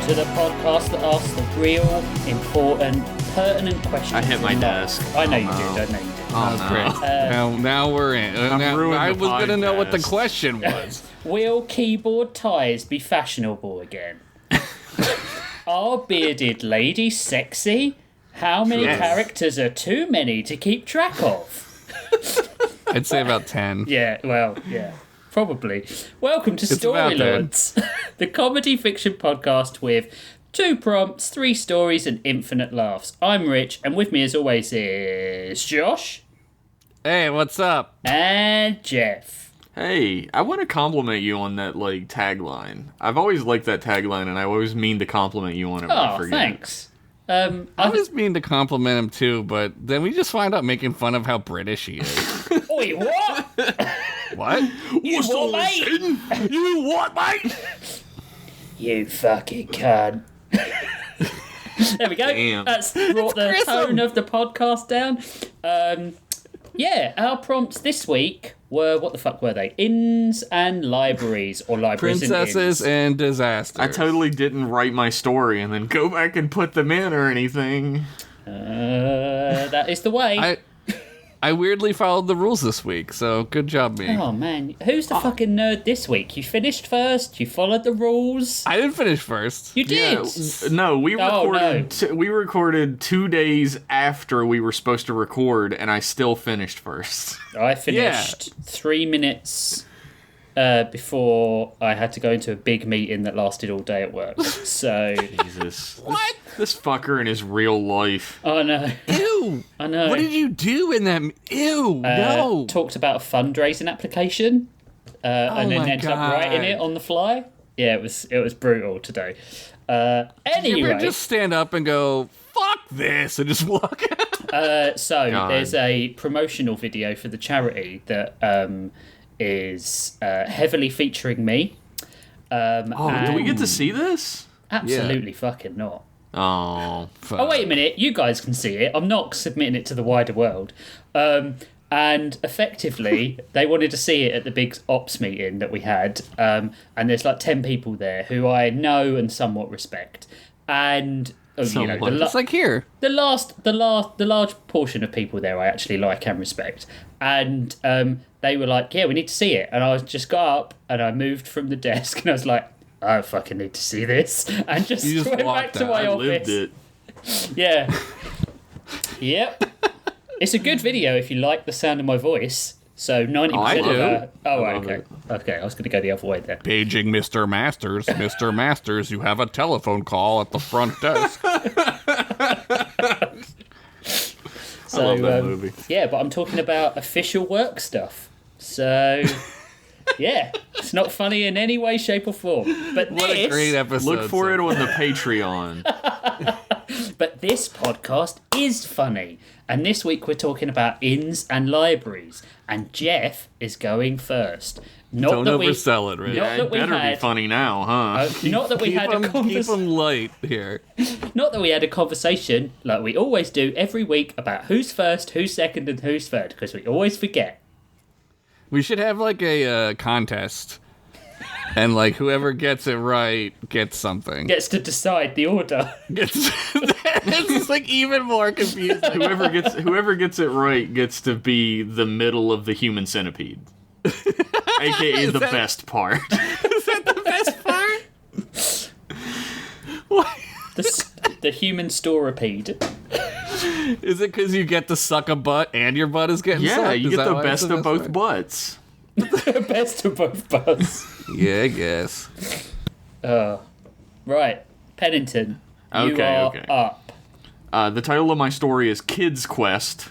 to the podcast that asks the real, important, pertinent questions. I hit my in desk. life. I know you did. I know you did. Oh, Great. Now we're in. I was going to know what the question was. Will keyboard ties be fashionable again? Are bearded ladies sexy? How many characters are too many to keep track of? I'd say about 10. Yeah, well, yeah. Probably. Welcome to Storylords, the comedy fiction podcast with 2 prompts, 3 stories, and infinite laughs. I'm Rich, and with me as always is Josh. Hey, what's up? And Jeff. Hey, I want to compliment you on that, tagline. I've always liked that tagline, and I always mean to compliment you on it when I forget. Thanks. I was mean to compliment him too, but then we just wind up making fun of how British he is. Oi, what? What? You what, mate? You what, mate? You fucking cunt. There we go. Damn. That's brought the tone of the podcast down. Our prompts this week were, what the fuck were they? Inns and libraries, or libraries Princesses and and disasters. I totally didn't write my story and then go back and put them in or anything. That is the way. I weirdly followed the rules this week, so good job, me. Oh, man. Who's the fucking nerd this week? You finished first? You followed the rules? I didn't finish first. You did? Yeah, no, we recorded 2 days after we were supposed to record, and I still finished first. I finished 3 minutes before I had to go into a big meeting that lasted all day at work. So Jesus. What? This fucker in his real life. Oh, no. Ew. I know. What did you do in that? Ew, no. Talked about a fundraising application, and then ended up writing it on the fly. Yeah, it was brutal today. Anyway. Did you ever just stand up and go, fuck this, and just walk out? There's a promotional video for the charity that is heavily featuring me. Do we get to see this? Absolutely fucking not. Oh, fuck. Oh, wait a minute. You guys can see it. I'm not submitting it to the wider world. And effectively, they wanted to see it at the big ops meeting that we had. And there's 10 people there who I know and somewhat respect. And it's like here. The large portion of people there I actually like and respect. And they were like, yeah, we need to see it. And I just got up and I moved from the desk and I was like, I fucking need to see this, and just went back to my office. Lived it. Yeah. Yep. It's a good video if you like the sound of my voice. So 90% of that. Oh, okay. Okay, I was going to go the other way there. Paging Mr. Masters. Mr. Masters, you have a telephone call at the front desk. So, I love that movie. Yeah, but I'm talking about official work stuff. So... yeah, it's not funny in any way, shape, or form. But what a great episode. Look for it on the Patreon. But this podcast is funny. And this week we're talking about inns and libraries. And Jeff is going first. Don't oversell it, right? Yeah, it better be funny now, huh? Not that we had a conversation. Keep them light here. Not that we had a conversation like we always do every week about who's first, who's second, and who's third. Because we always forget. We should have a contest, and whoever gets it right gets something. Gets to decide the order. It's even more confusing. Whoever gets it right gets to be the middle of the human centipede, aka the best part. Is that the best part? What? The human storipede. Is it because you get to suck a butt and your butt is getting sucked? Yeah, you get the best of both butts. The best of both butts. Yeah, I guess. Right, Pennington, you are up. The title of my story is Kids Quest.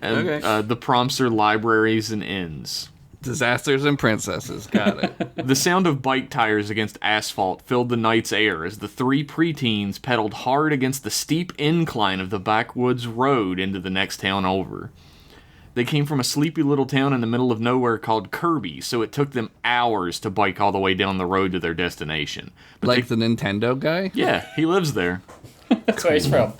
And the prompts are libraries and inns. Disasters and princesses, got it. The sound of bike tires against asphalt filled the night's air as the 3 preteens pedaled hard against the steep incline of the backwoods road into the next town over. They came from a sleepy little town in the middle of nowhere called Kirby, so it took them hours to bike all the way down the road to their destination. But the Nintendo guy? Yeah, he lives there. That's where he's from.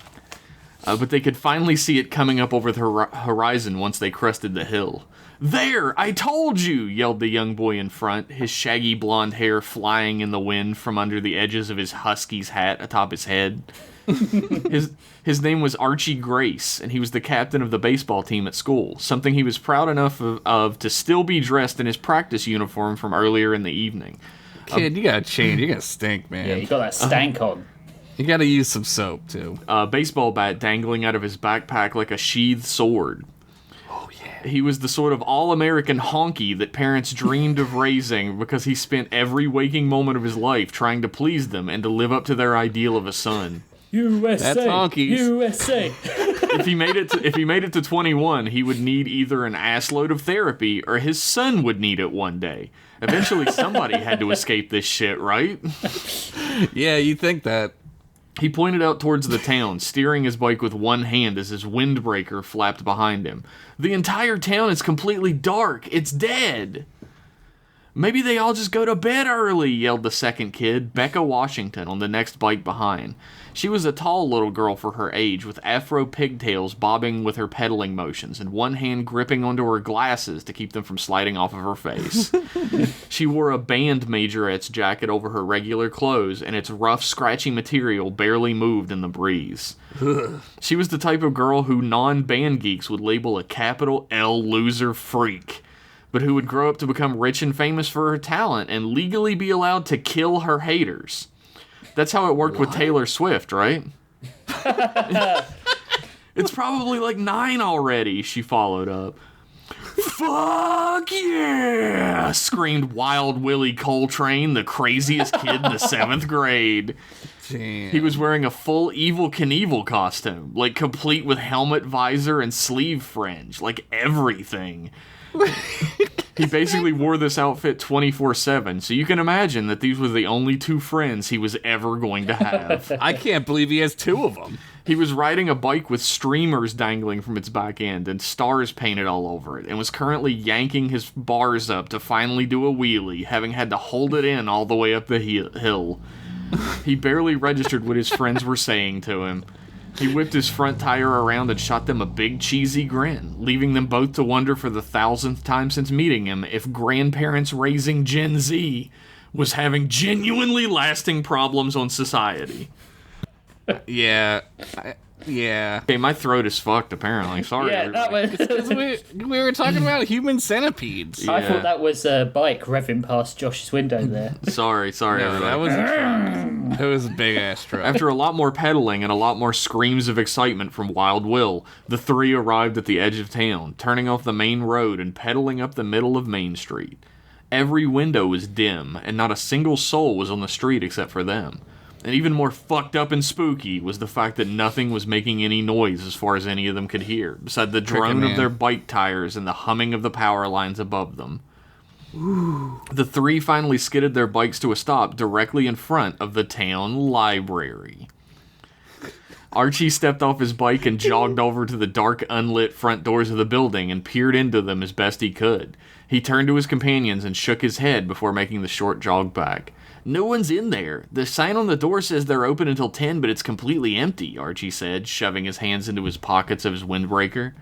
But they could finally see it coming up over the horizon once they crested the hill. "There, I told you!" yelled the young boy in front, his shaggy blonde hair flying in the wind from under the edges of his husky's hat atop his head. His name was Archie Grace, and he was the captain of the baseball team at school, something he was proud enough of to still be dressed in his practice uniform from earlier in the evening. Kid, you gotta change. You gotta stink, man. Yeah, you got that stank on. You gotta use some soap, too. A baseball bat dangling out of his backpack like a sheathed sword. Oh, yeah. He was the sort of all-American honky that parents dreamed of raising because he spent every waking moment of his life trying to please them and to live up to their ideal of a son. USA, That's honkies. USA. If he made it to 21, he would need either an assload of therapy or his son would need it one day. Eventually, somebody had to escape this shit, right? Yeah, you think that. He pointed out towards the town, steering his bike with one hand as his windbreaker flapped behind him. "The entire town is completely dark. It's dead." "Maybe they all just go to bed early," yelled the second kid, Becca Washington, on the next bike behind. She was a tall little girl for her age, with afro pigtails bobbing with her pedaling motions, and one hand gripping onto her glasses to keep them from sliding off of her face. She wore a band majorette's jacket over her regular clothes, and its rough, scratchy material barely moved in the breeze. She was the type of girl who non-band geeks would label a capital L loser freak, but who would grow up to become rich and famous for her talent and legally be allowed to kill her haters. That's how it worked with Taylor Swift, right? It's probably like 9 already, she followed up. "Fuck yeah!" screamed Wild Willie Coltrane, the craziest kid in the 7th grade. Damn. He was wearing a full Evel Knievel costume, like complete with helmet, visor, and sleeve fringe, like everything. He basically wore this outfit 24/7, so you can imagine that these were the only 2 friends he was ever going to have. I can't believe he has 2 of them. He was riding a bike with streamers dangling from its back end and stars painted all over it, and was currently yanking his bars up to finally do a wheelie, having had to hold it in all the way up the hill. He barely registered what his friends were saying to him. He whipped his front tire around and shot them a big cheesy grin, leaving them both to wonder for the 1000th time since meeting him if grandparents raising Gen Z was having genuinely lasting problems on society. Yeah. Yeah. Okay, my throat is fucked, apparently. Sorry, Yeah, everybody. that was. We were talking about human centipedes. Yeah. I thought that was a bike revving past Josh's window there. Sorry, No, everybody. that was a truck. That was a big ass truck. After a lot more pedaling and a lot more screams of excitement from Wild Will, the 3 arrived at the edge of town, turning off the main road and pedaling up the middle of Main Street. Every window was dim, and not a single soul was on the street except for them. And even more fucked up and spooky was the fact that nothing was making any noise as far as any of them could hear, beside the drone of their bike tires and the humming of the power lines above them. Ooh. The 3 finally skidded their bikes to a stop directly in front of the town library. Archie stepped off his bike and jogged over to the dark, unlit front doors of the building and peered into them as best he could. He turned to his companions and shook his head before making the short jog back. "No one's in there. The sign on the door says they're open until 10, but it's completely empty," Archie said, shoving his hands into his pockets of his windbreaker.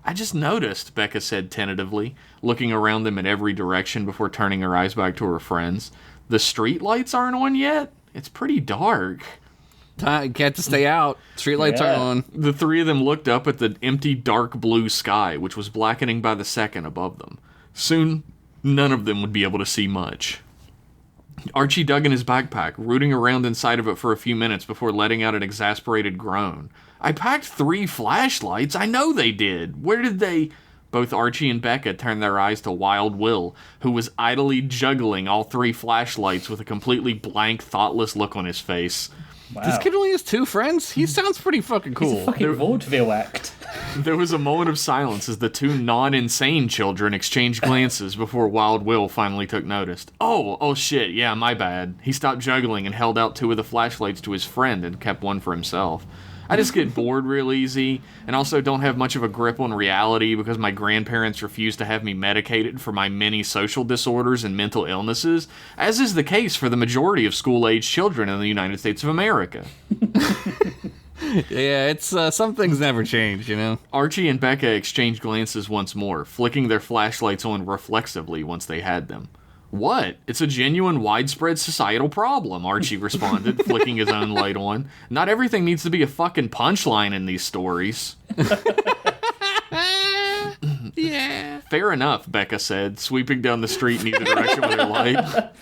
"I just noticed," Becca said tentatively, looking around them in every direction before turning her eyes back to her friends. "The street lights aren't on yet? It's pretty dark." Get to stay out. Streetlights aren't on. The 3 of them looked up at the empty dark blue sky, which was blackening by the second above them. Soon, none of them would be able to see much. Archie dug in his backpack, rooting around inside of it for a few minutes before letting out an exasperated groan. "I packed 3 flashlights. I know they did. Where did they..." Both Archie and Becca turned their eyes to Wild Will, who was idly juggling all 3 flashlights with a completely blank, thoughtless look on his face. Wow. This kid only has 2 friends? He sounds pretty fucking cool. It's a fucking vaudeville act. There was a moment of silence as the 2 non-insane children exchanged glances before Wild Will finally took notice. Oh shit, yeah, my bad. He stopped juggling and held out 2 of the flashlights to his friend and kept one for himself. I just get bored real easy, and also don't have much of a grip on reality because my grandparents refused to have me medicated for my many social disorders and mental illnesses, as is the case for the majority of school-age children in the United States of America. Yeah, it's some things never change, you know? Archie and Becca exchanged glances once more, flicking their flashlights on reflexively once they had them. What? It's a genuine, widespread societal problem, Archie responded, flicking his own light on. Not everything needs to be a fucking punchline in these stories. Yeah. Fair enough, Becca said, sweeping down the street in either direction with her light.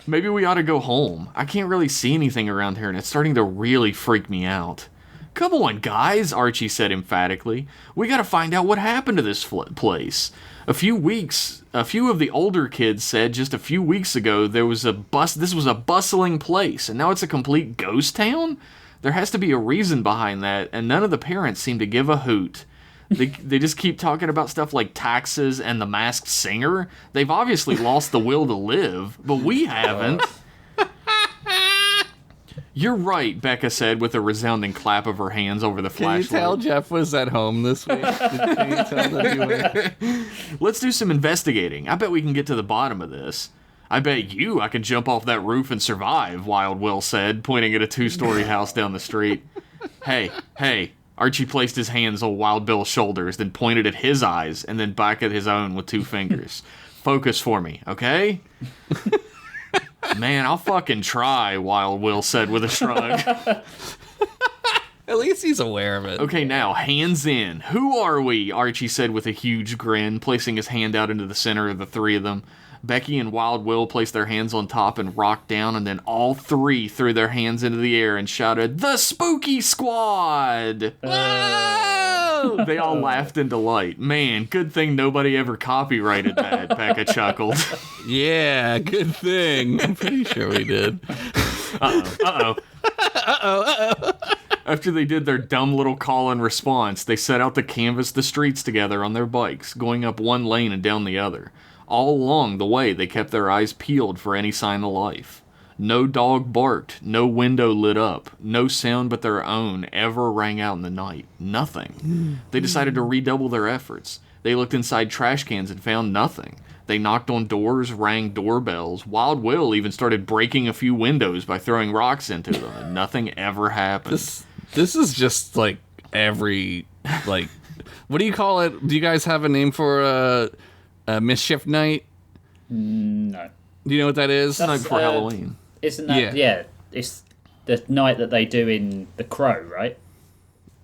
Maybe we ought to go home. I can't really see anything around here, and it's starting to really freak me out. Come on, guys, Archie said emphatically. We gotta find out what happened to this place. A few of the older kids said just a few weeks ago this was a bustling place, and now it's a complete ghost town? There has to be a reason behind that, and none of the parents seem to give a hoot. They just keep talking about stuff like taxes and the Masked Singer. They've obviously lost the will to live, but we haven't. You're right, Becca said with a resounding clap of her hands over the flashlight. Can you tell Jeff was at home this week? Can you tell that he was... Let's do some investigating. I bet we can get to the bottom of this. I bet I can jump off that roof and survive, Wild Will said, pointing at a 2-story house down the street. Hey. Archie placed his hands on Wild Bill's shoulders, then pointed at his eyes, and then back at his own with 2 fingers. Focus for me, okay? Man, I'll fucking try, Wild Will said with a shrug. At least he's aware of it. Okay, now, hands in. Who are we? Archie said with a huge grin, placing his hand out into the center of the 3 of them. Becky and Wild Will placed their hands on top and rocked down, and then all 3 threw their hands into the air and shouted, "The Spooky Squad!" Whoa! They all laughed in delight. Man, good thing nobody ever copyrighted that, Becca chuckled. Yeah, good thing. I'm pretty sure we did. Uh-oh. After they did their dumb little call and response, they set out to canvass the streets together on their bikes, going up one lane and down the other. All along the way, they kept their eyes peeled for any sign of life. No dog barked, no window lit up, no sound but their own ever rang out in the night. Nothing. They decided to redouble their efforts. They looked inside trash cans and found nothing. They knocked on doors, rang doorbells. Wild Will even started breaking a few windows by throwing rocks into them, and nothing ever happened. This is just like every, like, what do you call it? Do you guys have a name for Mischief Night? No. Do you know what that is? Night before Halloween. Isn't that? Yeah. It's the night that they do in The Crow, right?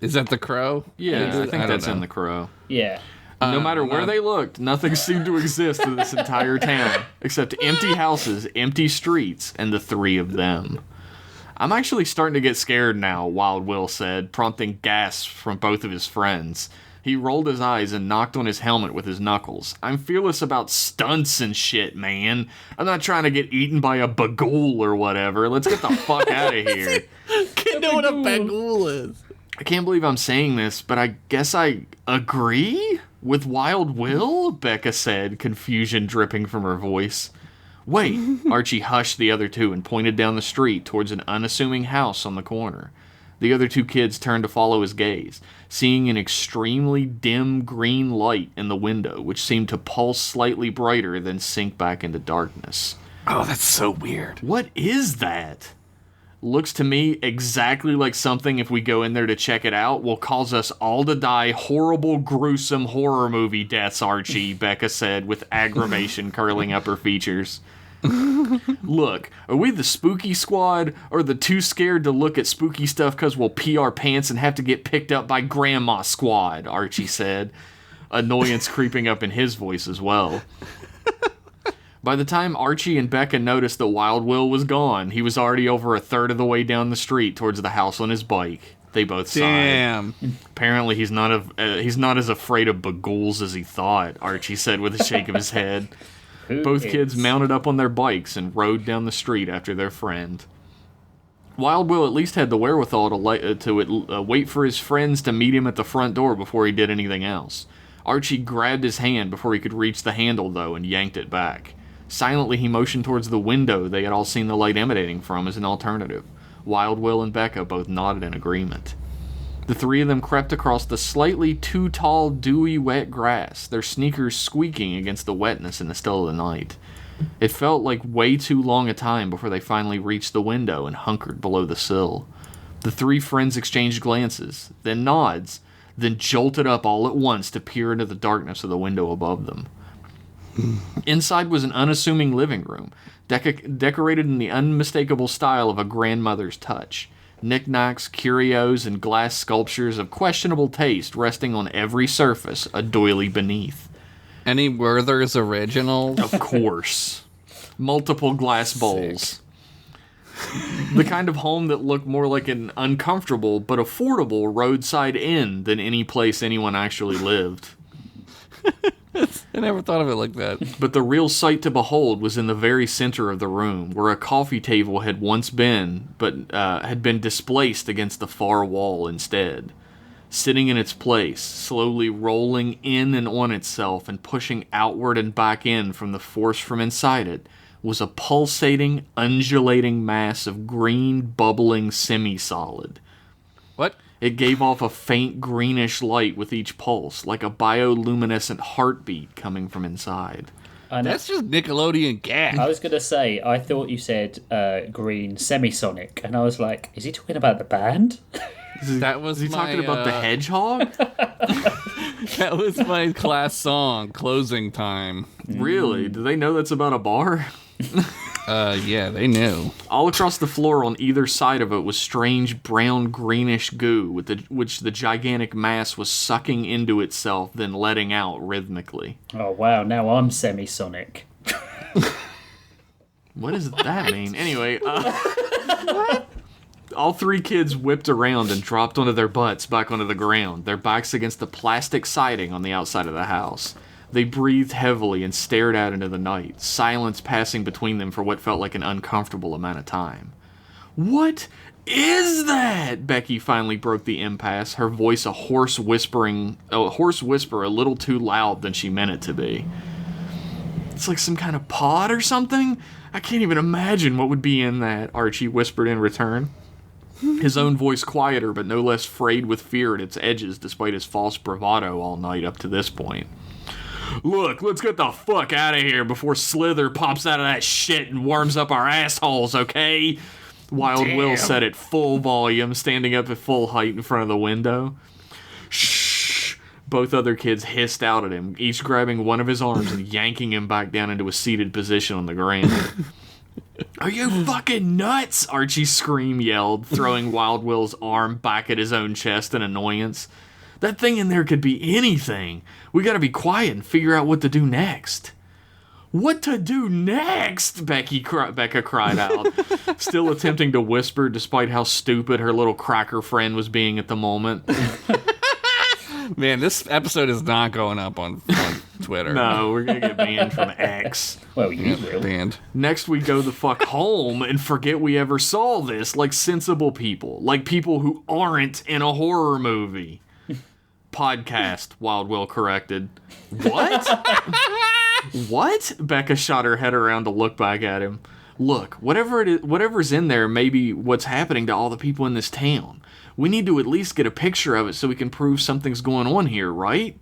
Is that The Crow? Yeah, I think that's in The Crow. Yeah. No matter where they looked, nothing seemed to exist in this entire town, except empty houses, empty streets, and the 3 of them. I'm actually starting to get scared now, Wild Will said, prompting gasps from both of his friends. He rolled his eyes and knocked on his helmet with his knuckles. I'm fearless about stunts and shit, man. I'm not trying to get eaten by a bagool or whatever. Let's get the fuck out of here. Can't know what a bagool is. I can't believe I'm saying this, but I guess I agree with Wild Will, Becca said, confusion dripping from her voice. Wait, Archie hushed the other 2 and pointed down the street towards an unassuming house on the corner. The other 2 kids turned to follow his gaze, seeing an extremely dim green light in the window, which seemed to pulse slightly brighter then sink back into darkness. Oh, that's so weird. What is that? Looks to me exactly like something, if we go in there to check it out, will cause us all to die horrible, gruesome horror movie deaths, Archie, Becca said, with aggravation curling up her features. Look, are we the spooky squad, or the too scared to look at spooky stuff because we'll pee our pants and have to get picked up by Grandma squad, Archie said, annoyance creeping up in his voice as well. By the time Archie and Becca noticed that Wild Will was gone, he was already over a third of the way down the street towards the house on his bike. They both sighed. Damn. Apparently he's not as afraid of bagools as he thought, Archie said with a shake of his head. Both kids mounted up on their bikes and rode down the street after their friend. Wild Will at least had the wherewithal to wait for his friends to meet him at the front door before he did anything else. Archie grabbed his hand before he could reach the handle, though, and yanked it back. Silently, he motioned towards the window they had all seen the light emanating from as an alternative. Wild Will and Becca both nodded in agreement. The 3 of them crept across the slightly too tall, dewy, wet grass, their sneakers squeaking against the wetness in the still of the night. It felt like way too long a time before they finally reached the window and hunkered below the sill. The three friends exchanged glances, then nods, then jolted up all at once to peer into the darkness of the window above them. Inside was an unassuming living room, decorated in the unmistakable style of a grandmother's touch. Knickknacks, curios, and glass sculptures of questionable taste resting on every surface, a doily beneath. Any Werther's originals? Of course. Multiple glass bowls. The kind of home that looked more like an uncomfortable but affordable roadside inn than any place anyone actually lived. I never thought of it like that. But the real sight to behold was in the very center of the room, where a coffee table had once been, but had been displaced against the far wall instead. Sitting in its place, slowly rolling in and on itself and pushing outward and back in from the force from inside it, was a pulsating, undulating mass of green, bubbling semi-solid. What? It gave off a faint greenish light with each pulse, like a bioluminescent heartbeat coming from inside. That's just Nickelodeon gas. I was going to say, I thought you said green semisonic, and I was like, is he talking about the band? That was Is he talking about the hedgehog? That was my class song, Closing Time. Really? Do they know that's about a bar? Yeah, they knew. All across the floor on either side of it was strange brown-greenish goo, which the gigantic mass was sucking into itself, then letting out rhythmically. Oh, wow, now I'm semisonic. What does that mean? Anyway, all three kids whipped around and dropped onto their butts back onto the ground, their backs against the plastic siding on the outside of the house. They breathed heavily and stared out into the night, silence passing between them for what felt like an uncomfortable amount of time. What is that? Becky finally broke the impasse, her voice a hoarse whisper a little too loud than she meant it to be. It's like some kind of pod or something? I can't even imagine what would be in that, Archie whispered in return. His own voice quieter, but no less frayed with fear at its edges despite his false bravado all night up to this point. Look, let's get the fuck out of here before Slither pops out of that shit and warms up our assholes, okay? Wild Will said at full volume, standing up at full height in front of the window. Shh! Both other kids hissed out at him, each grabbing one of his arms and yanking him back down into a seated position on the ground. Are you fucking nuts? Archie yelled, throwing Wild Will's arm back at his own chest in annoyance. That thing in there could be anything. We gotta be quiet and figure out what to do next. What to do next? Becca cried out, still attempting to whisper despite how stupid her little cracker friend was being at the moment. Man, this episode is not going up on Twitter. No, we're gonna get banned from X. Well, you will. Banned. Next we go the fuck home and forget we ever saw this, like sensible people. Like people who aren't in a horror movie. Podcast, Wild Will corrected. What? What? Becca shot her head around to look back at him. Look, whatever's in there may be what's happening to all the people in this town. We need to at least get a picture of it so we can prove something's going on here, right?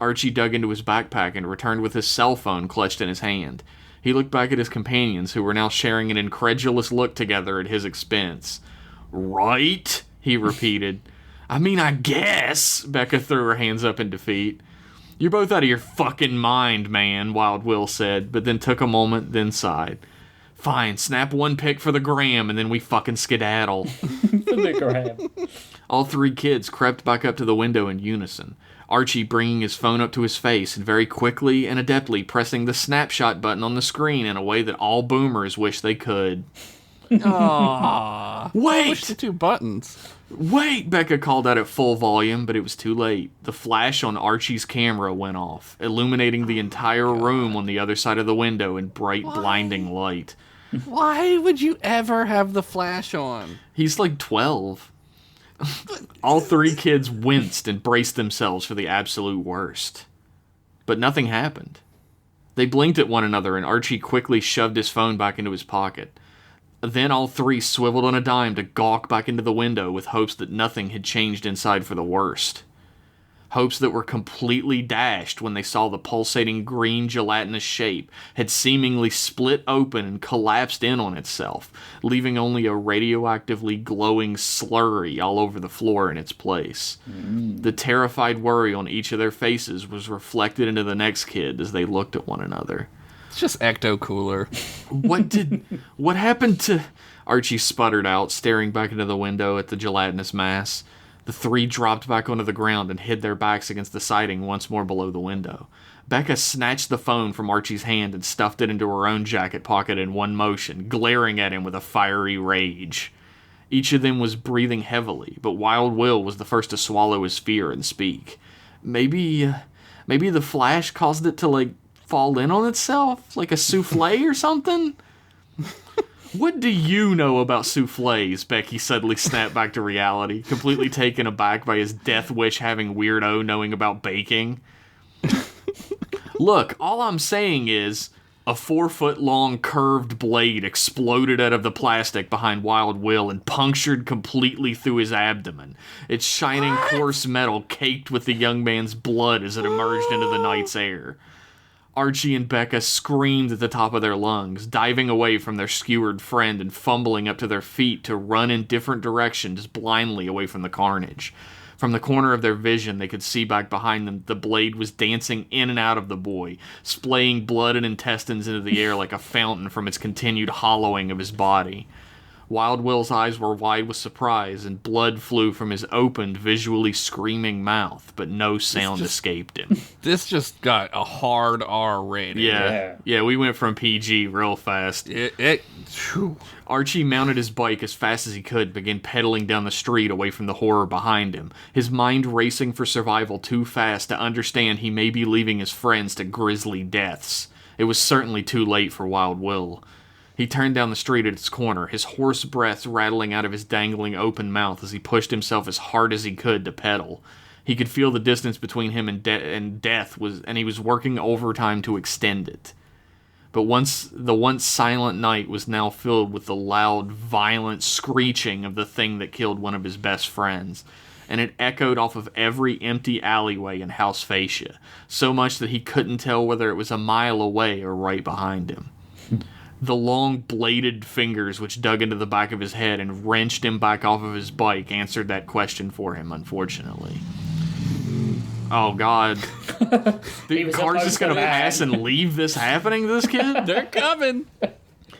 Archie dug into his backpack and returned with his cell phone clutched in his hand. He looked back at his companions, who were now sharing an incredulous look together at his expense. Right? He repeated. I mean, I guess, Becca threw her hands up in defeat. You're both out of your fucking mind, man, Wild Will said, but then took a moment, then sighed. Fine, snap one pic for the gram, and then we fucking skedaddle. For the gram. All three kids crept back up to the window in unison, Archie bringing his phone up to his face and very quickly and adeptly pressing the snapshot button on the screen in a way that all boomers wish they could. Aww. Wait! Push the two buttons. Wait! Becca called out at full volume, but it was too late. The flash on Archie's camera went off, illuminating the entire room on the other side of the window in bright, blinding light. Why would you ever have the flash on? He's like 12. All three kids winced and braced themselves for the absolute worst. But nothing happened. They blinked at one another, and Archie quickly shoved his phone back into his pocket. Then all three swiveled on a dime to gawk back into the window with hopes that nothing had changed inside for the worst. hopes that were completely dashed when they saw the pulsating green gelatinous shape had seemingly split open and collapsed in on itself, leaving only a radioactively glowing slurry all over the floor in its place. The terrified worry on each of their faces was reflected into the next kid as they looked at one another. It's just ecto-cooler. What happened to... Archie sputtered out, staring back into the window at the gelatinous mass. The three dropped back onto the ground and hid their backs against the siding once more below the window. Becca snatched the phone from Archie's hand and stuffed it into her own jacket pocket in one motion, glaring at him with a fiery rage. Each of them was breathing heavily, but Wild Will was the first to swallow his fear and speak. Maybe the flash caused it to, fall in on itself? Like a souffle or something? What do you know about souffles? Becky suddenly snapped back to reality, completely taken aback by his death wish having weirdo knowing about baking. Look, all I'm saying is, a 4-foot-long curved blade exploded out of the plastic behind Wild Will and punctured completely through his abdomen. Its shining coarse metal caked with the young man's blood as it emerged into the night's air. Archie and Becca screamed at the top of their lungs, diving away from their skewered friend and fumbling up to their feet to run in different directions blindly away from the carnage. From the corner of their vision, they could see back behind them the blade was dancing in and out of the boy, splaying blood and intestines into the air like a fountain from its continued hollowing of his body. Wild Will's eyes were wide with surprise, and blood flew from his opened, visually screaming mouth, but no sound escaped him. This just got a hard R rating. Yeah, we went from PG real fast. Archie mounted his bike as fast as he could and began pedaling down the street away from the horror behind him, his mind racing for survival too fast to understand he may be leaving his friends to grisly deaths. It was certainly too late for Wild Will. He turned down the street at its corner, his hoarse breath rattling out of his dangling open mouth as he pushed himself as hard as he could to pedal. He could feel the distance between him and death, and he was working overtime to extend it. But the once silent night was now filled with the loud, violent screeching of the thing that killed one of his best friends, and it echoed off of every empty alleyway in House Fascia, so much that he couldn't tell whether it was a mile away or right behind him. The long, bladed fingers which dug into the back of his head and wrenched him back off of his bike answered that question for him, unfortunately. Oh, God. The car's just going to pass and leave this happening to this kid? They're coming!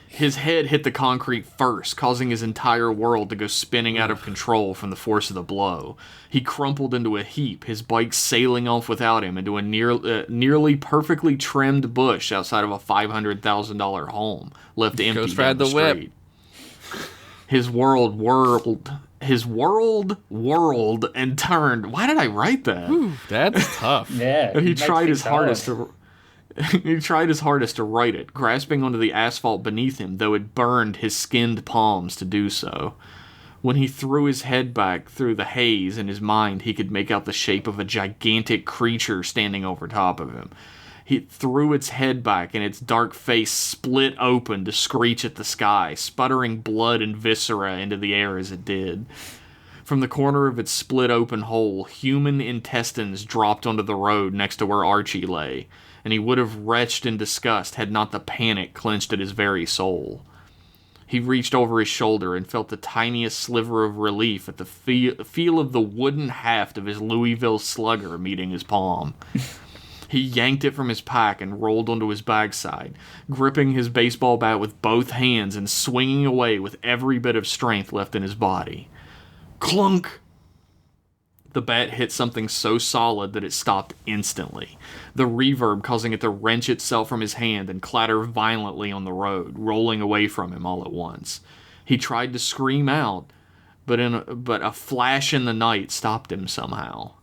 His head hit the concrete first, causing his entire world to go spinning out of control from the force of the blow. He crumpled into a heap, his bike sailing off without him into a nearly perfectly trimmed bush outside of a $500,000 home, left empty down the street. His world whirled and turned. Why did I write that? Ooh, that's tough. Yeah. He tried his hardest to write it, grasping onto the asphalt beneath him, though it burned his skinned palms to do so. When he threw his head back through the haze in his mind, he could make out the shape of a gigantic creature standing over top of him. He threw its head back, and its dark face split open to screech at the sky, sputtering blood and viscera into the air as it did. From the corner of its split-open hole, human intestines dropped onto the road next to where Archie lay, and he would have retched in disgust had not the panic clenched at his very soul. He reached over his shoulder and felt the tiniest sliver of relief at the feel of the wooden haft of his Louisville Slugger meeting his palm. He yanked it from his pack and rolled onto his backside, gripping his baseball bat with both hands and swinging away with every bit of strength left in his body. Clunk! The bat hit something so solid that it stopped instantly, the reverb causing it to wrench itself from his hand and clatter violently on the road, rolling away from him all at once. He tried to scream out, but a flash in the night stopped him somehow.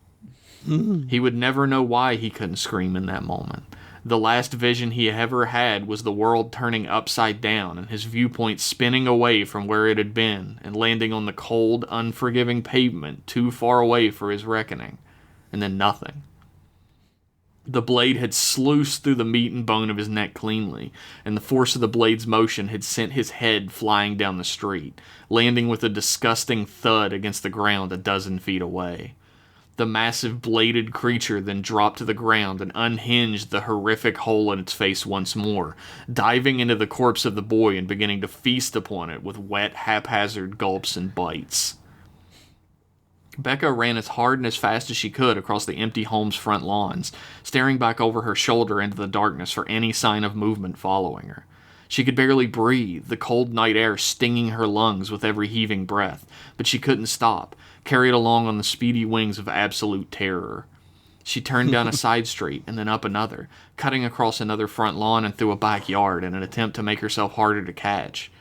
He would never know why he couldn't scream in that moment. The last vision he ever had was the world turning upside down and his viewpoint spinning away from where it had been and landing on the cold, unforgiving pavement too far away for his reckoning. And then nothing. The blade had sluiced through the meat and bone of his neck cleanly, and the force of the blade's motion had sent his head flying down the street, landing with a disgusting thud against the ground a dozen feet away. The massive bladed creature then dropped to the ground and unhinged the horrific hole in its face once more, diving into the corpse of the boy and beginning to feast upon it with wet, haphazard gulps and bites. Becca ran as hard and as fast as she could across the empty home's front lawns, staring back over her shoulder into the darkness for any sign of movement following her. She could barely breathe, the cold night air stinging her lungs with every heaving breath, but she couldn't stop, carried along on the speedy wings of absolute terror. She turned down a side street and then up another, cutting across another front lawn and through a backyard in an attempt to make herself harder to catch.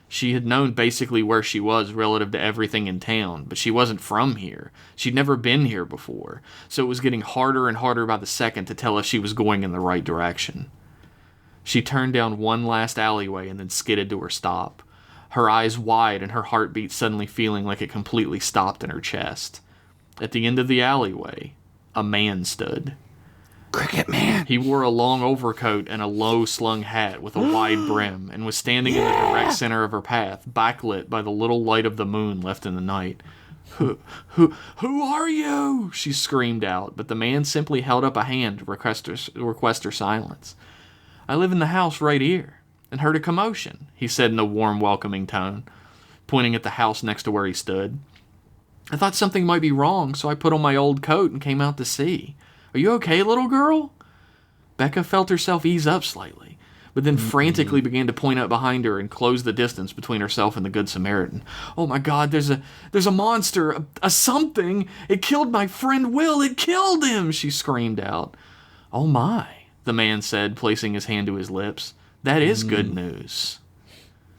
She had known basically where she was relative to everything in town, but she wasn't from here. She'd never been here before, so it was getting harder and harder by the second to tell if she was going in the right direction. She turned down one last alleyway and then skidded to her stop, her eyes wide and her heartbeat suddenly feeling like it completely stopped in her chest. At the end of the alleyway, a man stood. Cricket Man! He wore a long overcoat and a low-slung hat with a wide brim, and was standing in the direct center of her path, backlit by the little light of the moon left in the night. Who are you?" she screamed out, but the man simply held up a hand to request her silence. "I live in the house right here, and heard a commotion," he said in a warm, welcoming tone, pointing at the house next to where he stood. "I thought something might be wrong, so I put on my old coat and came out to see. Are you okay, little girl?" Becca felt herself ease up slightly, but then frantically began to point up behind her and close the distance between herself and the Good Samaritan. "Oh my God, there's a monster, a something! It killed my friend Will! It killed him!" she screamed out. "Oh my," the man said, placing his hand to his lips. "That is good news."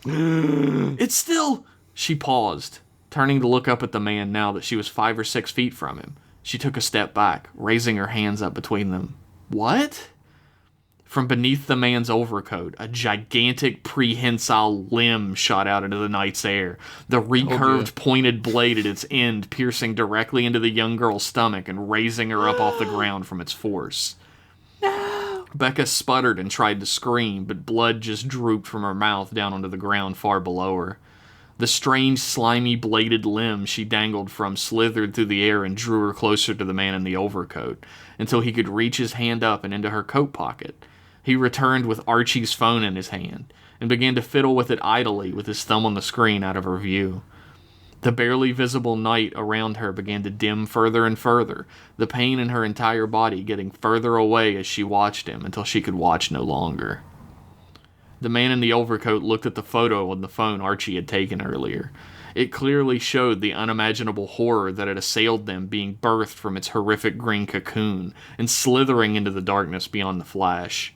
"It's still..." She paused, turning to look up at the man now that she was 5 or 6 feet from him. She took a step back, raising her hands up between them. "What?" From beneath the man's overcoat, a gigantic prehensile limb shot out into the night's air, the recurved pointed blade at its end piercing directly into the young girl's stomach and raising her up off the ground from its force. No! Becca sputtered and tried to scream, but blood just drooped from her mouth down onto the ground far below her. The strange, slimy, bladed limb she dangled from slithered through the air and drew her closer to the man in the overcoat, until he could reach his hand up and into her coat pocket. He returned with Archie's phone in his hand, and began to fiddle with it idly with his thumb on the screen out of her view. The barely visible night around her began to dim further and further, the pain in her entire body getting further away as she watched him until she could watch no longer. The man in the overcoat looked at the photo on the phone Archie had taken earlier. It clearly showed the unimaginable horror that had assailed them being birthed from its horrific green cocoon and slithering into the darkness beyond the flash.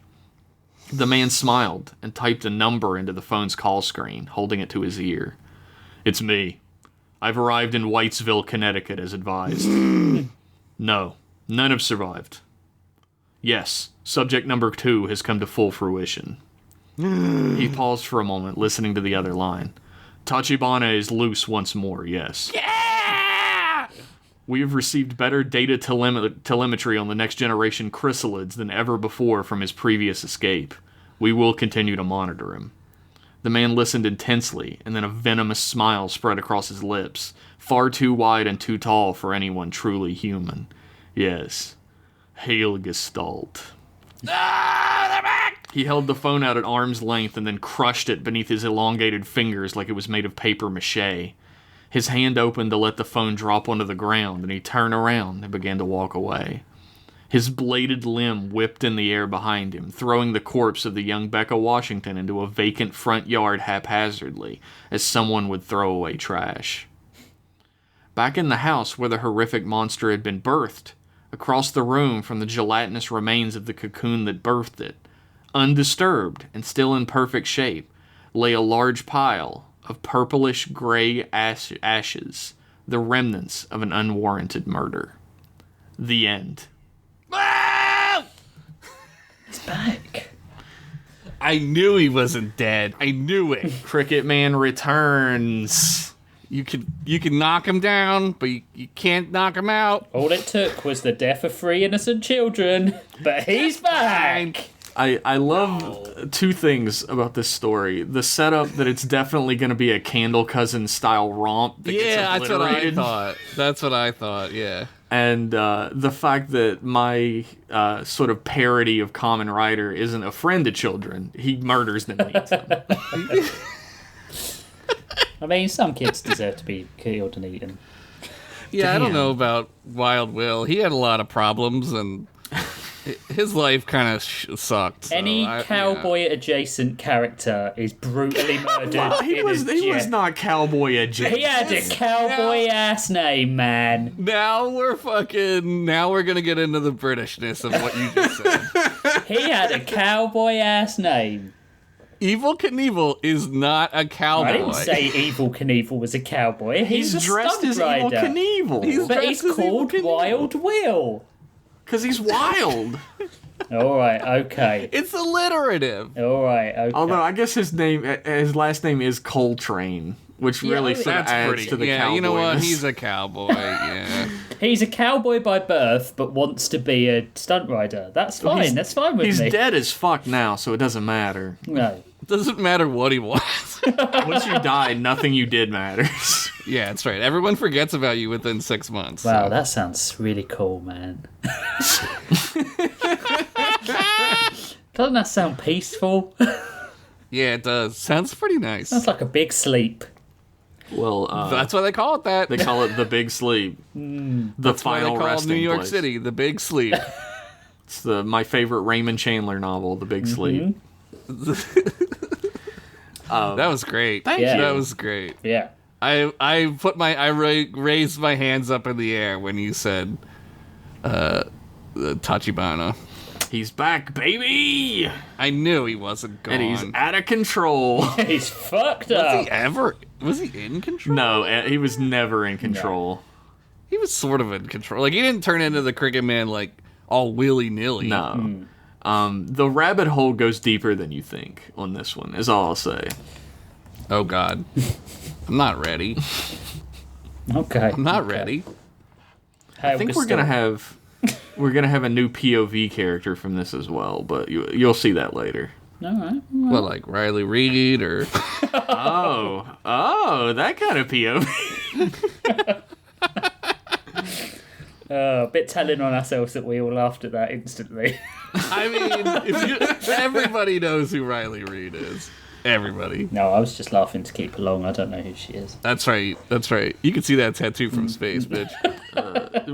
The man smiled and typed a number into the phone's call screen, holding it to his ear. "It's me. I've arrived in Whitesville, Connecticut, as advised. No, none have survived. Yes, subject number 2 has come to full fruition." He paused for a moment, listening to the other line. "Tachibana is loose once more, yes. Yeah! We have received better data telemetry on the next generation chrysalids than ever before from his previous escape. We will continue to monitor him." The man listened intensely, and then a venomous smile spread across his lips, far too wide and too tall for anyone truly human. "Yes. Hail Gestalt." He held the phone out at arm's length and then crushed it beneath his elongated fingers like it was made of paper mache. His hand opened to let the phone drop onto the ground, and he turned around and began to walk away. His bladed limb whipped in the air behind him, throwing the corpse of the young Becca Washington into a vacant front yard haphazardly, as someone would throw away trash. Back in the house where the horrific monster had been birthed, across the room from the gelatinous remains of the cocoon that birthed it, undisturbed and still in perfect shape, lay a large pile of purplish-gray ashes, the remnants of an unwarranted murder. The end. He's back. I knew he wasn't dead. I knew it. Cricket Man returns. You can knock him down, but you can't knock him out. All it took was the death of 3 innocent children, but he's back. I love 2 things about this story. The setup that it's definitely going to be a Candle Cousin style romp that gets That's what I obliterated. thought. That's what I thought, yeah. And the fact that my sort of parody of Kamen Rider isn't a friend to children, he murders them and eats them. I mean, some kids deserve to be killed and eaten. Yeah, I don't Damn. know about Wild Will. He had a lot of problems, and his life kind of sucked. So Any cowboy-adjacent character is brutally murdered. He in was was not cowboy adjacent. He had a cowboy-ass name, man. Now we're gonna get into the Britishness of what you just said. He had a cowboy-ass name. Evil Knievel is not a cowboy. I didn't say Evil Knievel was a cowboy. He's a dressed stunt as rider. Evil Knievel. But he's dressed as Evil called Knievel. Wild Will. Because he's wild. All right, okay. It's alliterative. All right, okay. Although I guess his last name is Coltrane, which really sort of That's adds pretty. to the Yeah, you know what? cowboyness. He's a cowboy. Yeah. He's a cowboy by birth, but wants to be a stunt rider. That's fine. That's fine with He's me. dead as fuck now, so it doesn't matter. No. Doesn't matter what he wants. Once you die, nothing you did matters. Yeah, that's right. Everyone forgets about you within 6 months. Wow, so. that sounds really cool, man. Doesn't that sound peaceful? Yeah, it does. Sounds pretty nice. Sounds like a big sleep. Well, That's why they call it that. they call it the Big Sleep. The That's why they final call resting New York place. City the Big Sleep. It's my favorite Raymond Chandler novel, The Big Sleep. That was great. Thank Yeah. you. That was great. Yeah. I raised my hands up in the air when you said Tachibana. He's back, baby! I knew he wasn't gone. And he's out of control. He's fucked Was up. he ever? Was he in control? No, he was never in control. He was sort of in control. Like, he didn't turn into the Cricket Man, like, all willy-nilly. No. The rabbit hole goes deeper than you think on this one, is all I'll say. Oh, God. I'm not ready. Okay. I'm not ready. I think we're gonna have a new POV character from this as well, but you'll see that later. All right. What, like Riley Reid or... Oh, that kind of POV. A bit telling on ourselves that we all laughed at that instantly. I mean, everybody knows who Riley Reid is. Everybody. No, I was just laughing to keep along. I don't know who she is. That's right. That's right. You can see that tattoo from space, bitch.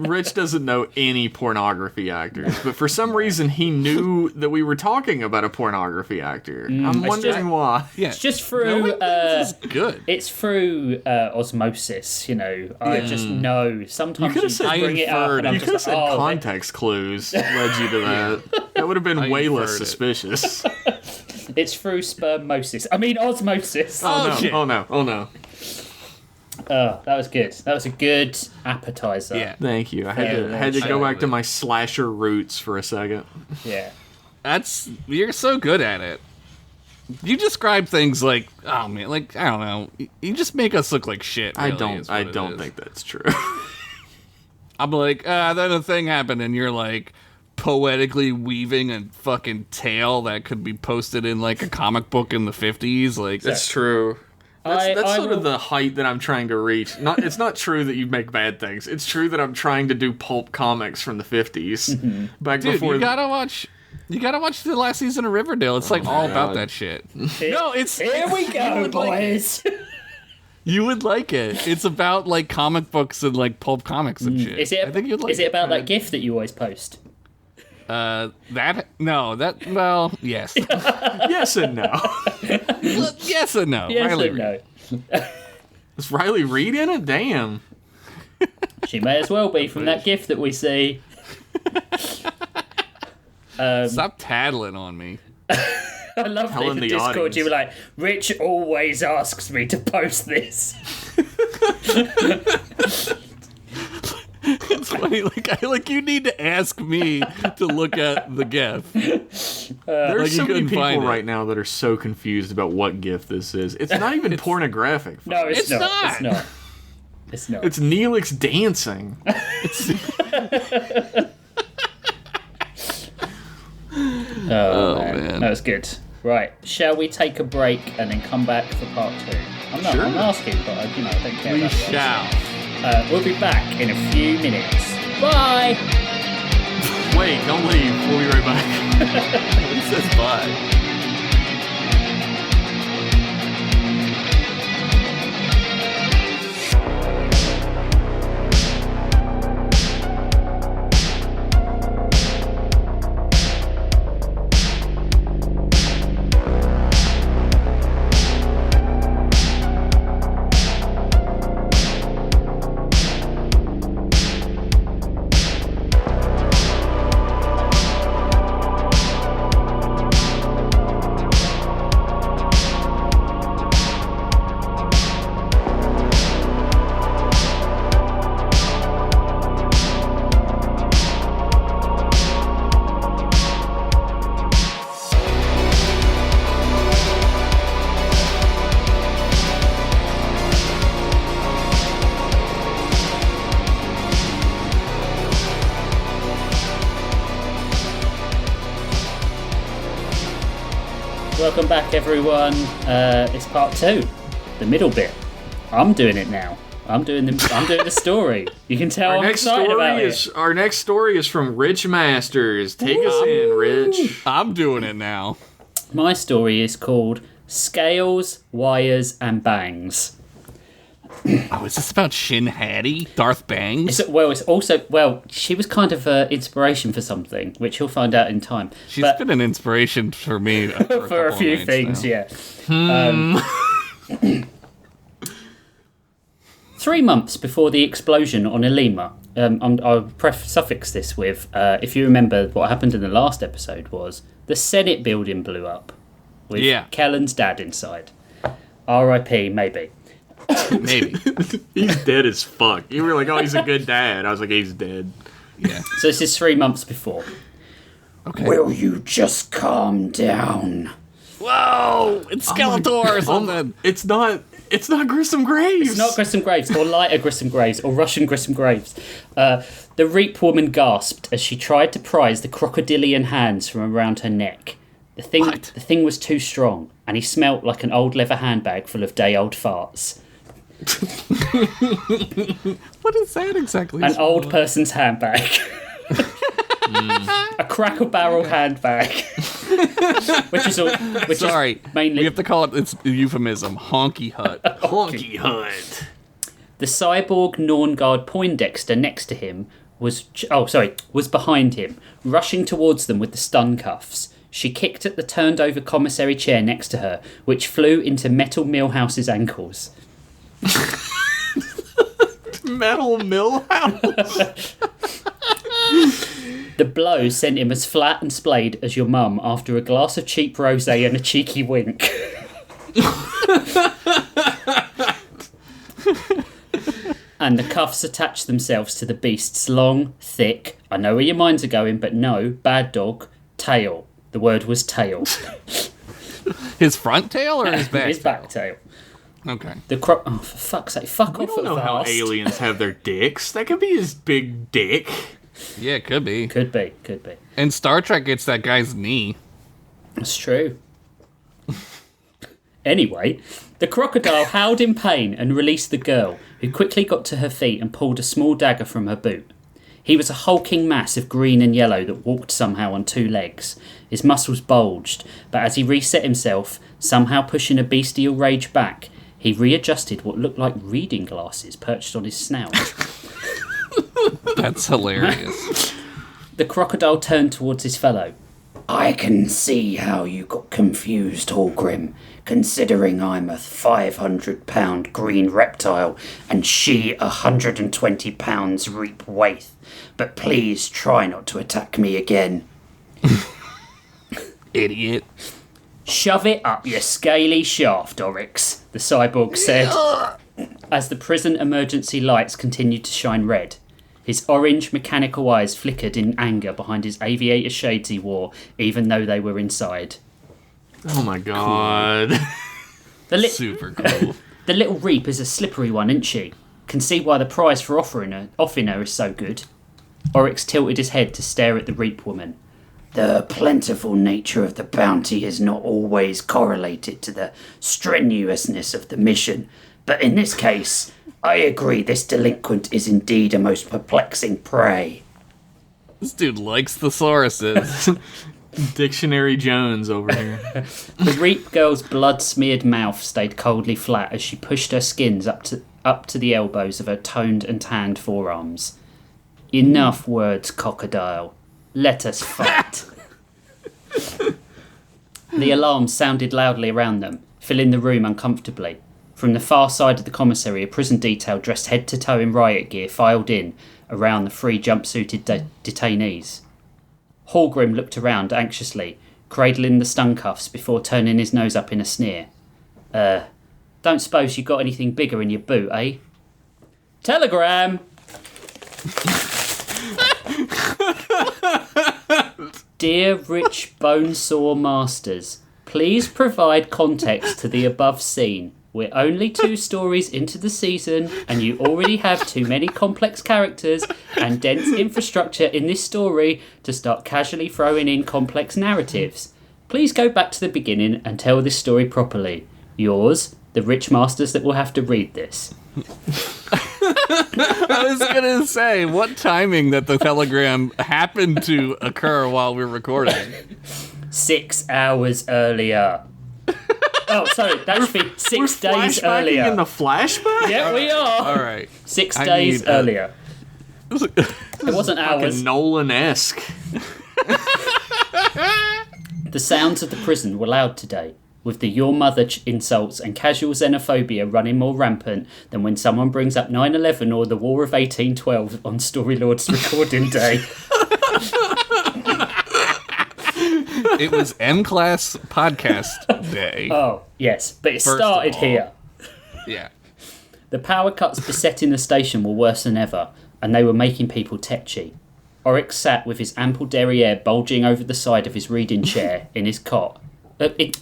Rich doesn't know any pornography actors, but for some reason he knew that we were talking about a pornography actor. I'm wondering why. Yeah. It's just through. This is good. It's through osmosis, you know. I just know. Sometimes you, could've said- bring it up, and I'm You could have just said like, oh, context clues led you to that. That would have been I way less inferred it. suspicious. it's through spermosis. I mean osmosis. Oh, no! shit. Oh no! Oh no! That was good. That was a good appetizer. Yeah. Thank you. I had to go back to my slasher roots for a second. Yeah. You're so good at it. You describe things like, oh man, like, I don't know. You just make us look like shit. I really, don't is what it is. think that's true. I'm like, then a thing happened, and you're like poetically weaving a fucking tale that could be posted in like a comic book in the 50s. Like, That's true. That's I sort will- of the height that I'm trying to reach. It's not true that you make bad things. It's true that I'm trying to do pulp comics from the 50s. Back dude, before you gotta watch the last season of Riverdale. It's like all about that shit. No, it's Here we go, would like boys. you would like it. It's about like comic books and like pulp comics and shit. Is it? I think you'd like is it about that GIF that you always post? well, yes. yes and no. Yes and no. Yes Riley or Reid. no? Is Riley Reid in it? Damn. She may as well be from that GIF that we see. Stop tattling on me. I love that Telling in the the Discord audience. you were like, Rich always asks me to post this. It's funny, like you need to ask me to look at the GIF. There's like you so many couldn't people find it. right now that are so confused about what GIF this is. It's not even pornographic. No, it's, It's not. not. It's not. It's not. It's Neelix dancing. Oh, man. man. That was good. Right, shall we take a break and then come back for part 2? I'm not. Sure. I'm asking, but I don't care. We about the shall. answer. We'll be back in a few minutes. Bye! Wait, don't leave. We'll be right back. It says bye. Welcome back, everyone. It's part 2, the middle bit. I'm doing it now. I'm doing the story. You can tell I'm excited about it. Our next story is from Rich Masters. Take us in, Rich. I'm doing it now. My story is called Scales, Wires, and Bangs. Oh, is this about Shin Hattie? Darth Bangs? It's also, she was kind of inspiration for something, which you'll find out in time. She's been an inspiration for me for a few things, now. Yeah. 3 months before the explosion on Elima, I'll suffix this with, if you remember what happened in the last episode was, the Senate building blew up with Kellen's dad inside. R.I.P. maybe. Maybe. He's dead as fuck. You were like, oh, he's a good dad. I was like, he's dead. Yeah. So this is 3 months before. Okay. Will you just calm down? Whoa! It's Skeletor or something. It's not Grissom Graves. It's not Grissom Graves, or lighter Grissom Graves, or Russian Grissom Graves. The Reap woman gasped as she tried to prise the crocodilian hands from around her neck. The thing was too strong, and he smelt like an old leather handbag full of day-old farts. What is that exactly? An old person's handbag. A Cracker Barrel handbag. Sorry, mainly... we have to call it, it's a euphemism, honky hut. Honky hut. The cyborg Norngard Poindexter next to him was behind him, rushing towards them with the stun cuffs. She kicked at the turned-over commissary chair next to her, which flew into Metal Millhouse's ankles. Metal Millhouse? The blow sent him as flat and splayed as your mum after a glass of cheap rosé and a cheeky wink. And the cuffs attached themselves to the beast's long, thick, I know where your minds are going, but no, bad dog, tail. The word was tail. His front tail or his back His back tail. Okay. Oh, for fuck's sake, fuck We off don't at know how last. aliens have their dicks. That could be his big dick. Yeah, it could be. Could be. And Star Trek gets that guy's knee. That's true. Anyway, the crocodile howled in pain and released the girl, who quickly got to her feet and pulled a small dagger from her boot. He was a hulking mass of green and yellow that walked somehow on 2 legs. His muscles bulged, but as he reset himself, somehow pushing a bestial rage back, he readjusted what looked like reading glasses perched on his snout. That's hilarious. The crocodile turned towards his fellow. I can see how you got confused, Hallgrim, considering I'm a 500-pound green reptile and she 120 pounds Reap Waith. But please try not to attack me again. Idiot. Shove it up your scaly shaft, Oryx, the cyborg said, as the prison emergency lights continued to shine red. His orange mechanical eyes flickered in anger behind his aviator shades he wore, even though they were inside. Oh my god. Cool. Super cool. The little Reap is a slippery one, isn't she? Can see why the prize for offering her is so good. Oryx tilted his head to stare at the Reap woman. The plentiful nature of the bounty is not always correlated to the strenuousness of the mission, But in this case, I agree this delinquent is indeed a most perplexing prey. This dude likes thesauruses. Dictionary Jones over here. The Reap Girl's blood-smeared mouth stayed coldly flat as she pushed her skins up to the elbows of her toned and tanned forearms. Enough words, crocodile. Let us fight. The alarm sounded loudly around them, filling the room uncomfortably. From the far side of the commissary, a prison detail dressed head to toe in riot gear filed in around the three jumpsuited detainees. Hallgrim looked around anxiously, cradling the stun cuffs before turning his nose up in a sneer. Don't suppose you got anything bigger in your boot, eh? Telegram! Dear rich bonesaw masters, please provide context to the above scene. We're only 2 stories into the season, and you already have too many complex characters and dense infrastructure in this story to start casually throwing in complex narratives. Please go back to the beginning and tell this story properly. Yours, the rich masters that will have to read this. I was gonna say, what timing that the telegram happened to occur while we were recording? 6 hours earlier. Oh, sorry, that should be 6 days earlier. In the flashback? Yeah, we are. All right. 6 days earlier. It wasn't hours. Nolan-esque. The sounds of the prison were loud today, with the your mother insults and casual xenophobia running more rampant than when someone brings up 9/11 or the War of 1812 on Storylord's recording day. It was M-Class podcast day. Oh, yes, but it First started of all. here. Yeah. The power cuts besetting the station were worse than ever, and they were making people tetchy. Oryx sat with his ample derriere bulging over the side of his reading chair in his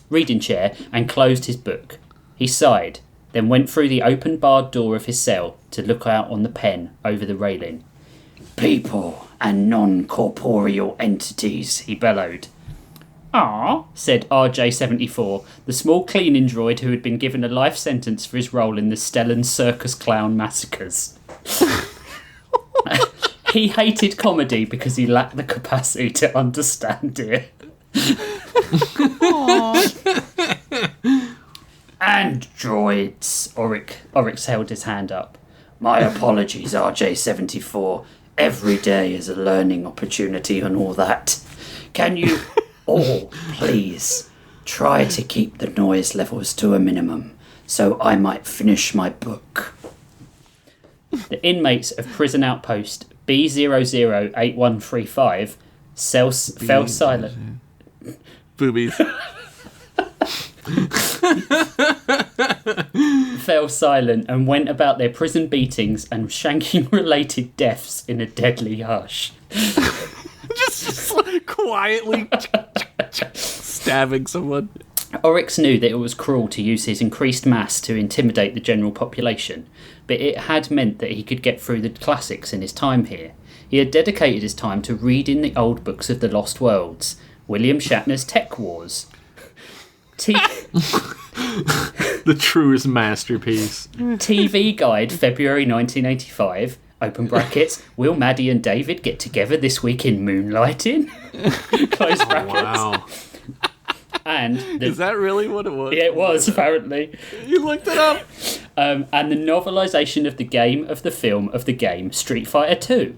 reading chair and closed his book. He sighed, then went through the open barred door of his cell to look out on the pen over the railing. People and non-corporeal entities, he bellowed. Ah, said RJ-74, the small cleaning droid who had been given a life sentence for his role in the Stellan Circus Clown massacres. He hated comedy because he lacked the capacity to understand it. And droids, Oryx held his hand up. My apologies, RJ-74. Every day is a learning opportunity and all that. Can you all, please, try to keep the noise levels to a minimum so I might finish my book? The inmates of prison outpost B008135 fell silent. Boobies. Fell silent and went about their prison beatings and shanking related deaths in a deadly hush. Just quietly stabbing someone. Oryx knew that it was cruel to use his increased mass to intimidate the general population, but it had meant that he could get through the classics in his time here. He had dedicated his time to reading the old books of the Lost Worlds, William Shatner's Tech Wars. The truest masterpiece. TV Guide, February 1985, open brackets, will Maddie and David get together this week in moonlighting? Close brackets. Wow. And Is that really what it was? yeah, it was, apparently. You looked it up? And the novelisation of the game of the film of the game Street Fighter 2.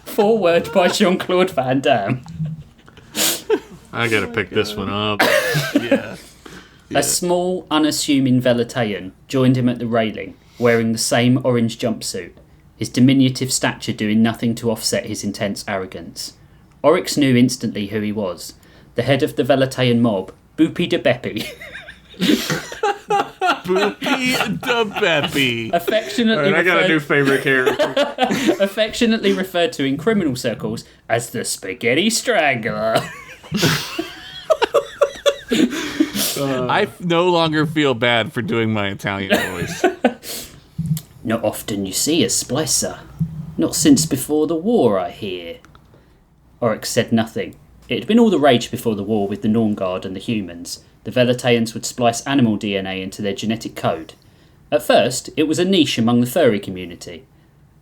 Foreword by Jean-Claude Van Damme. I gotta pick this one up. Yeah. A small, unassuming Veletayan joined him at the railing, wearing the same orange jumpsuit, his diminutive stature doing nothing to offset his intense arrogance. Oryx knew instantly who he was. The head of the Veletayan mob, Boopy de Beppy. Boopy da Beppy. affectionately I got a new referred, favorite character. affectionately referred to in criminal circles as the Spaghetti Strangler. I no longer feel bad for doing my Italian voice. Not often you see a splicer. Not since before the war, I hear. Oryx said nothing. It had been all the rage before the war with the Norn Guard and the humans. The Veletayans would splice animal DNA into their genetic code. At first, it was a niche among the furry community.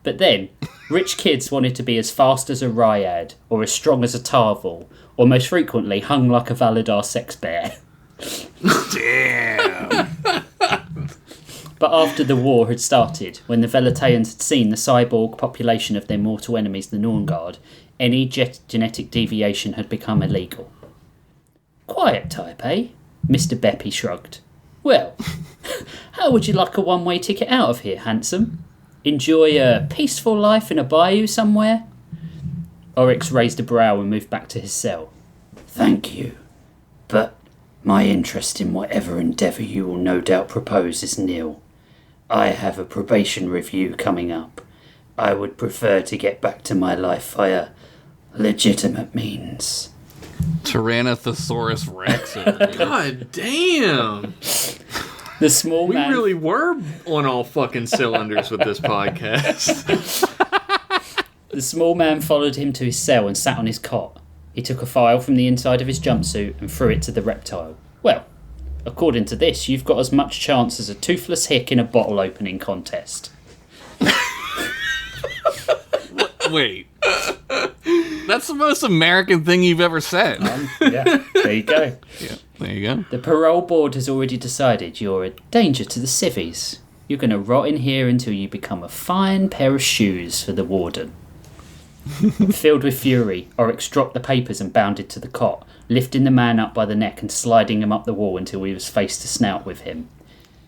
But then, rich kids wanted to be as fast as a Ryad, or as strong as a Tarval, or most frequently hung like a Valadar sex bear. Damn. But after the war had started, when the Velataeans had seen the cyborg population of their mortal enemies, the Norngard, any genetic deviation had become illegal. Quiet type, eh? Mr. Beppy shrugged. Well, how would you like a one-way ticket out of here, handsome? Enjoy a peaceful life in a bayou somewhere? Oryx raised a brow and moved back to his cell. Thank you, but my interest in whatever endeavour you will no doubt propose is nil. I have a probation review coming up. I would prefer to get back to my life via legitimate means. Tyrannosaurus Rex. Over here. God damn. The small We man... really were on all fucking cylinders with this podcast. The small man followed him to his cell and sat on his cot. He took a file from the inside of his jumpsuit and threw it to the reptile. Well, according to this, you've got as much chance as a toothless hick in a bottle opening contest. Wait. That's the most American thing you've ever said. Yeah, there you go. Yeah, there you go. The parole board has already decided you're a danger to the civvies. You're going to rot in here until you become a fine pair of shoes for the warden. Filled with fury, Oryx dropped the papers and bounded to the cot, lifting the man up by the neck and sliding him up the wall until he was face to snout with him.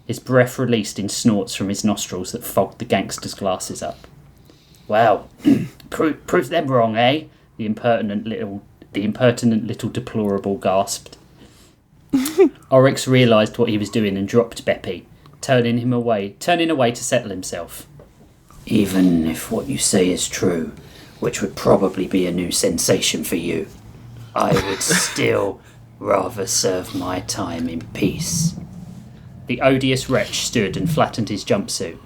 His breath released in snorts from his nostrils that fogged the gangster's glasses up. Well, prove them wrong, eh? The impertinent little deplorable gasped. Oryx realised what he was doing and dropped Beppy, turning away to settle himself. Even if what you say is true, which would probably be a new sensation for you, I would still rather serve my time in peace. The odious wretch stood and flattened his jumpsuit.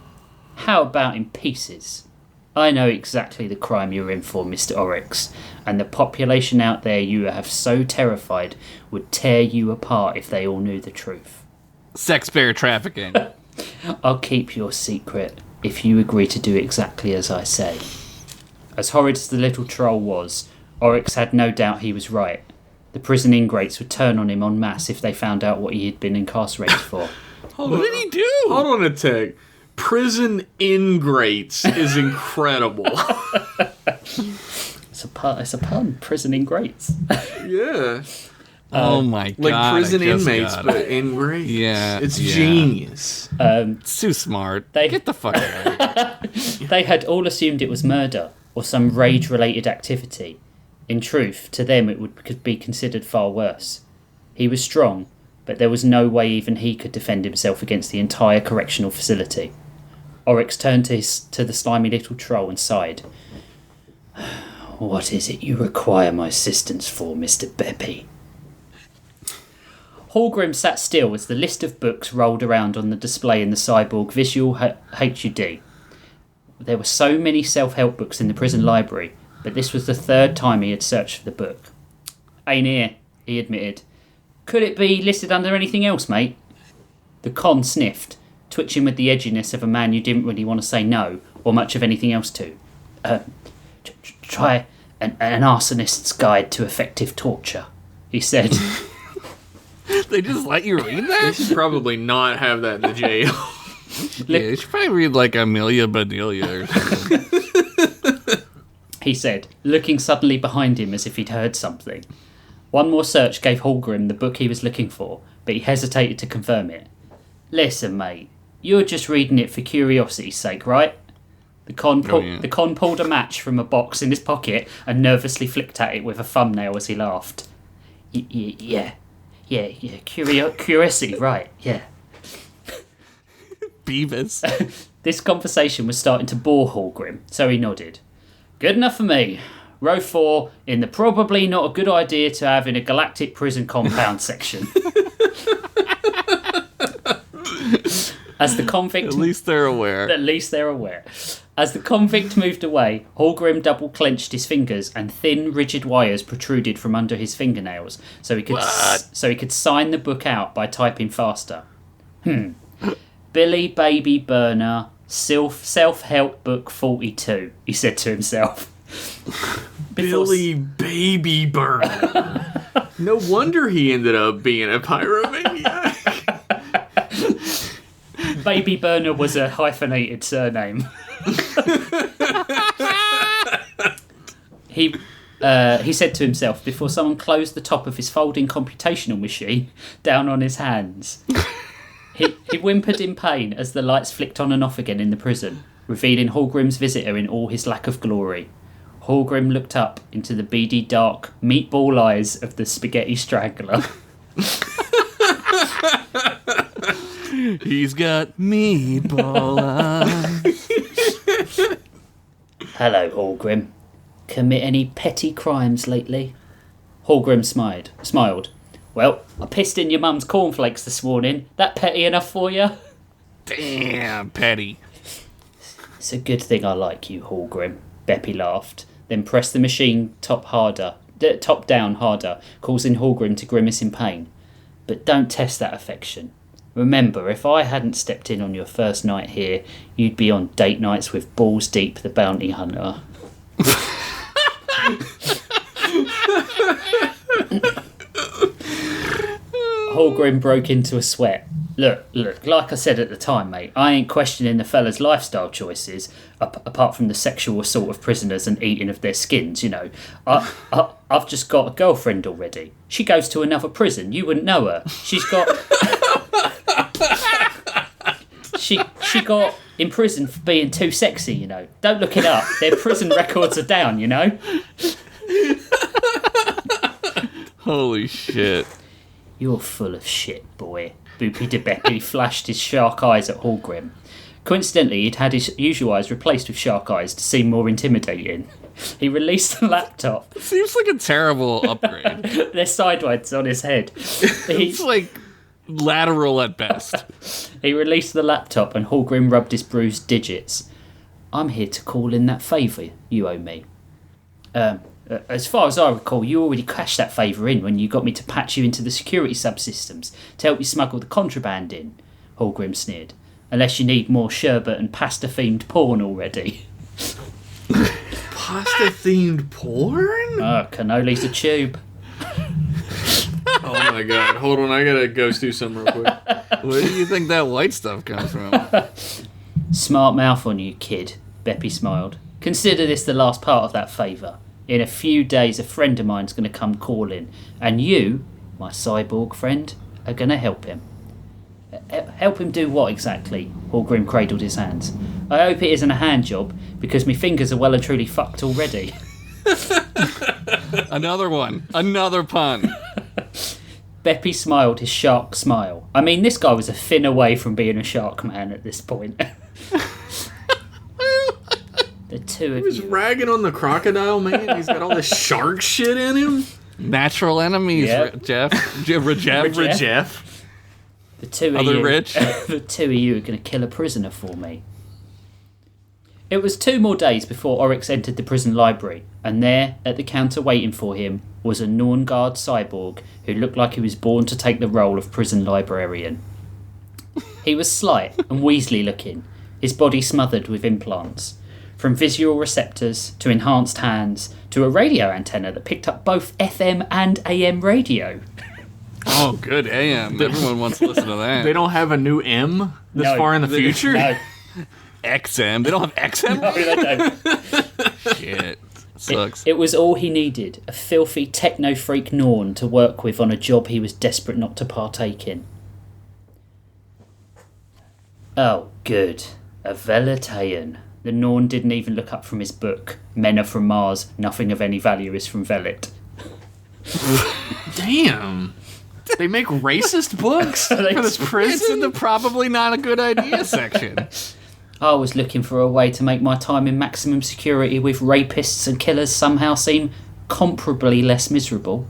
How about in pieces? I know exactly the crime you're in for, Mr. Oryx, and the population out there you have so terrified would tear you apart if they all knew the truth. Sex bear trafficking. I'll keep your secret if you agree to do exactly as I say. As horrid as the little troll was, Oryx had no doubt he was right. The prison ingrates would turn on him en masse if they found out what he had been incarcerated for. What did he do? Hold on a tick. Prison ingrates is incredible. It's a pun. Prison ingrates. Yeah. Oh my god. Like prison I just inmates, got but it. ingrates. Yeah, It's yeah. genius. It's too smart. Get the fuck out of here. They had all assumed it was murder or some rage-related activity. In truth, to them it could be considered far worse. He was strong, but there was no way even he could defend himself against the entire correctional facility. Oryx turned to the slimy little troll and sighed. What is it you require my assistance for, Mr. Beppy? Hallgrim sat still as the list of books rolled around on the display in the Cyborg Visual HUD. There were so many self-help books in the prison library, but this was the third time he had searched for the book. Ain't here, he admitted. Could it be listed under anything else, mate? The con sniffed, twitching with the edginess of a man you didn't really want to say no, or much of anything else to. Try an arsonist's guide to effective torture, he said. They just let you read They that? should probably not have that in the jail. Yeah, you should probably read like Amelia Bedelia or something. He said, looking suddenly behind him as if he'd heard something. One more search gave Hallgrim the book he was looking for, but he hesitated to confirm it. Listen, mate, you're just reading it for curiosity's sake, right? The con pulled a match from a box in his pocket and nervously flicked at it with a thumbnail as he laughed. Yeah, curiosity, right, yeah. Beavis. This conversation was starting to bore Hallgrim, so he nodded. Good enough for me. Row 4 in the probably not a good idea to have in a galactic prison compound section. As the convict... At least they're aware. At least they're aware. As the convict moved away, Hallgrim double-clenched his fingers and thin, rigid wires protruded from under his fingernails so he could sign the book out by typing faster. Billy Baby Burner, self-help book 42, he said to himself. Billy Baby Burner. No wonder he ended up being a pyromaniac. Baby Burner was a hyphenated surname. He said to himself before someone closed the top of his folding computational machine down on his hands. He whimpered in pain as the lights flicked on and off again in the prison, revealing Hallgrim's visitor in all his lack of glory. Hallgrim looked up into the beady, dark, meatball eyes of the spaghetti strangler. He's got meatball eyes. Hello, Hallgrim. Commit any petty crimes lately? Hallgrim smiled. Well, I pissed in your mum's cornflakes this morning. That petty enough for you? Damn, petty. It's a good thing I like you, Hallgrim. Beppy laughed, then pressed the machine top down harder, causing Hallgrim to grimace in pain. But don't test that affection. Remember, if I hadn't stepped in on your first night here, you'd be on date nights with Balls Deep the bounty hunter. Hallgrim broke into a sweat. Look, like I said at the time, mate, I ain't questioning the fella's lifestyle choices, apart from the sexual assault of prisoners and eating of their skins, you know. I've just got a girlfriend already. She goes to another prison. You wouldn't know her. She's got... she got in prison for being too sexy, you know. Don't look it up. Their prison records are down, you know. Holy shit. You're full of shit, boy. Boopy de Beppy flashed his shark eyes at Hallgrim. Coincidentally, he'd had his usual eyes replaced with shark eyes to seem more intimidating. He released the laptop. Seems like a terrible upgrade. They're sideways on his head. It's like lateral at best. He released the laptop and Hallgrim rubbed his bruised digits. I'm here to call in that favour you owe me. As far as I recall, you already cashed that favour in when you got me to patch you into the security subsystems to help you smuggle the contraband in, Hallgrim sneered. Unless you need more sherbet and pasta-themed porn already. Pasta-themed porn? Cannoli's a tube. Oh my god, hold on, I gotta go do something real quick. Where do you think that white stuff comes from? Smart mouth on you, kid, Beppy smiled. Consider this the last part of that favour. In a few days, a friend of mine's going to come calling, and you, my cyborg friend, are going to help him. Help him do what exactly? Hallgrim cradled his hands. I hope it isn't a hand job, because my fingers are well and truly fucked already. Another one. Another pun. Beppy smiled his shark smile. I mean, this guy was a thin away from being a shark man at this point. The two of He was you. ragging on the crocodile, man. He's got all this shark shit in him. Natural enemies, Yep. Jeff. Jeff. The two of Other you. rich. The two of you are going to kill a prisoner for me. It was 2 more days before Oryx entered the prison library, and there, at the counter waiting for him, was a Norngard cyborg who looked like he was born to take the role of prison librarian. He was slight and weaselly looking, his body smothered with implants. From visual receptors, to enhanced hands, to a radio antenna that picked up both FM and AM radio. Oh, good AM. Everyone wants to listen to that. They don't have a new M this far in the future? No, XM. They don't have XM? no, they don't. Shit. Sucks. It was all he needed, a filthy techno-freak Norn to work with on a job he was desperate not to partake in. Oh, good. A Veletayan. The Norn didn't even look up from his book. Men are from Mars, nothing of any value is from Velit. Damn. They make racist books for this It's prison? in the probably not a good idea section. I was looking for a way to make my time in maximum security with rapists and killers somehow seem comparably less miserable.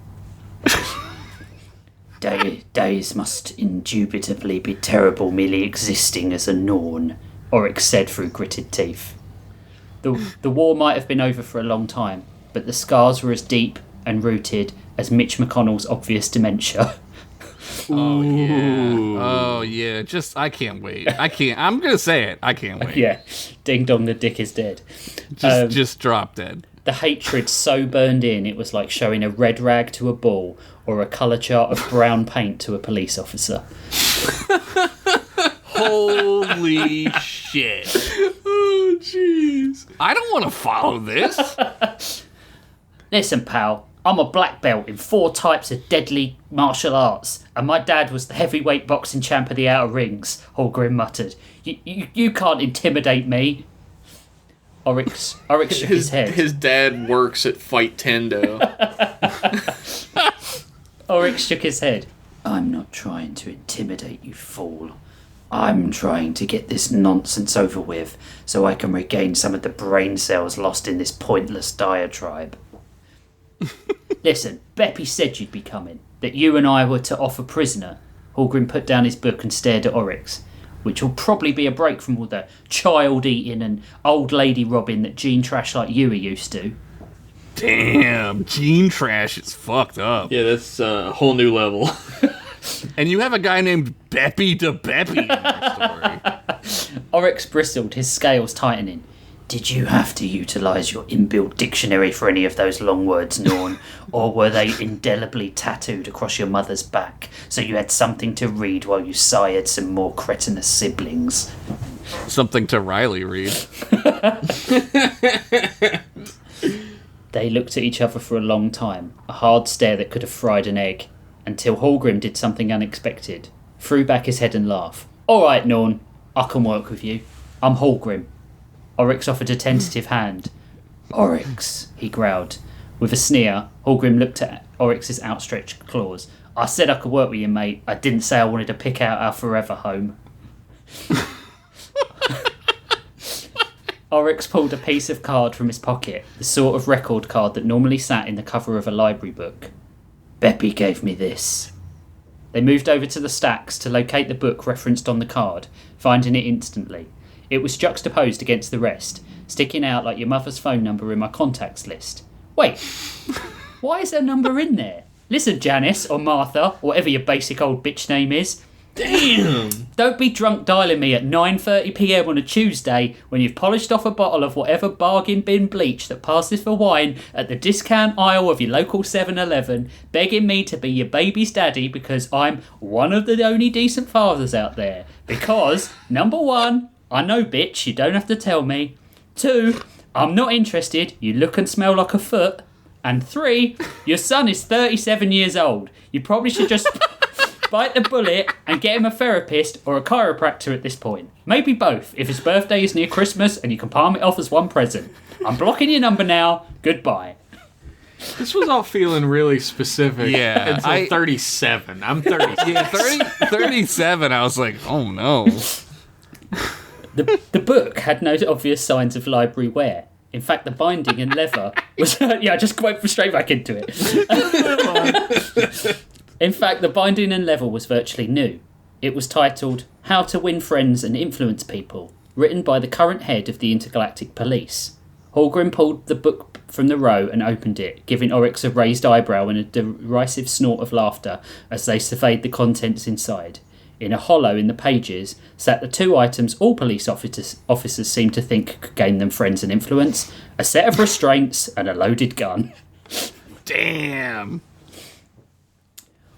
Days must indubitably be terrible merely existing as a Norn, Oryx said through gritted teeth. The war might have been over for a long time, but the scars were as deep and rooted as Mitch McConnell's obvious dementia. Oh yeah. Oh yeah. I can't wait. I'm gonna say it. I can't wait. Yeah. Ding dong, the dick is dead. Just drop dead. The hatred so burned in, it was like showing a red rag to a bull or a colour chart of brown paint to a police officer. Holy shit. Oh, jeez. I don't want to follow this. Listen, pal, I'm a black belt in 4 types of deadly martial arts, and my dad was the heavyweight boxing champ of the Outer Rings, Holgrim muttered. You can't intimidate me. Oryx shook his head. His dad works at Fight Tendo. Oryx shook his head. I'm not trying to intimidate you, fool. I'm trying to get this nonsense over with so I can regain some of the brain cells lost in this pointless diatribe. Listen, Beppy said you'd be coming, that you and I were to offer prisoner. Hallgrim put down his book and stared at Oryx, which will probably be a break from all the child eating and old lady robbing that gene trash like you are used to. Damn, gene trash is fucked up. Yeah, that's a whole new level. And you have a guy named Beppy to Beppy in your story. Oryx bristled, his scales tightening. Did you have to utilise your inbuilt dictionary for any of those long words, Norn? Or were they indelibly tattooed across your mother's back, so you had something to read while you sired some more cretinous siblings? Something to Riley read. They looked at each other for a long time, a hard stare that could have fried an egg, until Hallgrim did something unexpected, threw back his head and laughed. All right, Norn, I can work with you. I'm Hallgrim. Oryx offered a tentative hand. Oryx, he growled. With a sneer, Hallgrim looked at Oryx's outstretched claws. I said I could work with you, mate. I didn't say I wanted to pick out our forever home. Oryx pulled a piece of card from his pocket, the sort of record card that normally sat in the cover of a library book. Beppy gave me this. They moved over to the stacks to locate the book referenced on the card, finding it instantly. It was juxtaposed against the rest, sticking out like your mother's phone number in my contacts list. Wait, why is there a number in there? Listen, Janice, or Martha, or whatever your basic old bitch name is. Damn! Don't be drunk dialing me at 9:30pm on a Tuesday when you've polished off a bottle of whatever bargain bin bleach that passes for wine at the discount aisle of your local 7-Eleven, begging me to be your baby's daddy because I'm one of the only decent fathers out there. Because, number 1, I know, bitch, you don't have to tell me. 2, I'm not interested, you look and smell like a foot. And 3, your son is 37 years old. You probably should just bite the bullet and get him a therapist or a chiropractor at this point. Maybe both, if his birthday is near Christmas and you can palm it off as one present. I'm blocking your number now. Goodbye. This was all feeling really specific. Yeah, Until 37. I'm 37. Yeah, 37, I was like, oh no. The book had no obvious signs of library wear. In fact, the binding and leather was... yeah, I just went straight back into it. In fact, the binding and leather was virtually new. It was titled How to Win Friends and Influence People, written by the current head of the Intergalactic Police. Hallgrim pulled the book from the row and opened it, giving Oryx a raised eyebrow and a derisive snort of laughter as they surveyed the contents inside. In a hollow in the pages sat the 2 items all police officers seemed to think could gain them friends and influence: a set of restraints and a loaded gun. Damn.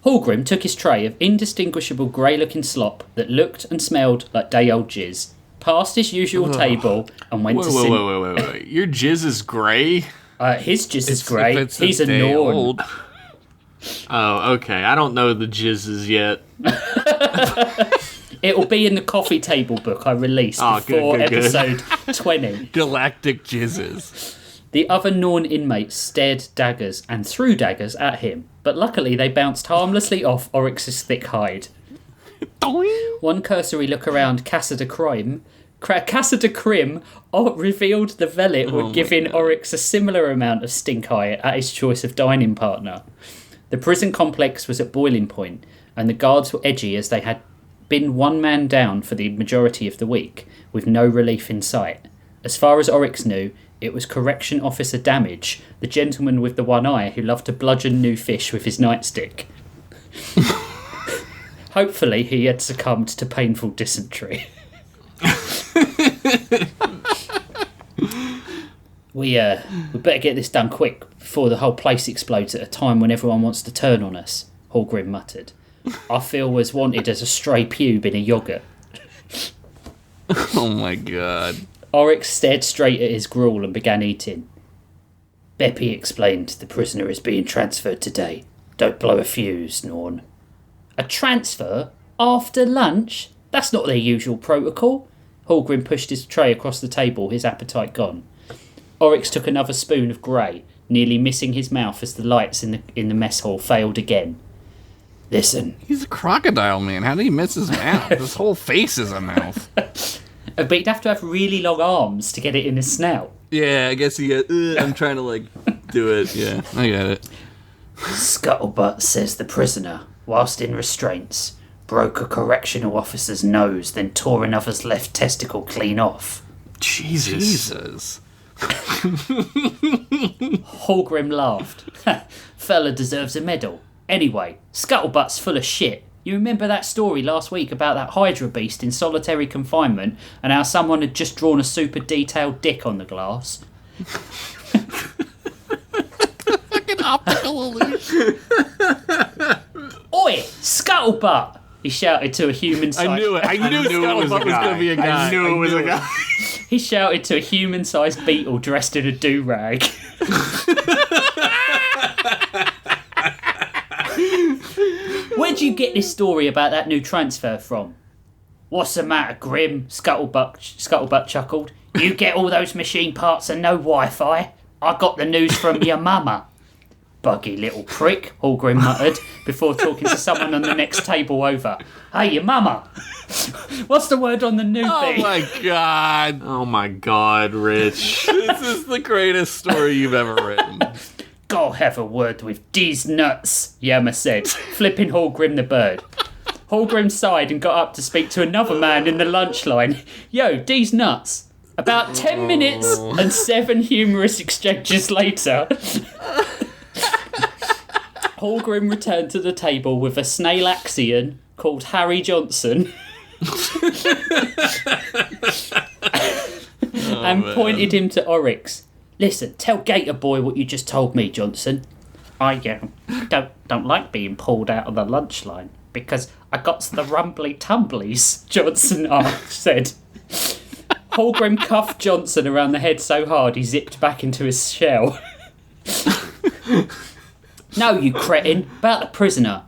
Hallgrim took his tray of indistinguishable grey-looking slop that looked and smelled like day-old jizz, past his usual table, and went to sit. Wait. Your jizz is grey? His jizz is grey. If it's He's a day Norn. old. Oh, okay. I don't know the jizzes yet. It'll be in the coffee table book I released before good. episode 20. Galactic jizzes. The other Norn inmates stared daggers and threw daggers at him, but luckily they bounced harmlessly off Oryx's thick hide. One cursory look around Casa de Crim revealed the Velit were giving Oryx a similar amount of stink eye at his choice of dining partner. The prison complex was at boiling point, and the guards were edgy as they had been one man down for the majority of the week, with no relief in sight. As far as Oryx knew, it was Correction Officer Damage, the gentleman with the one eye who loved to bludgeon new fish with his nightstick. Hopefully he had succumbed to painful dysentery. We better get this done quick before the whole place explodes at a time when everyone wants to turn on us, Hallgrim muttered. I feel as wanted as a stray pube in a yoghurt. Oh my god. Oryx stared straight at his gruel and began eating. Beppy explained the prisoner is being transferred today. Don't blow a fuse, Norn. A transfer? After lunch? That's not their usual protocol. Hallgrim pushed his tray across the table, his appetite gone. Oryx took another spoon of grey, nearly missing his mouth as the lights in the mess hall failed again. Listen. He's a crocodile, man. How did he miss his mouth? His whole face is a mouth. But he'd have to have really long arms to get it in his snout. Yeah, I guess I'm trying to, do it. Yeah, I get it. Scuttlebutt says the prisoner, whilst in restraints, broke a correctional officer's nose, then tore another's left testicle clean off. Jesus. Hallgrim laughed. Fella deserves a medal. Anyway, Scuttlebutt's full of shit. You remember that story last week about that Hydra beast in solitary confinement and how someone had just drawn a super detailed dick on the glass? Fucking optical illusion. Oi, Scuttlebutt! He shouted to a human-sized... I knew it. I knew Scuttlebutt was going to be a guy. I knew it was a guy. He shouted to a human-sized beetle dressed in a do-rag. Where'd you get this story about that new transfer from? What's the matter, Grim? Scuttlebutt chuckled. You get all those machine parts and no Wi-Fi? I got the news from your mama. Buggy little prick, Hallgrim muttered, before talking to someone on the next table over. Hey, your mama! What's the word on the new Oh bee? my god. Oh my god, Rich. This is the greatest story you've ever written. Go have a word with these nuts, Yama said, flipping Hallgrim the bird. Hallgrim sighed and got up to speak to another man in the lunch line. Yo, these nuts. About 10 minutes and 7 humorous exchanges later, Hallgrim returned to the table with a Snailaxian called Harry Johnson and pointed him to Oryx. Listen, tell Gator Boy what you just told me, Johnson. I don't like being pulled out of the lunch line because I got the rumbly tumblies, Johnson said. Hallgrim cuffed Johnson around the head so hard he zipped back into his shell. No, you cretin, about the prisoner.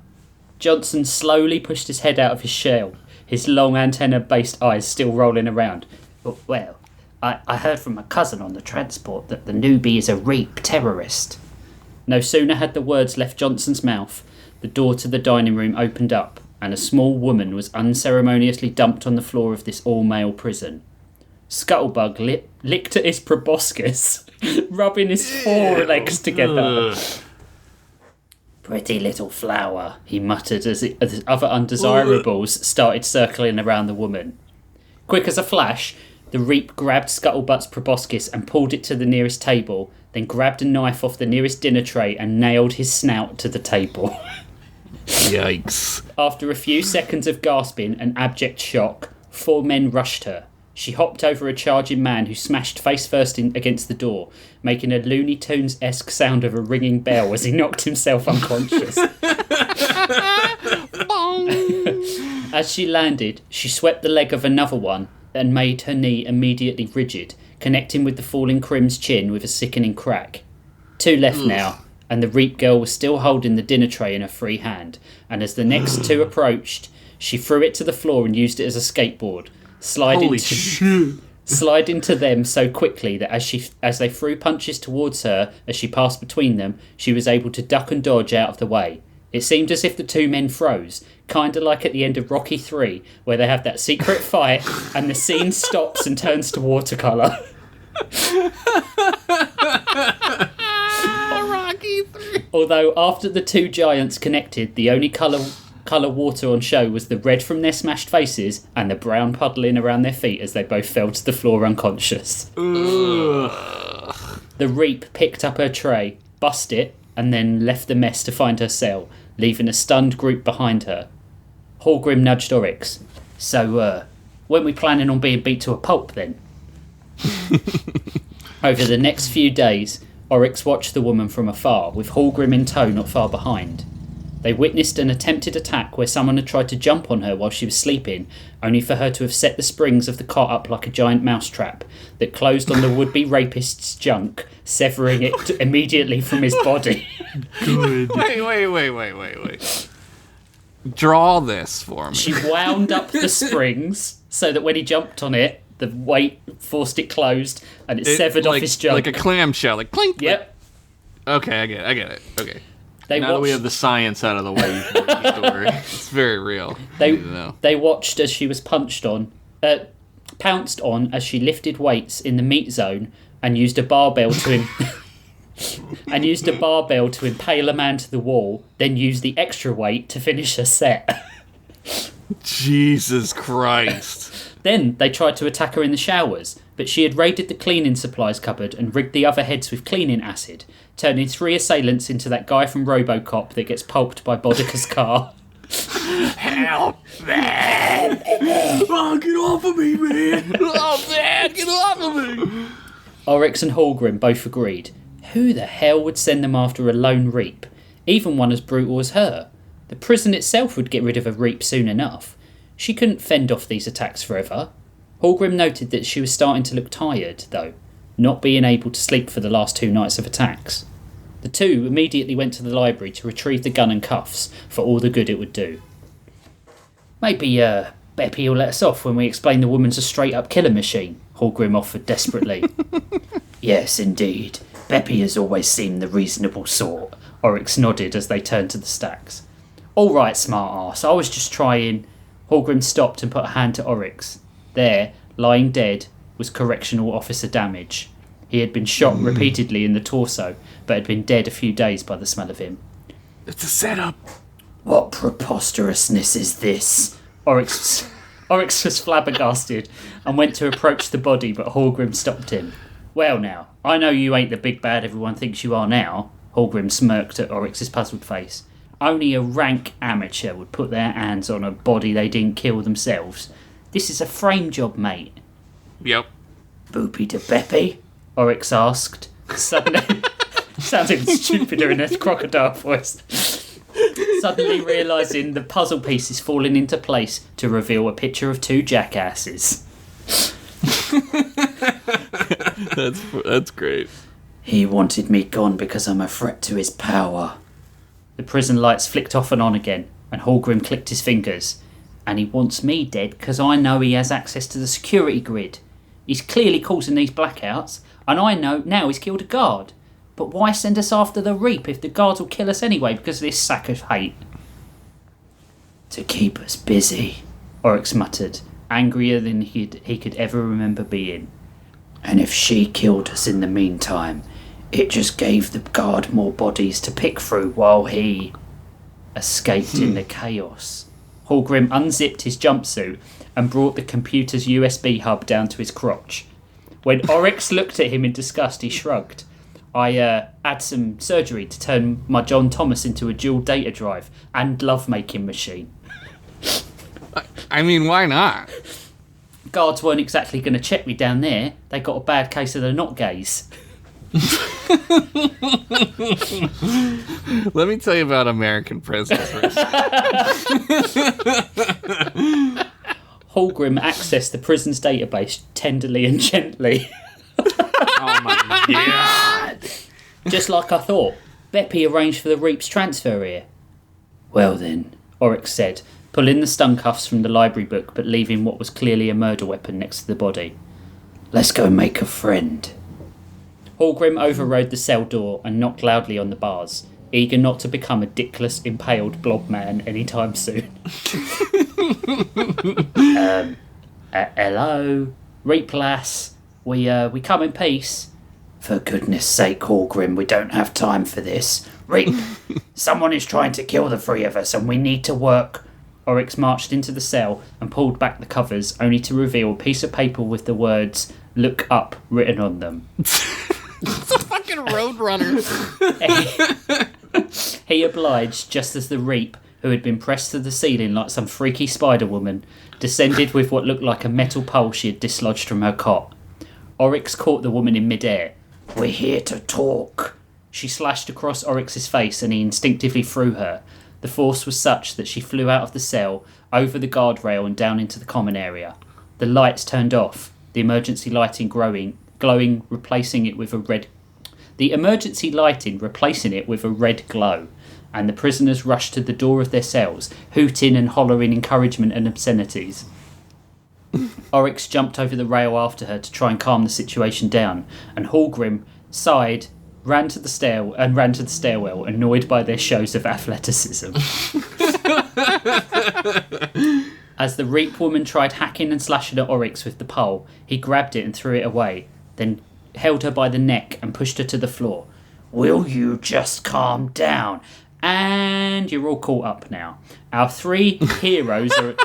Johnson slowly pushed his head out of his shell, his long antenna-based eyes still rolling around. Well, I heard from a cousin on the transport that the newbie is a rape terrorist. No sooner had the words left Johnson's mouth, the door to the dining room opened up, and a small woman was unceremoniously dumped on the floor of this all-male prison. Scuttlebug licked at his proboscis, rubbing his forelegs together. Pretty little flower, he muttered as other undesirables started circling around the woman. Quick as a flash, the Reap grabbed Scuttlebutt's proboscis and pulled it to the nearest table, then grabbed a knife off the nearest dinner tray and nailed his snout to the table. Yikes. After a few seconds of gasping and abject shock, 4 men rushed her. She hopped over a charging man who smashed face first against the door, making a Looney Tunes-esque sound of a ringing bell as he knocked himself unconscious. As she landed, she swept the leg of another one and made her knee immediately rigid, connecting with the falling Crim's chin with a sickening crack. 2 left now, and the Reap girl was still holding the dinner tray in her free hand, and as the next 2 approached, she threw it to the floor and used it as a skateboard, sliding to them so quickly that as they threw punches towards her as she passed between them, she was able to duck and dodge out of the way. It seemed as if the 2 men froze, kind of like at the end of Rocky 3, where they have that secret fight and the scene stops and turns to watercolour. Rocky 3. Although after the 2 giants connected, the only colour water on show was the red from their smashed faces and the brown puddling around their feet as they both fell to the floor unconscious. Ugh. The Reap picked up her tray, bussed it, and then left the mess to find her cell, leaving a stunned group behind her. Hallgrim nudged Oryx. So, when we planning on being beat to a pulp then? Over the next few days, Oryx watched the woman from afar, with Hallgrim in tow not far behind. They witnessed an attempted attack where someone had tried to jump on her while she was sleeping, only for her to have set the springs of the cot up like a giant mousetrap that closed on the would-be rapist's junk, severing it immediately from his body. Good. Wait. Draw this for me. She wound up the springs so that when he jumped on it, the weight forced it closed and it severed off his junk. Like a clamshell, like clink. Yep. Okay, I get it. Okay. Now that we have the science out of the way, you can read the story. It's very real. They watched as she was pounced on as she lifted weights in the meat zone and used a barbell to impale a man to the wall, then used the extra weight to finish her set. Jesus Christ. Then they tried to attack her in the showers, but she had raided the cleaning supplies cupboard and rigged the other heads with cleaning acid, turning 3 assailants into that guy from RoboCop that gets pulped by Bodica's car. Help, man! Oh, get off of me, man! Oh, man, get off of me! Oryx and Hallgrim both agreed. Who the hell would send them after a lone reap? Even one as brutal as her. The prison itself would get rid of a reap soon enough. She couldn't fend off these attacks forever. Hallgrim noted that she was starting to look tired, though, not being able to sleep for the last 2 nights of attacks. The two immediately went to the library to retrieve the gun and cuffs for all the good it would do. Maybe, Beppy will let us off when we explain the woman's a straight-up killer machine, Hallgrim offered desperately. Yes, indeed. Beppy has always seemed the reasonable sort, Oryx nodded as they turned to the stacks. All right, smart-ass, I was just trying... Hallgrim stopped and put a hand to Oryx. There, lying dead, was correctional officer Damage. He had been shot repeatedly in the torso, but had been dead a few days by the smell of him. It's a setup. What preposterousness is this? Oryx was flabbergasted and went to approach the body, but Hallgrim stopped him. Well now, I know you ain't the big bad everyone thinks you are now, Hallgrim smirked at Oryx's puzzled face. Only a rank amateur would put their hands on a body they didn't kill themselves. This is a frame job, mate. Yep. Boopy to Beppy? Oryx asked, suddenly sounding stupider in a crocodile voice. Suddenly realising the puzzle pieces falling into place to reveal a picture of 2 jackasses. That's great. He wanted me gone because I'm a threat to his power. The prison lights flicked off and on again, and Hallgrim clicked his fingers. And he wants me dead because I know he has access to the security grid. He's clearly causing these blackouts, and I know now he's killed a guard. But why send us after the Reap if the guards will kill us anyway because of this sack of hate? To keep us busy, Oryx muttered, angrier than he could ever remember being. And if she killed us in the meantime, it just gave the guard more bodies to pick through while he escaped in the chaos. Hallgrim unzipped his jumpsuit and brought the computer's USB hub down to his crotch. When Oryx looked at him in disgust, he shrugged. I had some surgery to turn my John Thomas into a dual data drive and lovemaking machine. I mean, why not? Guards weren't exactly going to check me down there. They got a bad case of the not gays. Let me tell you about American prisons first. Hallgrim accessed the prison's database tenderly and gently. Oh my god! Just like I thought, Beppy arranged for the Reap's transfer here. Well then, Oryx said, pulling the stun cuffs from the library book but leaving what was clearly a murder weapon next to the body. Let's go make a friend. Hallgrim overrode the cell door and knocked loudly on the bars, eager not to become a dickless, impaled blob man anytime soon. Hello, Reap lass. We come in peace. For goodness sake, Hallgrim, we don't have time for this. Reap, someone is trying to kill the 3 of us and we need to work. Oryx marched into the cell and pulled back the covers, only to reveal a piece of paper with the words, "Look up," written on them. It's a fucking Roadrunner. He obliged just as the Reap, who had been pressed to the ceiling like some freaky Spider-Woman, descended with what looked like a metal pole she had dislodged from her cot. Oryx caught the woman in midair. "We're here to talk." She slashed across Oryx's face and he instinctively threw her. The force was such that she flew out of the cell, over the guardrail and down into the common area. The lights turned off, the emergency lighting glowing, replacing it with a red glow, and the prisoners rushed to the door of their cells, hooting and hollering encouragement and obscenities. Oryx jumped over the rail after her to try and calm the situation down, and Hallgrim sighed, ran to the stairwell, annoyed by their shows of athleticism. As the Reap woman tried hacking and slashing at Oryx with the pole, he grabbed it and threw it away, then held her by the neck and pushed her to the floor. "Will you just calm down?" And you're all caught up now. Our three heroes are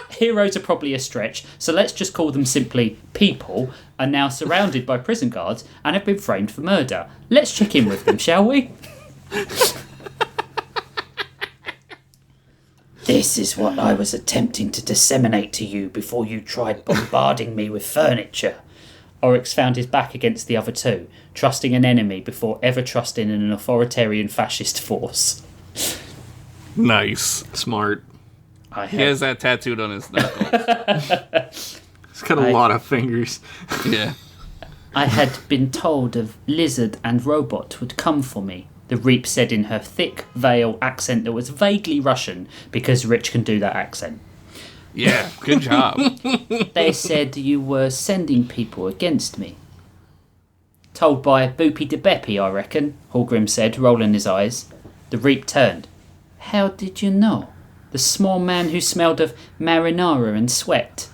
probably a stretch, so let's just call them simply people, are now surrounded by prison guards and have been framed for murder. Let's check in with them, shall we? "This is what I was attempting to disseminate to you before you tried bombarding me with furniture." Oryx found his back against the other two, trusting an enemy before ever trusting in an authoritarian fascist force. Nice. Smart. He has that tattooed on his knuckle. He's got a lot of fingers. Yeah. "I had been told a lizard and robot would come for me," the Reap said in her thick veil accent that was vaguely Russian, because Rich can do that accent. Yeah, good job. "They said you were sending people against me." "Told by Boopy de Beppy, I reckon," Hallgrim said, rolling his eyes. The Reap turned. "How did you know? The small man who smelled of marinara and sweat."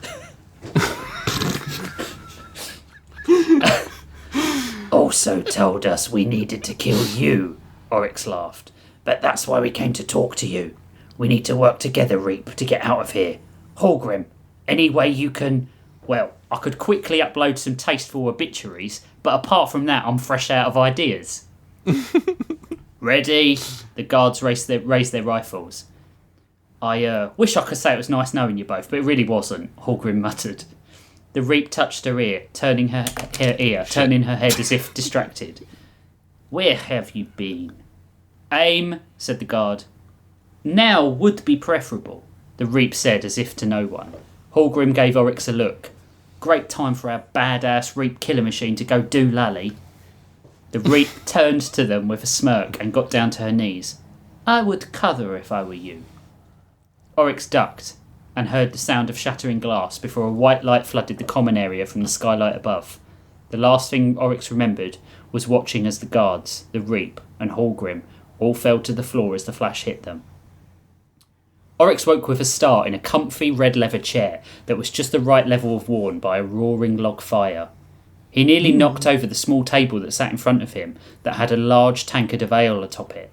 "Also told us we needed to kill you," Oryx laughed. "But that's why we came to talk to you. We need to work together, Reap, to get out of here. Hallgrim, any way you can... Well, I could quickly upload some tasteful obituaries, but apart from that, I'm fresh out of ideas." "Ready?" The guards raised their rifles. "I wish I could say it was nice knowing you both, but it really wasn't," Hallgrim muttered. The Reap touched her ear, turning her head as if distracted. "Where have you been?" "Aim," said the guard. "Now would be preferable," the Reap said as if to no one. Hallgrim gave Oryx a look. Great time for our badass Reap killer machine to go doolally. The Reap turned to them with a smirk and got down to her knees. "I would cover if I were you." Oryx ducked and heard the sound of shattering glass before a white light flooded the common area from the skylight above. The last thing Oryx remembered was watching as the guards, the Reap, and Hallgrim all fell to the floor as the flash hit them. Oryx woke with a start in a comfy red leather chair that was just the right level of worn by a roaring log fire. He nearly knocked over the small table that sat in front of him that had a large tankard of ale atop it.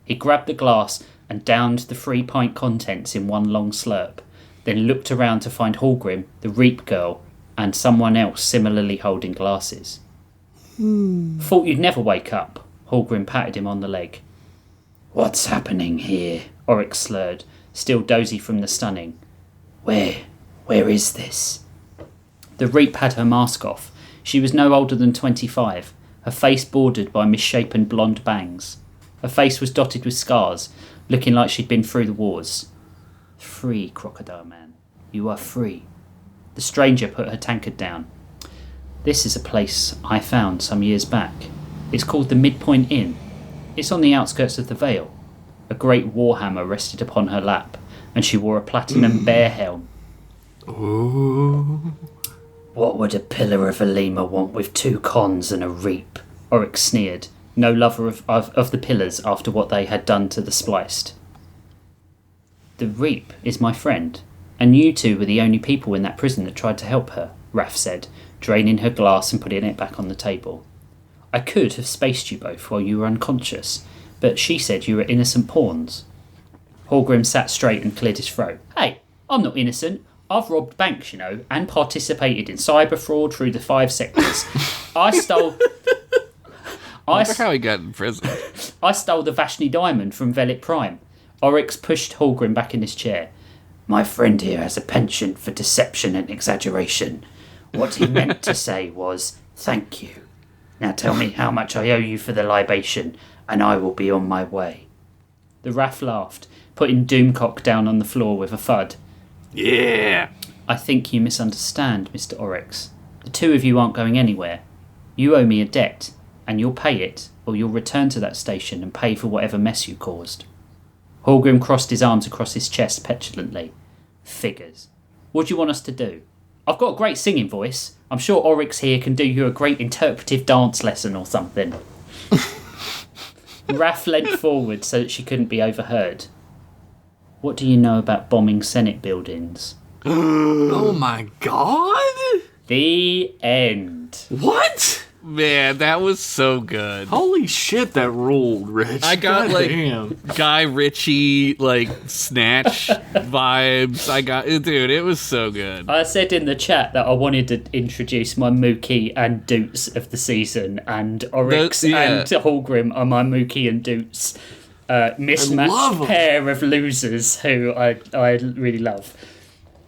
He grabbed the glass and downed the 3-pint contents in one long slurp, then looked around to find Hallgrim, the Reap girl, and someone else similarly holding glasses. "Thought you'd never wake up," Hallgrim patted him on the leg. "What's happening here?" Oryx slurred, still dozy from the stunning. Where is this?" The Reap had her mask off. She was no older than 25, her face bordered by misshapen blonde bangs. Her face was dotted with scars, looking like she'd been through the wars. "Free, Crocodile Man. You are free." The stranger put her tankard down. "This is a place I found some years back. It's called the Midpoint Inn. It's on the outskirts of the Vale." A great warhammer rested upon her lap, and she wore a platinum bear helm. Ooh. "What would a pillar of a lemur want with 2 cons and a Reap?" Oryx sneered, no lover of the pillars after what they had done to the spliced. "The Reap is my friend, and you two were the only people in that prison that tried to help her," Raph said, draining her glass and putting it back on the table. "I could have spaced you both while you were unconscious, but she said you were innocent pawns." Hallgrim sat straight and cleared his throat. "Hey, I'm not innocent. I've robbed banks, you know, and participated in cyber fraud through the 5 sectors. I stole I wonder how he got in prison. I stole the Vashni diamond from Velit Prime. Oryx pushed Hallgrim back in his chair. My friend here has a penchant for deception and exaggeration. What he meant to say was, thank you. Now tell me how much I owe you for the libation, and I will be on my way. The Raff laughed, putting Doomcock down on the floor with a thud. Yeah. I think you misunderstand, Mr. Oryx. The two of you aren't going anywhere. You owe me a debt, and you'll pay it, or you'll return to that station and pay for whatever mess you caused. Hallgrim crossed his arms across his chest petulantly. Figures. What do you want us to do? I've got a great singing voice. I'm sure Oryx here can do you a great interpretive dance lesson or something. Raff leant forward so that she couldn't be overheard. What do you know about bombing Senate buildings? Oh my god! The end. What? Man, that was so good. Holy shit, that ruled, Rich. I got Goddamn. Guy Ritchie Snatch vibes. Dude, it was so good. I said in the chat that I wanted to introduce my Mookie and Doots of the season, and Oryx and Hallgrim are my Mookie and Doots mismatched pair of losers who I really love.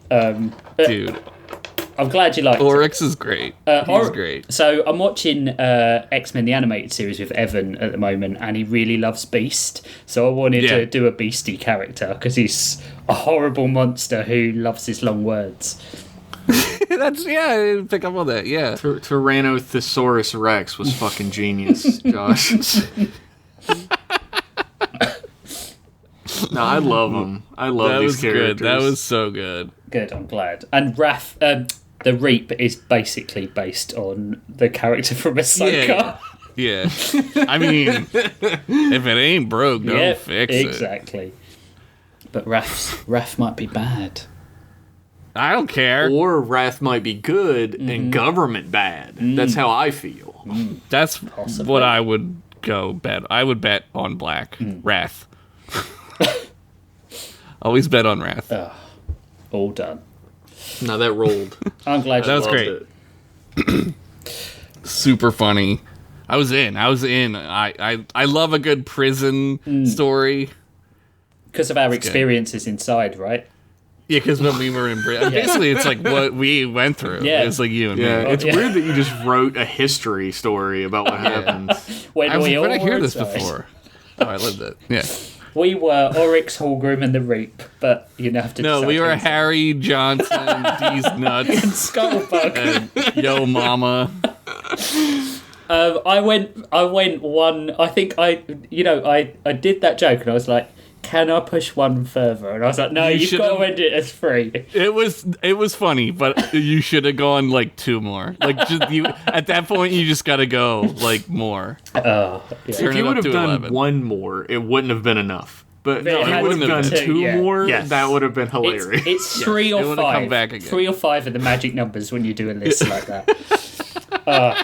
Dude. I'm glad you liked Oryx is great. He's great. So I'm watching X-Men the animated series with Evan at the moment, and he really loves Beast. So I wanted to do a Beastie character because he's a horrible monster who loves his long words. I didn't pick up on that. Yeah, Tyrannosaurus Rex was fucking genius, Josh. No, I love him. I love these characters. Good. That was so good. Good, I'm glad. And Raff, the Reap is basically based on the character from Ahsoka. Yeah. I mean, if it ain't broke, don't fix it. Exactly. But Raff might be bad. I don't care. Or Wrath might be good and government bad. That's how I feel. That's what I would go bet. I would bet on black. Wrath. Always bet on Wrath. All done. No, that rolled. I'm glad that was great. Super funny. I was in. I love a good prison story. Because of our experiences inside, right? Yeah, because when we were in prison, basically it's like what we went through. Yeah. It's like you and me. It's weird that you just wrote a history story about what happened. When we all hear were this inside. before. Oh, I lived it. Yeah. We were Oryx, Hallgrim, and the Reap, but you have to. No, we were decide. Harry Johnson, D's Nuts, and Scuttlebug, and Yo Mama. I went one. I think I did that joke, and I was like, "Can I push one further?" And I was like, "No, you've got to end it as 3." It was funny, but you should have gone like 2 more. Like just you at that point, you just got to go like more. If you would have done 11. 1 more, it wouldn't have been enough. But No, if you would have done 2 more, that would have been hilarious. It's 3 or 5. Come back again. 3 or 5 are the magic numbers when you do a list like that.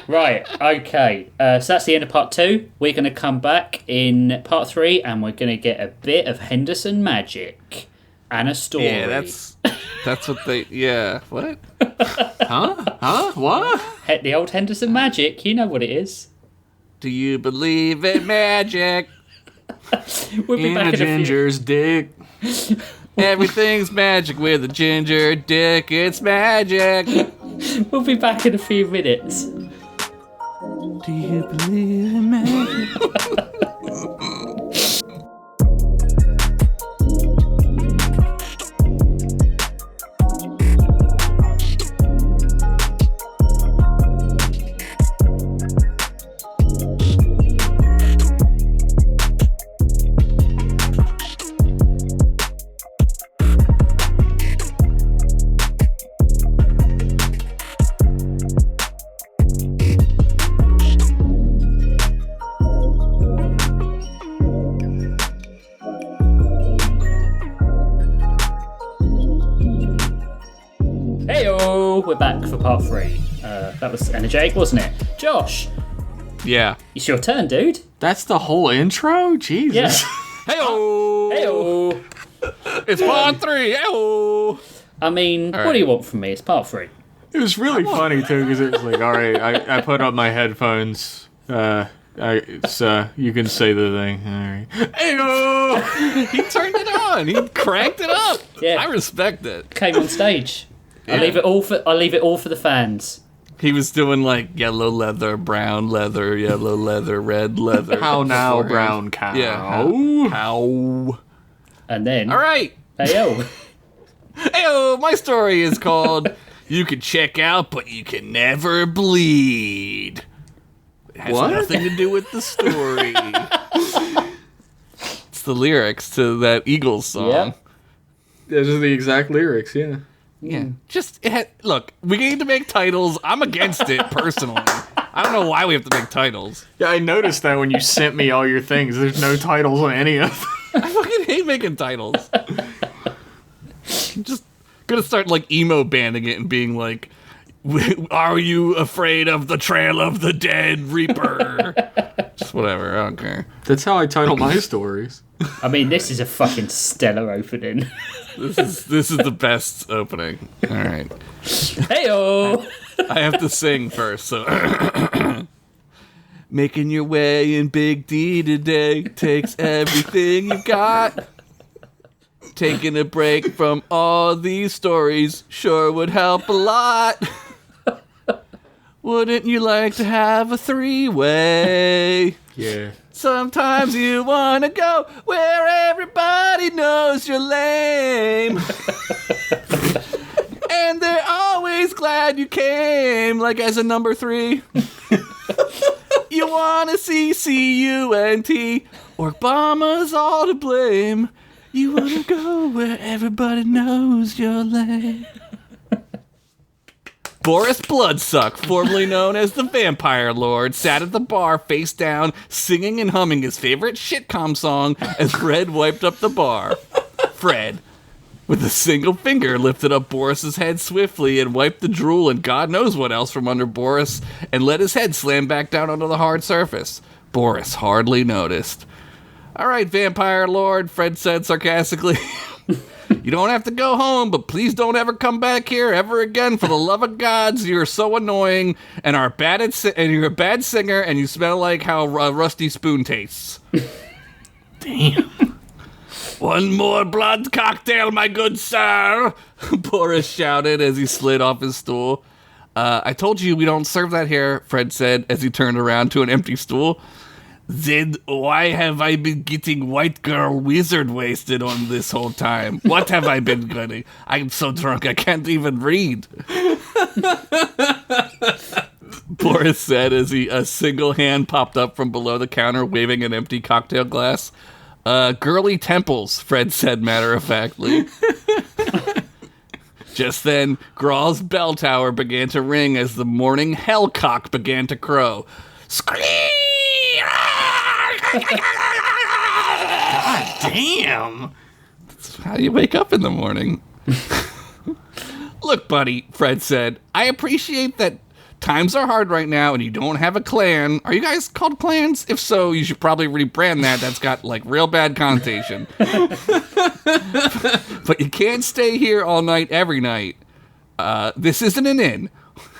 Right, okay. So that's the end of part 2. We're going to come back in part 3, and we're going to get a bit of Henderson magic and a story. Yeah, that's what they. Yeah, what? Huh? What? The old Henderson magic. You know what it is. Do you believe in magic? We'll be In back a in a few. ginger's dick. Everything's magic with a ginger dick. It's magic. We'll be back in a few minutes. Do you believe in magic? Heyo, we're back for part 3. That was energetic, wasn't it? Josh, Yeah. it's your turn, dude. That's the whole intro? Jesus. Yeah. Hey-oh! Heyo. It's part 3. Hey-oh! I mean, what right. do you want from me? It's part 3. It was really funny, too, because it was like, all right, I put up my headphones, You can say the thing. All right. Ayo! He turned it on. He cranked it up. Yeah. I respect it. Came on stage. Yeah. I leave it all for the fans. He was doing like yellow leather, brown leather, yellow leather, red leather. How now, beforehand. brown cow? Yeah. How? And then, All right. Hey-o. Hey, my story is called "You Can Check Out, but You Can Never Bleed." It has What? nothing to do with the story. It's the lyrics to that Eagles song. Yep. Those are the exact lyrics, yeah. Yeah. Look, we need to make titles. I'm against it personally. I don't know why we have to make titles. Yeah, I noticed that when you sent me all your things. There's no titles on any of them. I fucking hate making titles. Just gonna start like emo banding it and being like, "Are you afraid of the trail of the dead reaper?" Just whatever. I don't care. That's how I title my stories. I mean, this is a fucking stellar opening. This is the best opening. All right. Hey-o. I have to sing first, so. Making your way in Big D today takes everything you got. Taking a break from all these stories sure would help a lot. Wouldn't you like to have a three-way? Yeah. Sometimes you wanna go where everybody knows you're lame. And they're always glad you came, like as a number 3. You wanna see C-U-N-T, or Obama's all to blame. You wanna go where everybody knows you're lame. Boris Bloodsuck, formerly known as the Vampire Lord, sat at the bar face down, singing and humming his favorite shitcom song as Fred wiped up the bar. Fred, with a single finger, lifted up Boris's head swiftly and wiped the drool and God knows what else from under Boris and let his head slam back down onto the hard surface. Boris hardly noticed. "All right, Vampire Lord," Fred said sarcastically. "You don't have to go home, but please don't ever come back here ever again. For the love of gods, you're so annoying and are bad and you're a bad singer and you smell like how Rusty Spoon tastes." Damn. "One more blood cocktail, my good sir," Boris shouted as he slid off his stool. I told you we don't serve that here," Fred said as he turned around to an empty stool. "Then why have I been getting white girl wizard wasted on this whole time? What have I been getting? I'm so drunk I can't even read." Boris said as a single hand popped up from below the counter waving an empty cocktail glass. Girly temples," Fred said matter-of-factly. Just then, Grawl's bell tower began to ring as the morning hellcock began to crow. Scream! God damn! That's how you wake up in the morning. "Look, buddy," Fred said, "I appreciate that times are hard right now and you don't have a clan. Are you guys called clans? If so, you should probably rebrand that. That's got, like, real bad connotation. But you can't stay here all night every night. This isn't an inn."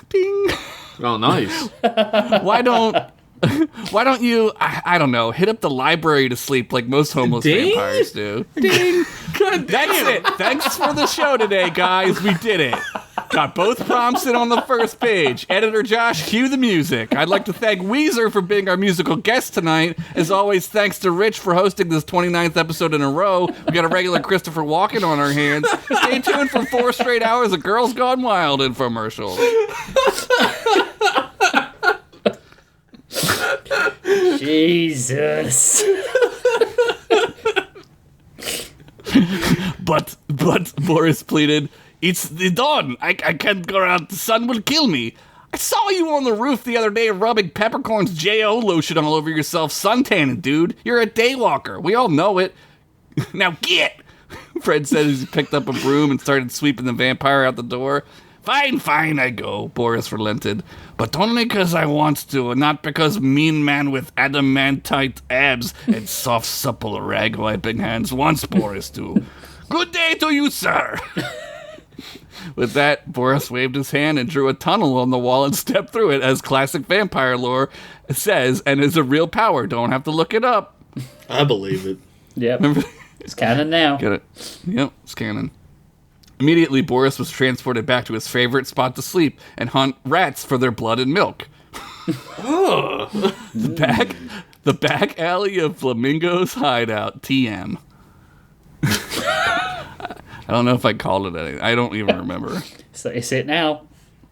Ding. Oh, nice. Why don't you, I don't know, hit up the library to sleep like most homeless Ding? vampires do? Ding! God That's it. Thanks for the show today, guys. We did it. Got both prompts in on the first page. Editor Josh, cue the music. I'd like to thank Weezer for being our musical guest tonight. As always, thanks to Rich for hosting this 29th episode in a row. We got a regular Christopher Walken on our hands. Stay tuned for 4 straight hours of Girls Gone Wild infomercials. Jesus. But Boris pleaded, "It's the dawn. I can't go out. The sun will kill me. I saw you on the roof the other day rubbing Peppercorn's J.O. lotion all over yourself, suntanning, dude. You're a daywalker. We all know it. Now get!" Fred said as he picked up a broom and started sweeping the vampire out the door. Fine, I go," Boris relented. "But only because I want to, and not because mean man with adamantite abs and soft, supple rag-wiping hands wants Boris to. Good day to you, sir." With that, Boris waved his hand and drew a tunnel on the wall and stepped through it, as classic vampire lore says, and is a real power. Don't have to look it up. I believe it. Yep. It's canon now. Get it? Yep, it's canon. Immediately, Boris was transported back to his favorite spot to sleep and hunt rats for their blood and milk. The back alley of Flamingo's hideout, TM. I don't know if I called it anything. I don't even remember. So it's it now.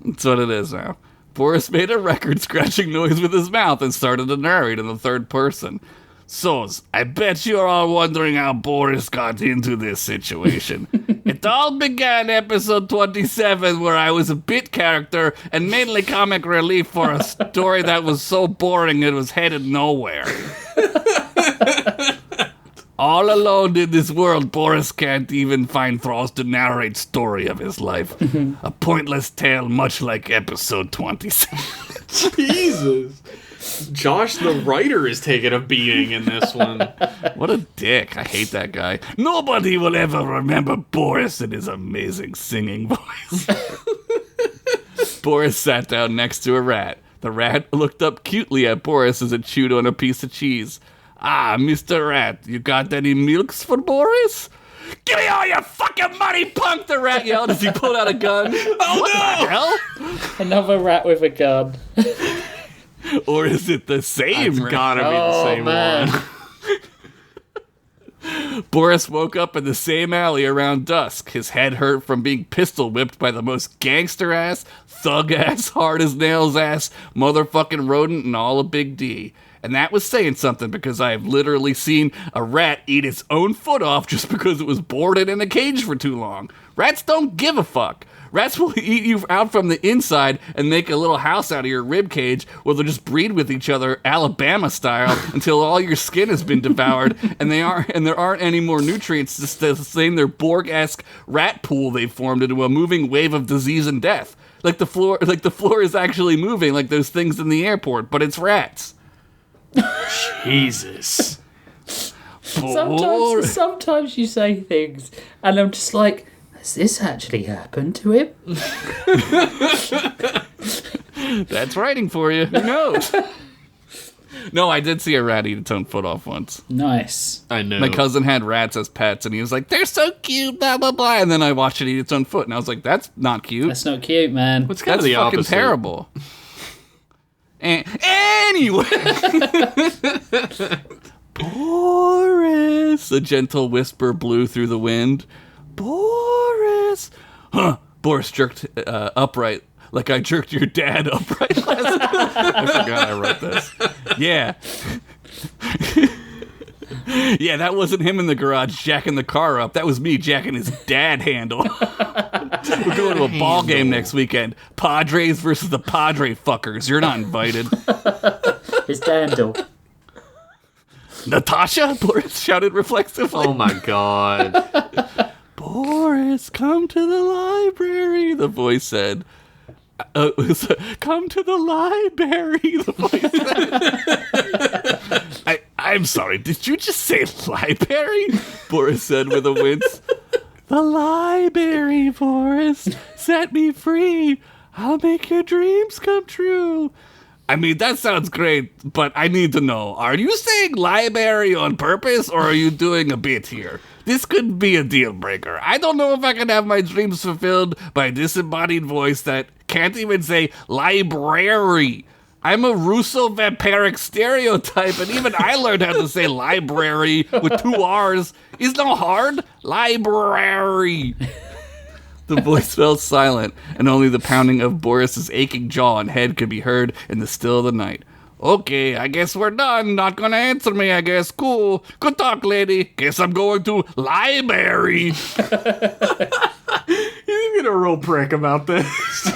That's what it is now. Boris made a record-scratching noise with his mouth and started to narrate in the third person. So, I bet you're all wondering how Boris got into this situation. It all began episode 27, where I was a bit character and mainly comic relief for a story that was so boring it was headed nowhere. All alone in this world, Boris can't even find thralls to narrate story of his life. A pointless tale much like episode 27. Jesus. Josh, the writer, is taking a beating in this one. What a dick. I hate that guy. Nobody will ever remember Boris and his amazing singing voice. Boris sat down next to a rat. The rat looked up cutely at Boris as it chewed on a piece of cheese. Ah, Mr. Rat, you got any milks for Boris? Give me all your fucking money, punk! The rat yelled as he pulled out a gun. What the hell? Another rat with a gun. Or is it the same It's rat? gotta be the same one. Boris woke up in the same alley around dusk. His head hurt from being pistol whipped by the most gangster-ass, thug-ass, hard-as-nails-ass, motherfucking rodent in all of Big D. And that was saying something, because I have literally seen a rat eat its own foot off just because it was boarded in a cage for too long. Rats don't give a fuck. Rats will eat you out from the inside and make a little house out of your rib cage, where they'll just breed with each other Alabama style until all your skin has been devoured and there aren't any more nutrients to sustain their Borg-esque rat pool they formed into a moving wave of disease and death. Like the floor is actually moving, like those things in the airport, but it's rats. Jesus. Sometimes you say things, and I'm just like, has this actually happened to him? That's writing for you. Who knows? No, I did see a rat eat its own foot off once. Nice. I know. My cousin had rats as pets, and he was like, they're so cute, blah, blah, blah. And then I watched it eat its own foot, and I was like, that's not cute. That's not cute, man. It's kind That's of the fucking opposite. terrible. Anyway. Boris, a gentle whisper blew through the wind. Boris. Huh. Boris jerked upright, like I jerked your dad upright last night. I forgot I wrote this. Yeah. Yeah, that wasn't him in the garage jacking the car up. That was me jacking his dad handle. We're going to a ball game next weekend. Padres versus the Padre fuckers. You're not invited. His dandle. Natasha? Boris shouted reflexively. Oh my god. Boris, come to the library, the voice said. Come to the library, the voice said. I'm sorry, did you just say library? Boris said with a wince. The library, Boris. Set me free. I'll make your dreams come true. I mean, that sounds great, but I need to know, are you saying library on purpose, or are you doing a bit here? This could be a deal breaker. I don't know if I can have my dreams fulfilled by a disembodied voice that can't even say library. I'm a Russo vampiric stereotype, and even I learned how to say library with 2 R's. It's not hard. Library. The voice fell silent, and only the pounding of Boris's aching jaw and head could be heard in the still of the night. Okay, I guess we're done. Not gonna answer me, I guess. Cool. Good talk, lady. Guess I'm going to library. He's being a real prick about this.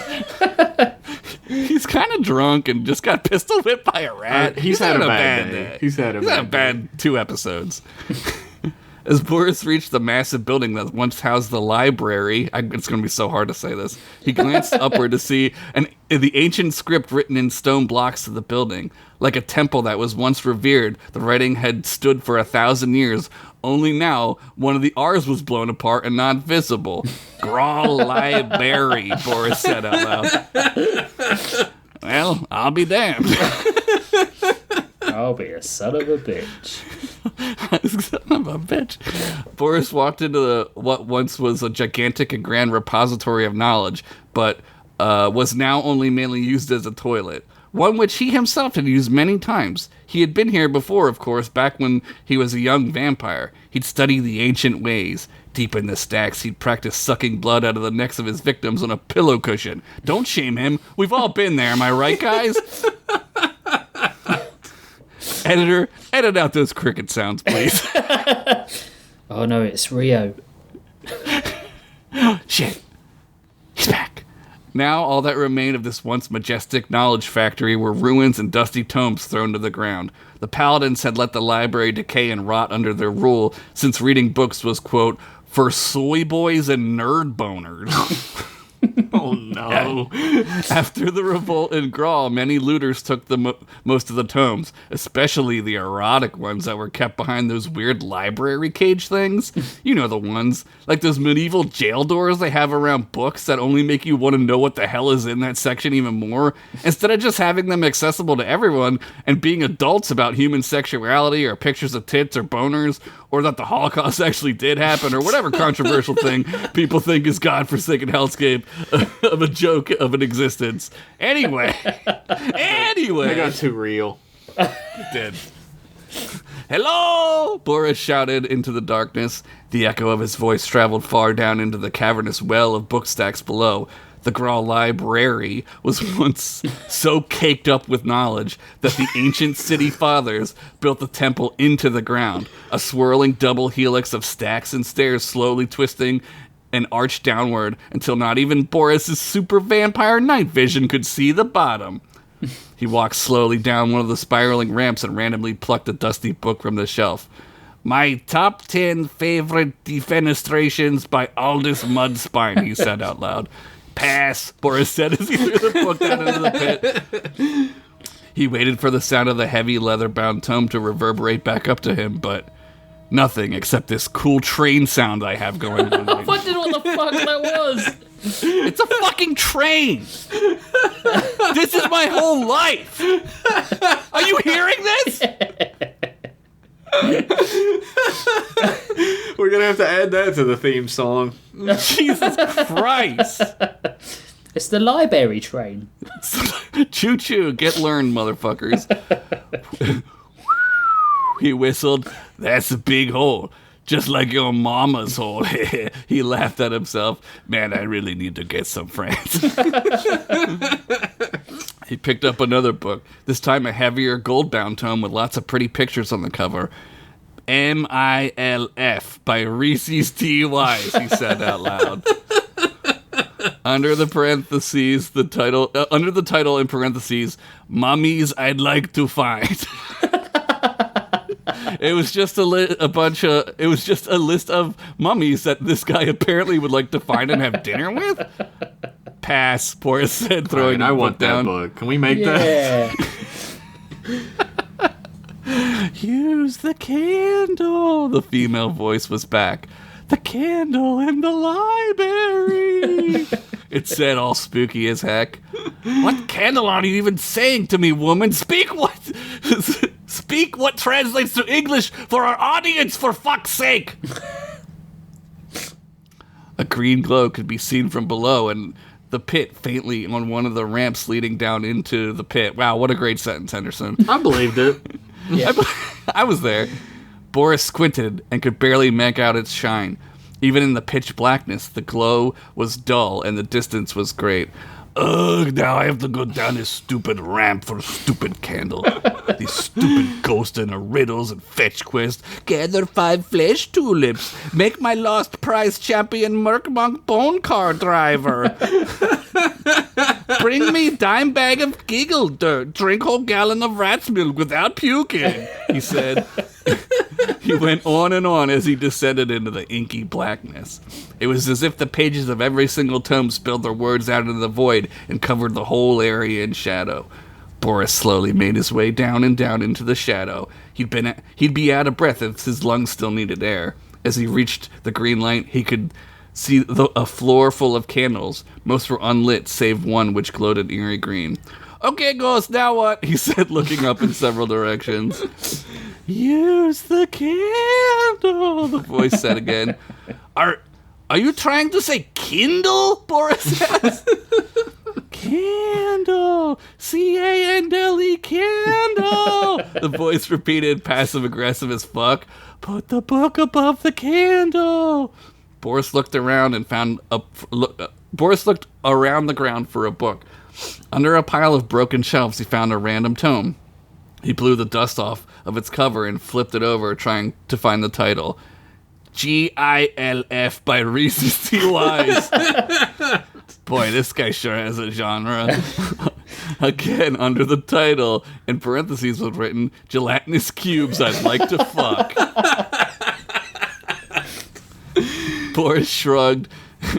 He's kind of drunk and just got pistol whipped by a rat. He's had a having bad day. He's had a bad 2 episodes. As Boris reached the massive building that once housed the library, it's going to be so hard to say this, he glanced upward to see the ancient script written in stone blocks to the building. Like a temple that was once revered, the writing had stood for 1,000 years. Only now, one of the R's was blown apart and not visible. Grawl Library, Boris said out loud. Well, I'll be damned. I'll be a son of a bitch. Son of a bitch. Boris walked into what once was a gigantic and grand repository of knowledge, but was now only mainly used as a toilet. One which he himself had used many times. He had been here before, of course, back when he was a young vampire. He'd studied the ancient ways. Deep in the stacks, he'd practiced sucking blood out of the necks of his victims on a pillow cushion. Don't shame him. We've all been there, am I right, guys? Editor, edit out those cricket sounds, please. Oh no, it's Rio. Shit. He's back. Now all that remained of this once majestic knowledge factory were ruins and dusty tomes thrown to the ground. The paladins had let the library decay and rot under their rule, since reading books was, quote, for soy boys and nerd boners. Oh no. After the revolt in Grawl, many looters took the most of the tomes, especially the erotic ones that were kept behind those weird library cage things. You know the ones, like those medieval jail doors they have around books that only make you want to know what the hell is in that section even more, instead of just having them accessible to everyone and being adults about human sexuality or pictures of tits or boners, or that the Holocaust actually did happen, or whatever controversial thing people think is godforsaken hellscape of a joke of an existence. Anyway. I got too real. It did. Hello! Boris shouted into the darkness. The echo of his voice traveled far down into the cavernous well of book stacks below. The Grawl Library was once so caked up with knowledge that the ancient city fathers built the temple into the ground, a swirling double helix of stacks and stairs slowly twisting and arched downward until not even Boris's super vampire night vision could see the bottom. He walked slowly down one of the spiraling ramps and randomly plucked a dusty book from the shelf. My top 10 favorite defenestrations by Aldous Mudspine, he said out loud. Pass, Boris said as he threw the book down into the pit. He waited for the sound of the heavy leather-bound tome to reverberate back up to him, but nothing except this cool train sound I have going on. I wondered what the fuck that was. It's a fucking train! This is my whole life! Are you hearing this? We're gonna have to add that to the theme song. Jesus Christ! It's the library train. Choo choo, get learned, motherfuckers. He whistled. That's a big hole. Just like your mama's hole. He laughed at himself. Man, I really need to get some friends. He picked up another book, this time a heavier gold-bound tome with lots of pretty pictures on the cover. MILF by Reese's T.Y.'s, he said out loud. Under the title in parentheses, Mummies I'd Like to Find. It was just a list of mummies that this guy apparently would like to find and have dinner with. Pass, Boris said, throwing I the want book down. that book. Can we make that? Use the candle. The female voice was back. The candle in the library. It said, all spooky as heck. What candle are you even saying to me, woman? Speak what translates to English for our audience, for fuck's sake. A green glow could be seen from below, and the pit faintly on one of the ramps leading down into the pit. Wow, what a great sentence, Henderson. I believed it. Yeah. I was there. Boris squinted and could barely make out its shine. Even in the pitch blackness, the glow was dull and the distance was great. Ugh, now I have to go down this stupid ramp for a stupid candle. These stupid ghosts and riddles and fetch quests. Gather 5 flesh tulips. Make my lost prize champion Merkmonk bone car driver. Bring me dime bag of giggle dirt. Drink whole gallon of rat's milk without puking, he said. He went on and on as he descended into the inky blackness. It was as if the pages of every single tome spilled their words out into the void and covered the whole area in shadow. Boris slowly made his way down and down into the shadow. He'd be out of breath if his lungs still needed air. As he reached the green light, he could see a floor full of candles. Most were unlit, save one which glowed an eerie green. Okay, Ghost, now what? He said, looking up in several directions. Use the candle, the voice said again. Are you trying to say Kindle? Boris asked. Candle, C-A-N-D-L-E, candle. The voice repeated, passive-aggressive as fuck. Put the book above the candle. Boris looked around and found Boris looked around the ground for a book. Under a pile of broken shelves, he found a random tome. He blew the dust off of its cover and flipped it over, trying to find the title. G-I-L-F by Reese's T. Wise. Boy, this guy sure has a genre. Again, under the title, in parentheses was written, Gelatinous Cubes I'd Like to Fuck. Boris shrugged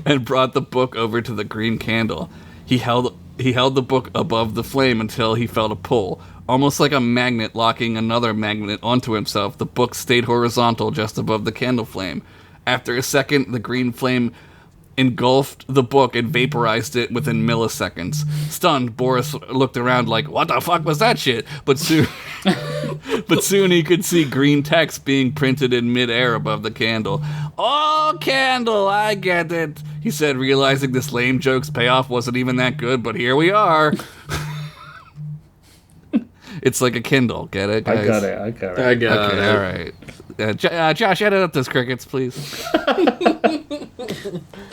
and brought the book over to the green candle. He held the book above the flame until he felt a pull. Almost like a magnet locking another magnet onto himself, the book stayed horizontal just above the candle flame. After a second, the green flame engulfed the book and vaporized it within milliseconds. Stunned, Boris looked around like, what the fuck was that shit? But soon he could see green text being printed in midair above the candle. Oh, candle, I get it, he said, realizing this lame joke's payoff wasn't even that good, but here we are. It's like a Kindle, get it, guys? I got it. Okay, all right. Josh, edit up those crickets, please.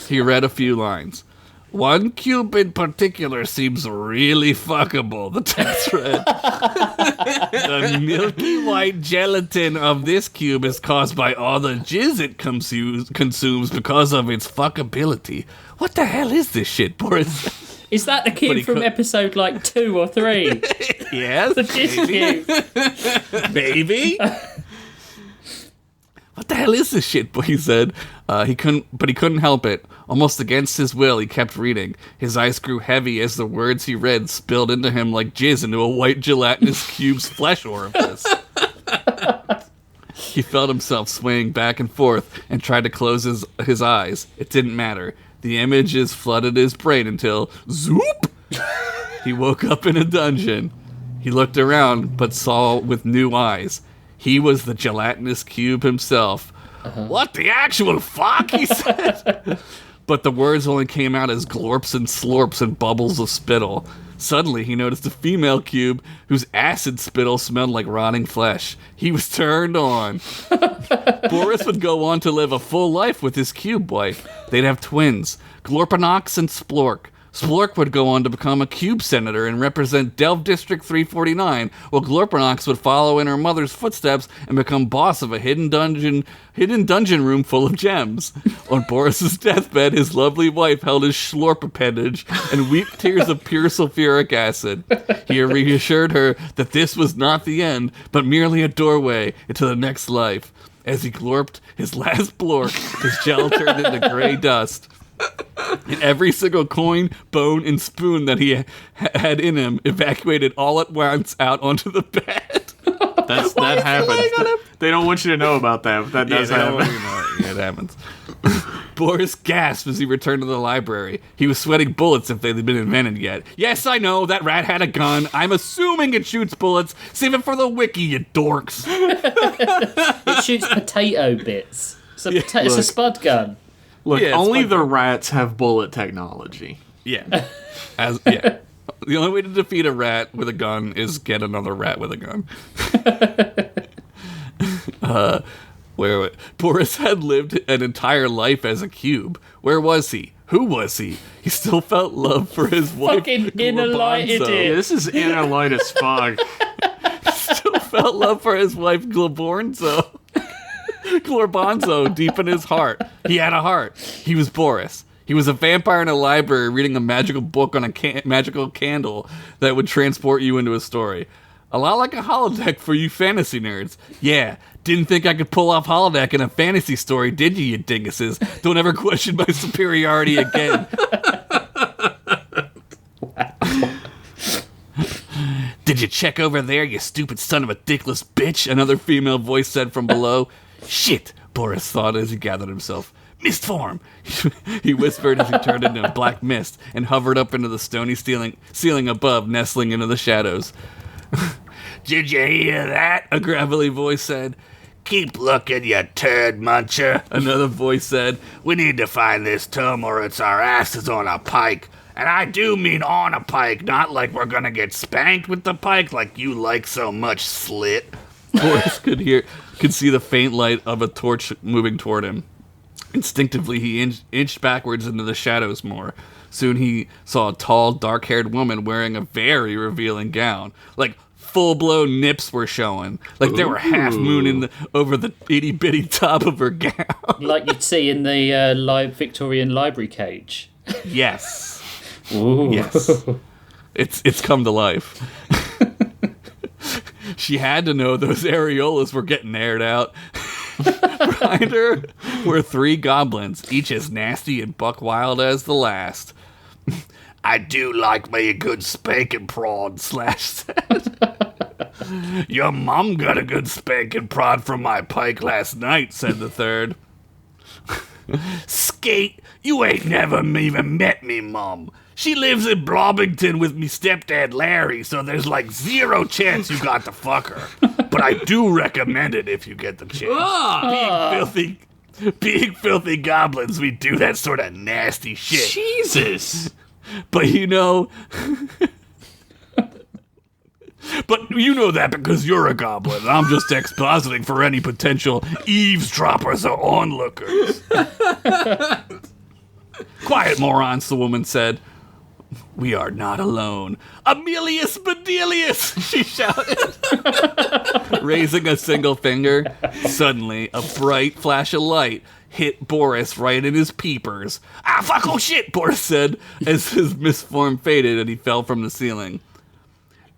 He read a few lines. One cube in particular seems really fuckable, the text read. The milky white gelatin of this cube is caused by all the jizz it consumes because of its fuckability. What the hell is this shit, Boris? Is that the kid from episode 2 or 3? Yes, The jizz cube. maybe. What the hell is this shit? He said. He couldn't help it. Almost against his will, he kept reading. His eyes grew heavy as the words he read spilled into him like jizz into a white gelatinous cube's flesh orifice. He felt himself swaying back and forth and tried to close his eyes. It didn't matter. The images flooded his brain until, zoop! He woke up in a dungeon. He looked around, but saw with new eyes. He was the gelatinous cube himself. What the actual fuck, he said. But the words only came out as glorps and slorps and bubbles of spittle. Suddenly, he noticed a female cube whose acid spittle smelled like rotting flesh. He was turned on. Boris would go on to live a full life with his cube wife. They'd have twins, Glorpanox and Splork. Splork would go on to become a cube senator and represent Delve District 349, while Glorpanox would follow in her mother's footsteps and become boss of a hidden dungeon room full of gems. On Boris's deathbed, his lovely wife held his schlorp appendage and wept tears of pure sulfuric acid. He reassured her that this was not the end, but merely a doorway into the next life. As he glorped his last blork, his gel turned into gray dust. And every single coin, bone, and spoon that he had in him evacuated all at once out onto the bed. That happens. They don't want you to know about that, but that does happen. It happens. Boris gasped as he returned to the library. He was sweating bullets if they'd been invented yet. Yes, I know, that rat had a gun. I'm assuming it shoots bullets. Save it for the wiki, you dorks. It shoots potato bits. It's a spud gun. Look, Yeah, only the rats have bullet technology. Yeah. The only way to defeat a rat with a gun is get another rat with a gun. Boris had lived an entire life as a cube. Where was he? Who was he? He still felt love for his wife. Fucking inner light Yeah, idiot. this is inner light as fuck. Still felt love for his wife Glorbornzo. Glorbanzo deep in his heart. He had a heart. He was Boris. He was a vampire in a library reading a magical book on a magical candle that would transport you into a story. A lot like a holodeck for you fantasy nerds. Yeah, didn't think I could pull off holodeck in a fantasy story, did you dinguses? Don't ever question my superiority again. Did you check over there, you stupid son of a dickless bitch? Another female voice said from below. Shit, Boris thought as he gathered himself. Mist form, he whispered as he turned into a black mist and hovered up into the stony ceiling above, nestling into the shadows. Did you hear that? A gravelly voice said. Keep looking, you turd muncher, another voice said. We need to find this tomb or it's our asses on a pike. And I do mean on a pike, not like we're gonna get spanked with the pike like you like so much, slit. Boris could see the faint light of a torch moving toward him. Instinctively, he inched backwards into the shadows more. Soon he saw a tall, dark-haired woman wearing a very revealing gown. Like, full-blown nips were showing. Like, they were half-mooning over the itty-bitty top of her gown. Like you'd see in the Victorian library cage. Yes. Ooh. Yes. It's come to life. She had to know those areolas were getting aired out. Behind her were 3 goblins, each as nasty and buck wild as the last. I do like me a good spanking prod, Slash said. Your mom got a good spanking prod from my pike last night, said the third. Skate, you ain't never even met me mom. She lives in Blobbington with me stepdad Larry, so there's like 0 chance you got to fuck her. But I do recommend it if you get the chance. Being filthy goblins, we do that sort of nasty shit. Jesus. But you know that because you're a goblin, and I'm just expositing for any potential eavesdroppers or onlookers. Quiet, morons, the woman said. We are not alone. Amelius Bedelius, she shouted, raising a single finger. Suddenly, a bright flash of light hit Boris right in his peepers. Ah, fuck, oh shit, Boris said, as his mist form faded and he fell from the ceiling.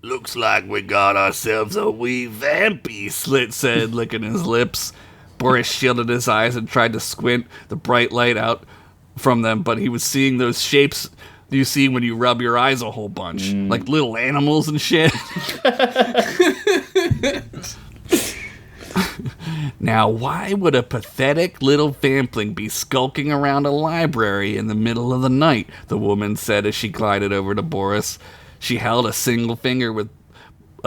Looks like we got ourselves a wee vampy, Slit said, licking his lips. Boris shielded his eyes and tried to squint the bright light out from them, but he was seeing those shapes you see when you rub your eyes a whole bunch, like little animals and shit. Now, why would a pathetic little vampling be skulking around a library in the middle of the night? The woman said as she glided over to Boris. She held a single finger with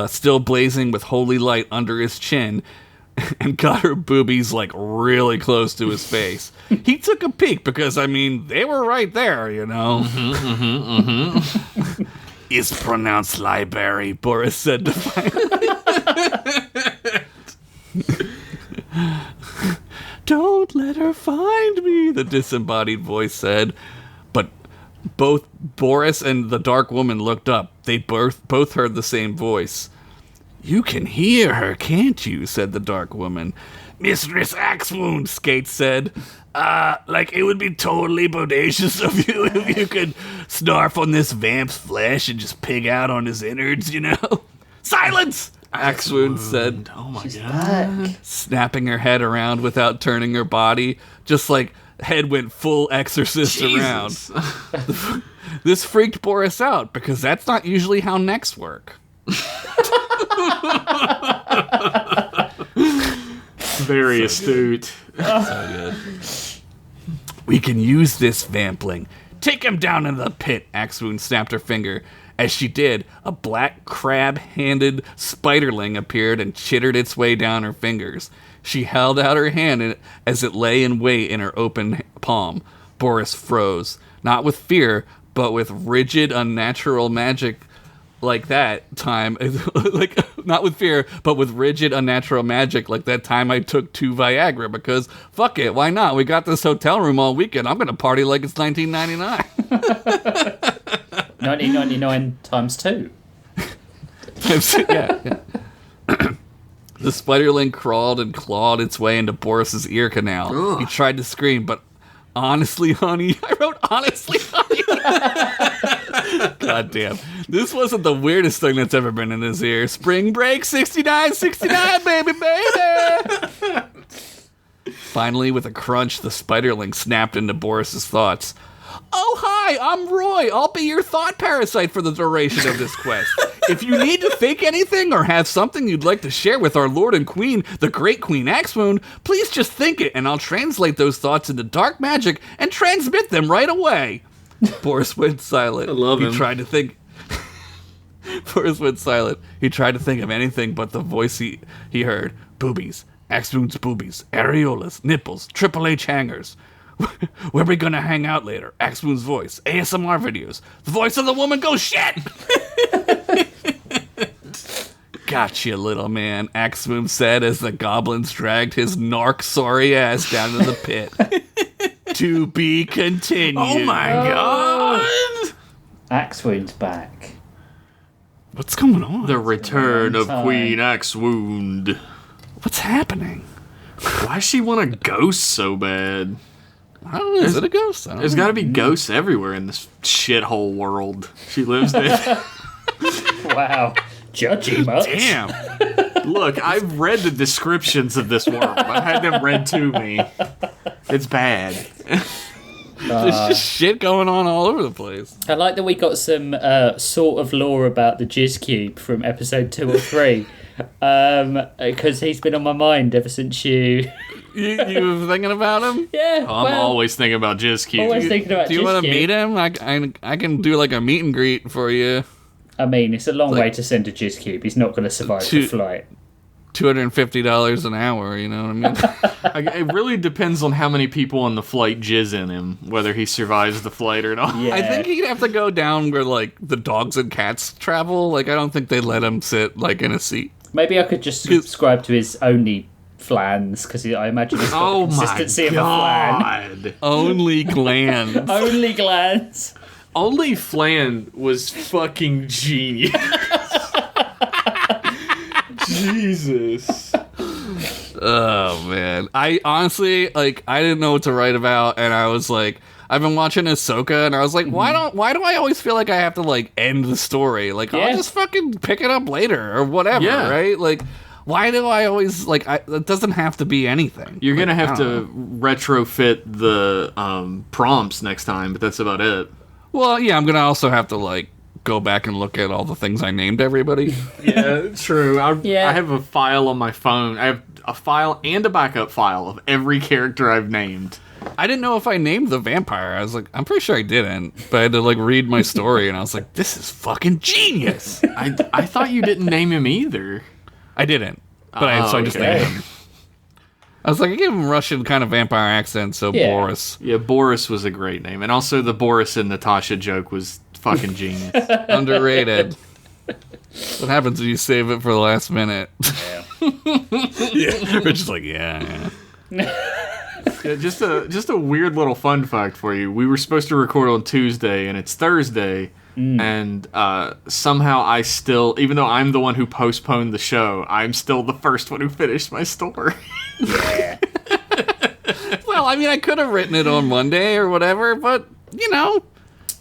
still blazing with holy light under his chin and got her boobies like really close to his face. He took a peek because, I mean, they were right there, you know. It's pronounced library, Boris said defiantly. Don't let her find me, the disembodied voice said. But both Boris and the dark woman looked up. They both heard the same voice. You can hear her, can't you? Said the dark woman. Mistress Axewound, Skate said. Like it would be totally bodacious of you if you could snarf on this vamp's flesh and just pig out on his innards, you know? Silence! Axewound said. Oh my god. Back. Snapping her head around without turning her body, just like head went full exorcist around. This freaked Boris out because that's not usually how necks work. Very astute. So good. We can use this vampling. Take him down into the pit, Axewound snapped her finger. As she did, a black crab-handed spiderling appeared and chittered its way down her fingers. She held out her hand as it lay in wait in her open palm. Boris froze, not with fear, but with rigid, unnatural magic like that time. Not with fear, but with rigid, unnatural magic like that time I took 2 Viagra, because fuck it, why not? We got this hotel room all weekend. I'm going to party like it's 1999. 1999 times 2. Yeah. The spiderling crawled and clawed its way into Boris's ear canal. Ugh. He tried to scream, but honestly, honey, I wrote honestly, honey. God damn. This wasn't the weirdest thing that's ever been in his ear. Spring break 69, 69, baby. Finally, with a crunch, the spiderling snapped into Boris's thoughts. Oh, hi, I'm Roy. I'll be your thought parasite for the duration of this quest. If you need to think anything or have something you'd like to share with our Lord and Queen, the great Queen Axemoon, please just think it, and I'll translate those thoughts into dark magic and transmit them right away. Boris went silent. I love him. He tried to think. Boris went silent. He tried to think of anything but the voice he heard. Boobies. Axemoon's boobies. Areolas. Nipples. Triple H hangers. Where we gonna hang out later? Axemoon's voice. ASMR videos. The voice of the woman goes shit! Gotcha, little man, Axemoon said as the goblins dragged his narc-sorry ass down to the pit. To be continued. Oh my god! Axewound's back. What's going on? The return of time. Queen Axewound. What's happening? Why does she want a ghost so bad? I don't know. Is it a ghost? I don't There's know. got to be ghosts everywhere in this shithole world she lives in. Wow. Judgy much? Damn. Look, I've read the descriptions of this world. I've had them read to me. It's bad. There's just shit going on all over the place. I like that we got some sort of lore about the Jizz Cube from episode 2 or 3. Because he's been on my mind ever since you... You were thinking about him? Yeah, I'm always thinking about Jizz Cube. always thinking about Do you Jizz want to Cube. meet him? I can do like a meet and greet for you. I mean, it's a long way to send a Jizz Cube. He's not going to survive the flight. $250 an hour, you know what I mean? It really depends on how many people on the flight jizz in him, whether he survives the flight or not. Yeah. I think he'd have to go down where like the dogs and cats travel. Like I don't think they let him sit like in a seat. Maybe I could just subscribe to his only flans, because I imagine he's got Oh the my consistency of a flan. god! Only glands. Only glands. Only Flan was fucking genius. Jesus. Oh man, I honestly like I didn't know what to write about, and I was like, I've been watching Ahsoka, and I was like, why do I always feel like I have to like end the story? Like Yeah. I'll just fucking pick it up later or whatever, Yeah. right? Like. Why do I always, like, it doesn't have to be anything. You're Like, gonna have I to don't know. retrofit the prompts next time, but that's about it. Well, yeah, I'm gonna also have to, like, go back and look at all the things I named everybody. Yeah, true. Yeah. I have a file on my phone. I have a file and a backup file of every character I've named. I didn't know if I named the vampire. I was like, I'm pretty sure I didn't. But I had to, like, read my story, and I was like, this is fucking genius. I thought you didn't name him either. I didn't. But so I just okay. named him. I was like, I gave him Russian kind of vampire accent, so Yeah. Boris. Yeah, Boris was a great name. And also the Boris and Natasha joke was fucking genius. Underrated. What happens when you save it for the last minute? Yeah. Rich is like, yeah. Yeah, just a weird little fun fact for you. We were supposed to record on Tuesday, and it's Thursday. And somehow I still, even though I'm the one who postponed the show, I'm still the first one who finished my story. Yeah. Well, I mean, I could have written it on Monday or whatever, but, you know,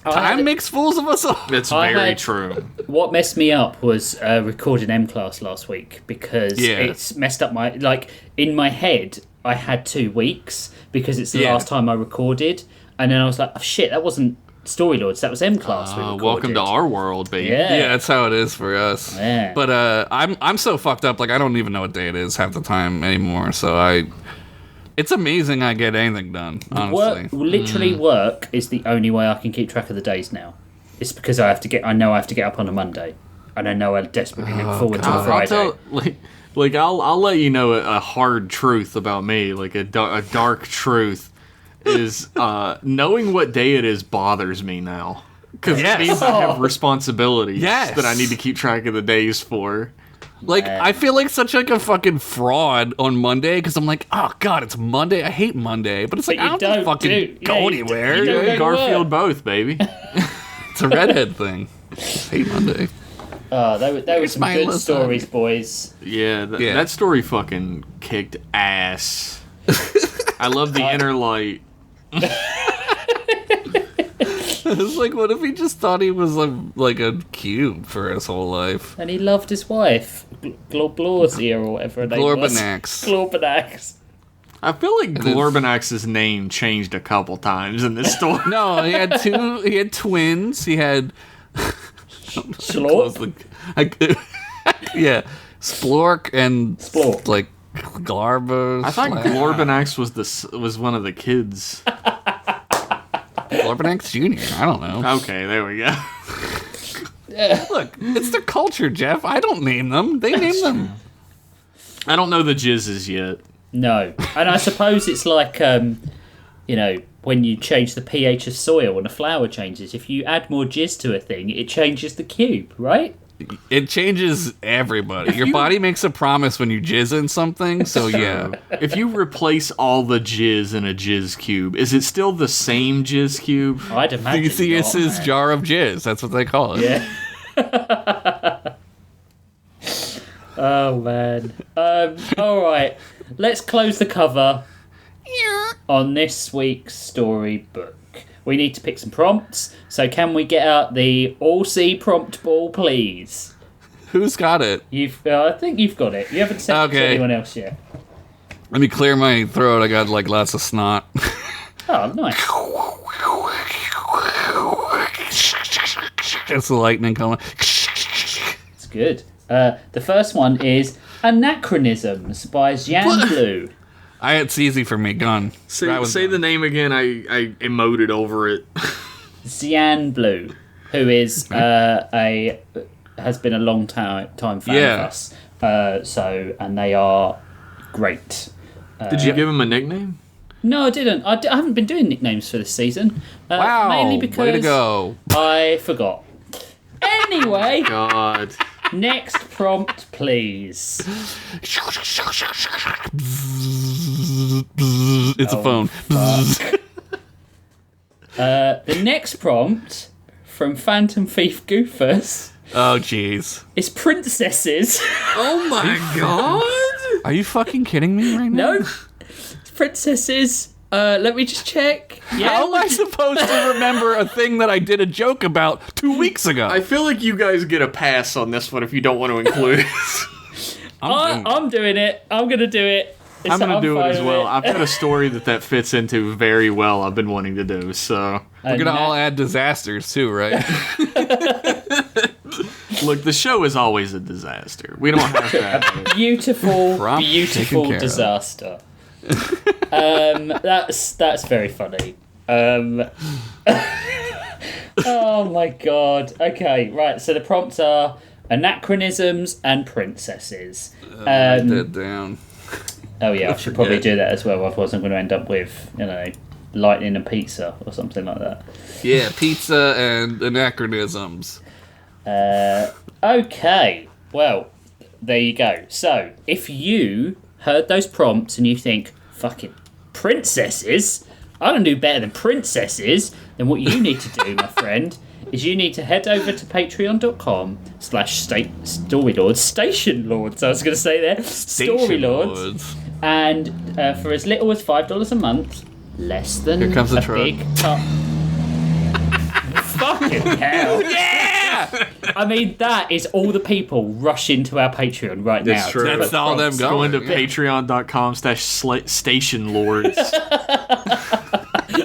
time makes fools of us all. That's I very had- true. What messed me up was recording M Class last week, because Yeah. it's messed up my, like, in my head, I had 2 weeks because it's the Yeah. last time I recorded. And then I was like, oh shit, that wasn't Story Lords, that was M Class we recorded. Welcome to our world, baby. Yeah. Yeah, that's how it is for us. Yeah. But I'm so fucked up. Like I don't even know what day it is half the time anymore. So it's amazing I get anything done. Honestly, Work is the only way I can keep track of the days now. It's because I know I have to get up on a Monday, and I know I desperately look forward to a Friday. I'll let you know a hard truth about me, like a dark truth, is knowing what day it is bothers me now. Because Yes. it means I have responsibilities Yes. that I need to keep track of the days for. like Man. I feel like such like a fucking fraud on Monday because I'm like, oh god, it's Monday. I hate Monday, but it's like But you I don't don't fucking do- go yeah, you anywhere. don't go to Garfield work. both, baby. It's a redhead thing. Hate Monday. There were Where's some my good list stories, boys. Yeah, Yeah. that story fucking kicked ass. I love the inner light. It's like, what if he just thought he was like a cube for his whole life? And he loved his wife, Glorzia or whatever her name was. Glorbanax. Glorbanax. I feel like then- Glorbanax's name changed a couple times in this story. No, he had twins. He had Slorp? Yeah. Splork and Splork. like Glarba. I thought Glorbinax was one of the kids. Glorbinax Jr. I don't know. Okay, there we go. Look, it's their culture, Jeff. I don't name them. They name them. I don't know the jizzes yet. No. And I suppose it's like, when you change the pH of soil when a flower changes, if you add more jizz to a thing, it changes the cube, right? It changes everybody. Your body makes a promise when you jizz in something, so yeah. If you replace all the jizz in a jizz cube, is it still the same jizz cube? I'd imagine Theseus's jar of jizz. That's what they call it. Yeah. Oh, man. All right. Let's close the cover on this week's storybook. We need to pick some prompts. So can we get out the all-C prompt ball, please? Who's got it? I think you've got it. You haven't sent it to Okay. anyone else yet. Let me clear my throat. I got like lots of snot. Oh, nice. It's the lightning coming. It's good. The first one is Anachronisms by Xian Blue. It's easy for me. Gone. Say the name again. I emoted over it. Xian Blue, who is has been a long time fan of us. And they are great. Did you give him a nickname? No, I didn't. I haven't been doing nicknames for this season. Wow. Mainly because Way to go. I forgot. Anyway, God. next prompt, please. It's a phone. Fuck. The next prompt from Phantom Thief Goofus Oh, jeez. is princesses. Oh my God. Are you fucking kidding me right now? No, it's princesses. Let me just check. Yeah, How am I supposed to remember a thing that I did a joke about 2 weeks ago? I feel like you guys get a pass on this one if you don't want to include it. I'm doing it. I'm gonna do it. I'm going to do it fine as with well. it. I've got a story that fits into very well I've been wanting to do, so... We're going to all add disasters too, right? Look, the show is always a disaster. We don't have to have it. Beautiful, Prompt beautiful taken care of. disaster. That's very funny. Oh my God. Okay, right. So the prompts are anachronisms and princesses. Write that down. Oh yeah, I should probably do that as well. Otherwise, I'm going to end up with lightning and pizza or something like that. Yeah, pizza and anachronisms. Okay. Well, there you go. So if you heard those prompts and you think, fucking princesses, I'm going to do better than princesses, then what you need to do, my friend, is you need to head over to patreon.com/storylords, Station Lords, I was going to say there, Storylords, and for as little as $5 a month, less than Here comes the a truck. big cup. Fucking hell. Yeah! I mean, that is all the people rush into our Patreon right now. It's true. to That's put all them prompts. going. Go into patreon.com/Station Lords.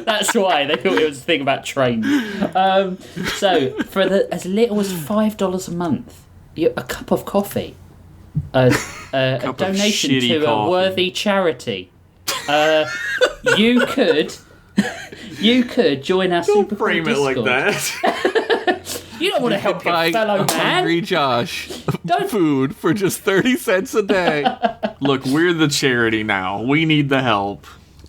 That's why they thought it was a thing about trains. So for as little as $5 a month, a cup of coffee, a Cup of donation shitty to a coffee. worthy charity. You could join our super cool Frame it like Discord. that. You don't want to help your Buy fellow Hungry man. Josh Don't- food for just 30 cents a day. Look, we're the charity now. We need the help.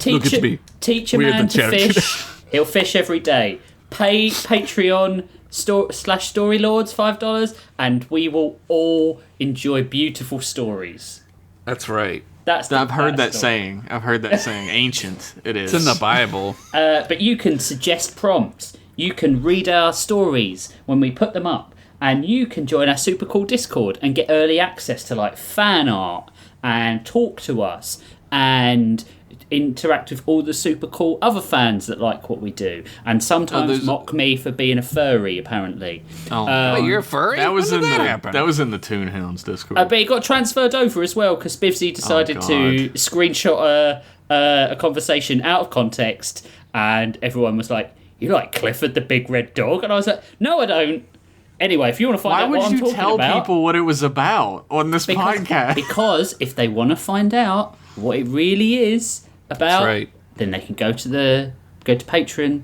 Look at me. Teach a We're man the to charity. fish. He'll fish every day. Pay Patreon /Storylords $5, and we will all enjoy beautiful stories. That's right. I've heard that story. saying. I've heard that saying. Ancient. It is. It's in the Bible. But you can suggest prompts. You can read our stories when we put them up, and you can join our super cool Discord and get early access to like fan art and talk to us and interact with all the super cool other fans that like what we do, and sometimes there's- mock me for being a furry. Apparently, Oh, Wait, you're a furry? that was When in did the happen? that was in the Toonhounds Discord. but it got transferred over as well because Bivsy decided to screenshot a conversation out of context, and everyone was like, "You like Clifford the big red dog?" And I was like, "No, I don't. Anyway, if you want to find Why out what would I'm you talking tell about, people what it was about on this podcast? because if they want to find out what it really is about, right. then they can go to Patreon,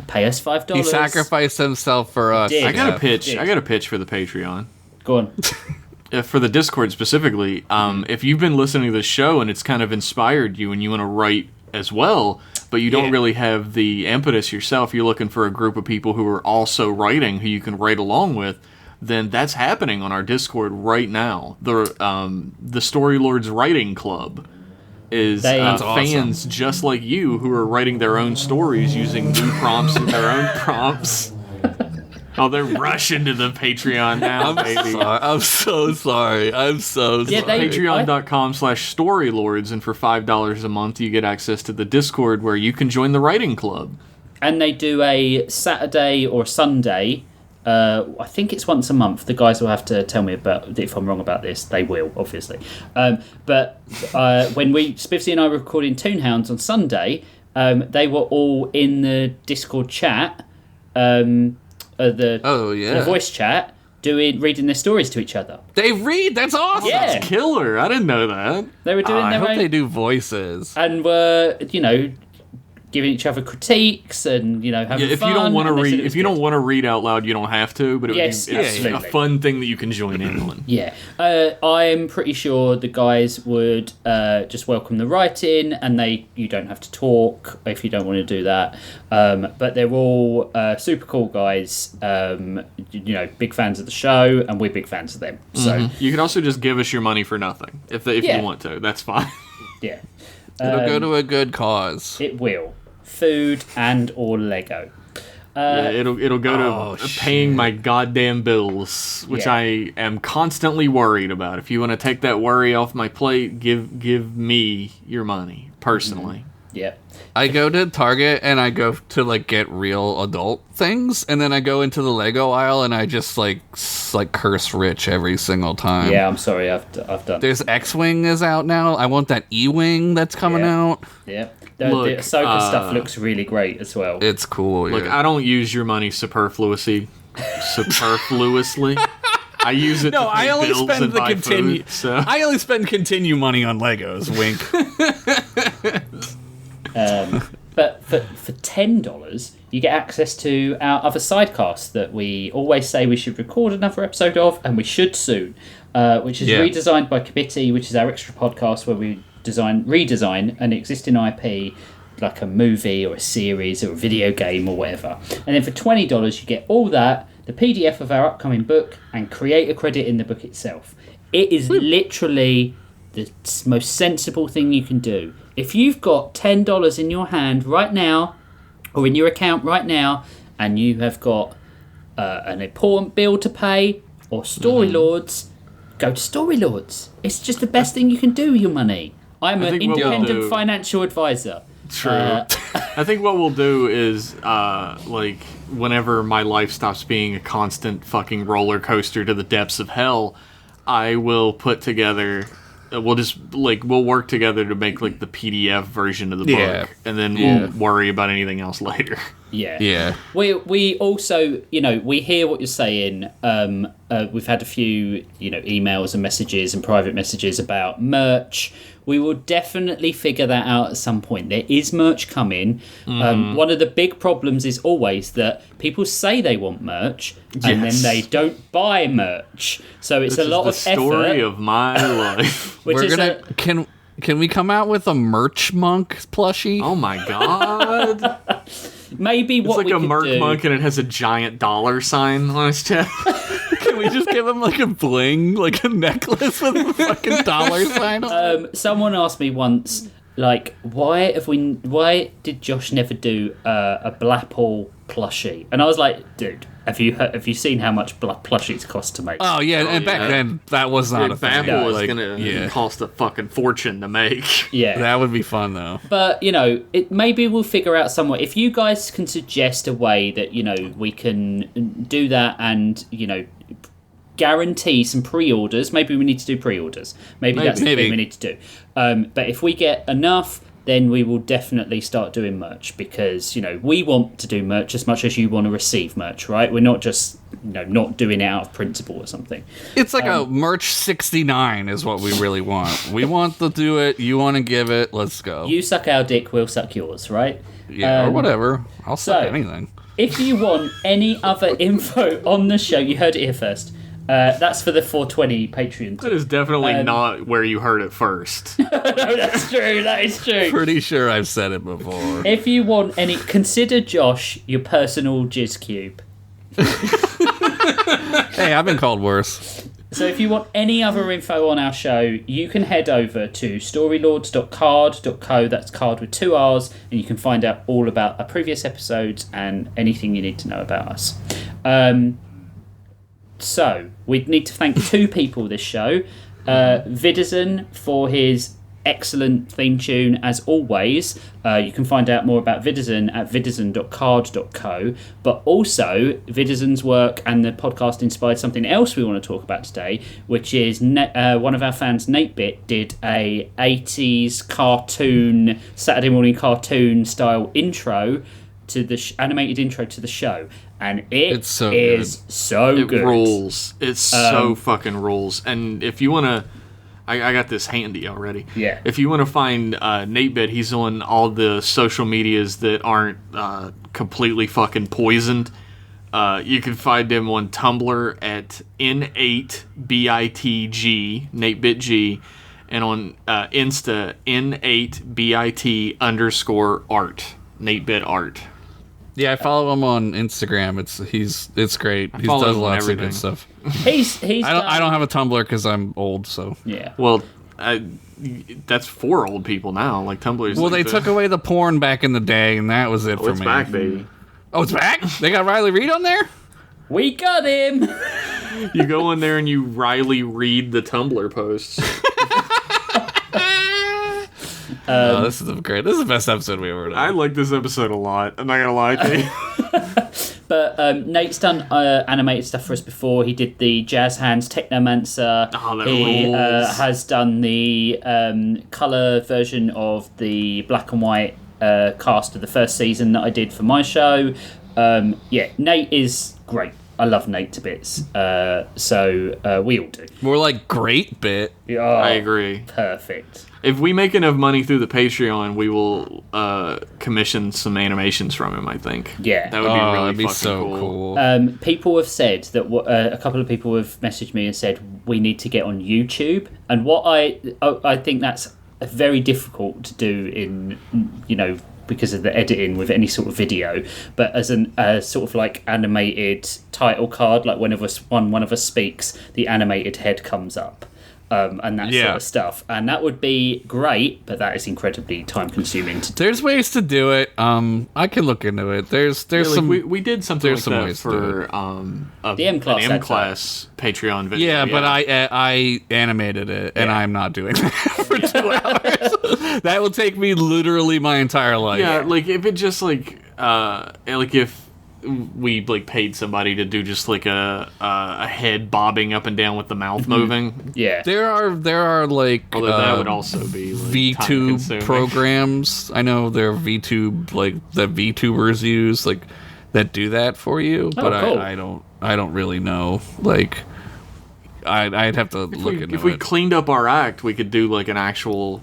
pay us $5. He sacrificed himself for us. did. I got a pitch. Did. I got a pitch for the Patreon. Go on. For the Discord specifically, if you've been listening to the show and it's kind of inspired you and you want to write as well, but you don't really have the impetus yourself, you're looking for a group of people who are also writing, who you can write along with, then that's happening on our Discord right now. The Story Lords Writing Club is That's fans just like you who are writing their own stories using new prompts and their own prompts. Oh, they're rushing to the Patreon now, baby. I'm so sorry. Patreon.com/storylords, and for $5 a month you get access to the Discord where you can join the writing club. And they do a Saturday or Sunday. I think it's once a month. The guys will have to tell me about if I'm wrong about this. They will, obviously. But when Spivsy and I were recording Toonhounds on Sunday, they were all in the Discord chat, the voice chat, reading their stories to each other. They read. That's awesome. Yeah. That's killer. I didn't know that. They were doing I their hope own, they do voices. and were giving each other critiques and having If fun. you don't want to and they said read, it was if you don't good. want to read out loud, you don't have to. But Yes, it's absolutely. a fun thing that you can join in on. Yeah, I'm pretty sure the guys would just welcome the write-in, and you don't have to talk if you don't want to do that. But they're all super cool guys. Big fans of the show, and we're big fans of them. So You can also just give us your money for nothing if Yeah. you want to. That's fine. yeah, It'll go to a good cause. it will food and or Lego. Yeah, it'll go to paying my goddamn bills, which Yeah. I am constantly worried about. If you want to take that worry off my plate, give me your money personally. Yeah. I go to Target and I go to get real adult things, and then I go into the Lego aisle and I just curse Rich every single time. Yeah, I'm sorry, I've done. There's X-Wing is out now. I want that E-Wing that's coming out. Yeah, the Look, Ahsoka stuff looks really great as well. It's cool. Look, yeah. I don't use your money superfluously. I use it to pay I only bills spend and the buy continue. food, so. I only spend continue money on Legos. Wink. But for $10, you get access to our other sidecasts that we always say we should record another episode of, and we should soon, which is Redesigned by Kabitty, which is our extra podcast where we redesign an existing IP, like a movie or a series or a video game or whatever. And then for $20, you get all that, the PDF of our upcoming book, and creator credit in the book itself. It is literally the most sensible thing you can do. If you've got $10 in your hand right now, or in your account right now, and you have got an important bill to pay, or Storylords, go to Storylords. It's just the best thing you can do with your money. I'm an think what we'll independent do- financial advisor. True. I think what we'll do is, whenever my life stops being a constant fucking roller coaster to the depths of hell, I will put together. We'll work together to make the PDF version of the book, and then we'll worry about anything else later. Yeah. Yeah. We also, we hear what you're saying. We've had a few, emails and messages and private messages about merch. We will definitely figure that out at some point. There is merch coming. One of the big problems is always that people say they want merch and then they don't buy merch. So it's a lot of effort. The story of my life. Which We're is gonna can we come out with a merch monk plushie? Oh my god. maybe It's what like we a could Merc do. monk and it has a giant dollar sign on its chest. Can we just give him a bling, a necklace with a fucking dollar sign on it? Someone asked me once, why did Josh never do a Blapple plushie? And I was like, dude, have you seen how much plushies cost to make? Oh yeah, and back then that was not a thing. Apple is gonna cost a fucking fortune to make. Yeah, That would be fun though. but maybe we'll figure out some way. If you guys can suggest a way that we can do that, and guarantee some pre-orders. Maybe we need to do pre-orders. Maybe that's the Maybe. thing we need to do. But if we get enough then we will definitely start doing merch, because, we want to do merch as much as you want to receive merch, right? We're not just, not doing it out of principle or something. It's like a merch 69 is what we really want. We want to do it. You want to give it. Let's go. You suck our dick, we'll suck yours, right? Yeah, or whatever. I'll suck anything. If you want any other info on the show, you heard it here first. That's for the 420 Patreon. That is definitely not where you heard it first. No, that's true. That is true. Pretty sure I've said it before. If you want any, consider Josh your personal jizz cube. Hey, I've been called worse. So if you want any other info on our show, you can head over to storylords.card.co. That's card with 2 R's, and you can find out all about our previous episodes and anything you need to know about us. So, we need to thank 2 people this show. Vidizen for his excellent theme tune, as always. You can find out more about Vidizen at vidizen.card.co. But also, Vidizen's work and the podcast inspired something else we want to talk about today, which is one of our fans, Natebit, did a 80s cartoon, Saturday morning cartoon style intro to the animated intro to the show. And it's so good. It rules. It so fucking rules. And if you want to... I got this handy already. Yeah. If you want to find Natebit, he's on all the social medias that aren't completely fucking poisoned. You can find him on Tumblr at N8BITG, NateBitG, and on Insta, N8BIT_art, Natebit art. Yeah, I follow him on Instagram. It's great. He does lots of good stuff. I don't have a Tumblr because I'm old. So yeah. Well, that's for old people now. Like Tumblr's. Well, they took away the porn back in the day, and that was it for me. It's back, baby. Oh, it's back. They got Riley Reid on there. We got him. You go in there and you Riley read the Tumblr posts. This is great. This is the best episode we ever done. I like this episode a lot. I'm not gonna lie to you. But Nate's done animated stuff for us before. He did the Jazz Hands Technomancer. Oh, that he rules. has done the colour version of the black and white cast of the first season that I did for my show. Nate is great. I love Nate to bits. So we all do. More like great bit. Oh, I agree. Perfect. If we make enough money through the Patreon, we will commission some animations from him, I think. Yeah. That would be really that'd be fucking so cool. People have said that a couple of people have messaged me and said we need to get on YouTube, and what I think that's very difficult to do in because of the editing with any sort of video, but as a sort of like animated title card, like one of us speaks, the animated head comes up. And that sort of stuff, and that would be great, but that is incredibly time consuming to do. There's ways to do it. I can look into it. There's some. We did something like some that ways to for the M-Class an M-Class Patreon video. Yeah, but I animated it, and I'm not doing that for 2 hours. That will take me literally my entire life. Yeah, like if it just like if we like paid somebody to do just like a head bobbing up and down with the mouth moving. Yeah, there are like although that would also be like VTube programs. I know there are VTube like that VTubers use like that do that for you, but cool. I don't really know. Like I'd have to look into it. If we cleaned up our act, we could do like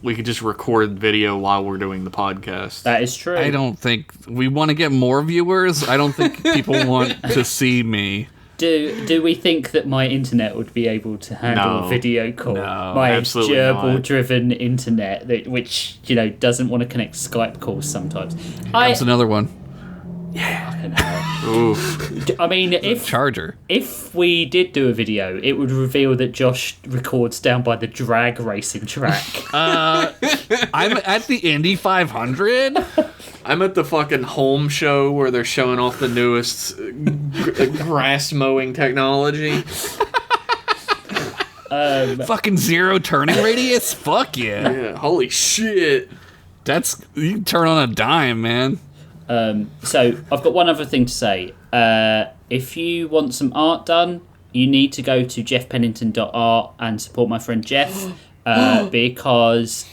we could just record video while we're doing the podcast. That is true. I don't think we want to get more viewers. I don't think people want to see me. Do we think that my internet would be able to handle a video call? No, my absolutely gerbil-driven internet, which doesn't want to connect Skype calls sometimes. That's another one. Yeah. Oof. I mean, if we did do a video, it would reveal that Josh records down by the drag racing track. I'm at the Indy 500. I'm at the fucking home show where they're showing off the newest grass mowing technology. Fucking zero turning radius. Fuck yeah. Yeah. Holy shit. You can turn on a dime, man. So I've got one other thing to say. If you want some art done, you need to go to jeffpennington.art and support my friend Jeff. because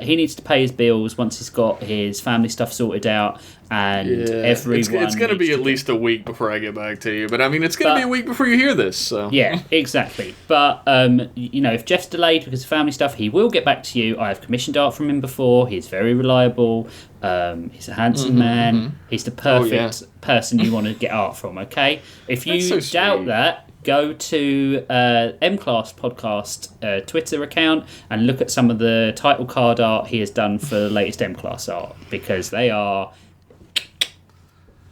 he needs to pay his bills once he's got his family stuff sorted out, and everyone. It's going to be needs at least a week before I get back to you, but I mean, it's going to be a week before you hear this. So yeah, exactly. But if Jeff's delayed because of family stuff, he will get back to you. I have commissioned art from him before. He's very reliable. He's a handsome man. Mm-hmm. He's the perfect person you want to get art from. Okay, if you doubt that, go to M-Class Podcast Twitter account and look at some of the title card art he has done for the latest M-Class art, because they are...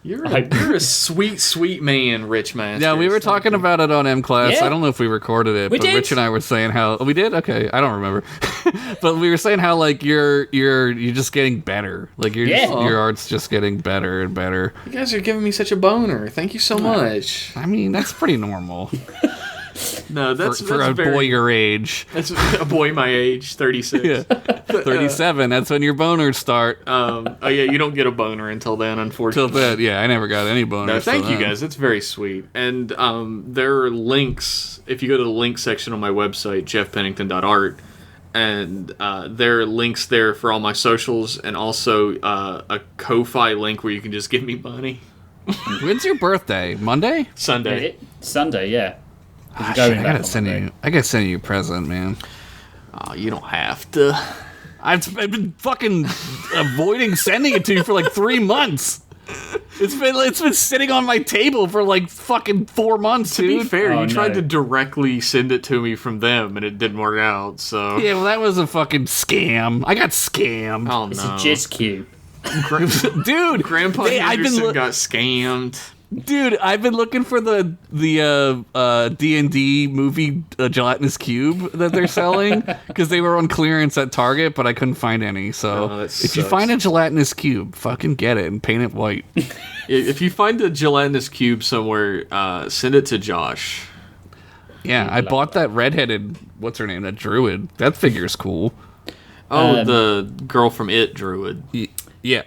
You're a sweet, sweet man, Rich Masters. Yeah, we were talking about it on M-Class. Yeah. I don't know if we recorded it, We but did. Rich and I were saying how... Oh, we did? Okay, I don't remember. But we were saying how, like, you're just getting better. Like, your art's just getting better and better. You guys are giving me such a boner. Thank you so much. I mean, that's pretty normal. No, that's for a boy your age. That's a boy my age, 36. Yeah. 37, that's when your boners start. You don't get a boner until then, unfortunately. Till then, yeah, I never got any boners. No, thank you guys. It's very sweet. And there are links, if you go to the link section on my website, jeffpennington.art, and there are links there for all my socials, and also a Ko-Fi link where you can just give me money. When's your birthday? Monday? Sunday. Sunday, yeah. I gotta send you a present, man. Oh, you don't have to. I've been fucking avoiding sending it to you for like 3 months. It's been sitting on my table for like fucking 4 months, dude. To be fair, you tried no. to directly send it to me from them, and it didn't work out, so... Yeah, well, that was a fucking scam. I got scammed. Oh, no. It's a jizz cube. Dude, Grandpa Henderson got scammed. Dude, I've been looking for the D&D movie gelatinous cube that they're selling, because they were on clearance at Target, but I couldn't find any. So if you find a gelatinous cube, fucking get it and paint it white. If you find a gelatinous cube somewhere, send it to Josh. Yeah, I bought that redheaded, what's her name, that druid. That figure's cool. Oh, the girl from It druid. Yeah.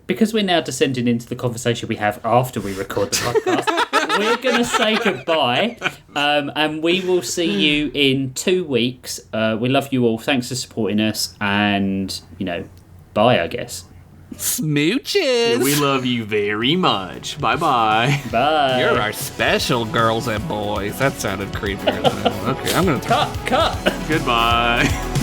Because we're now descending into the conversation we have after we record the podcast, we're going to say goodbye, and we will see you in 2 weeks. We love you all. Thanks for supporting us, and, bye, I guess. Smooches! We love you very much. Bye-bye. Bye. You're our special girls and boys. That sounded creepier than that. Okay, I'm going to... Cut! Goodbye.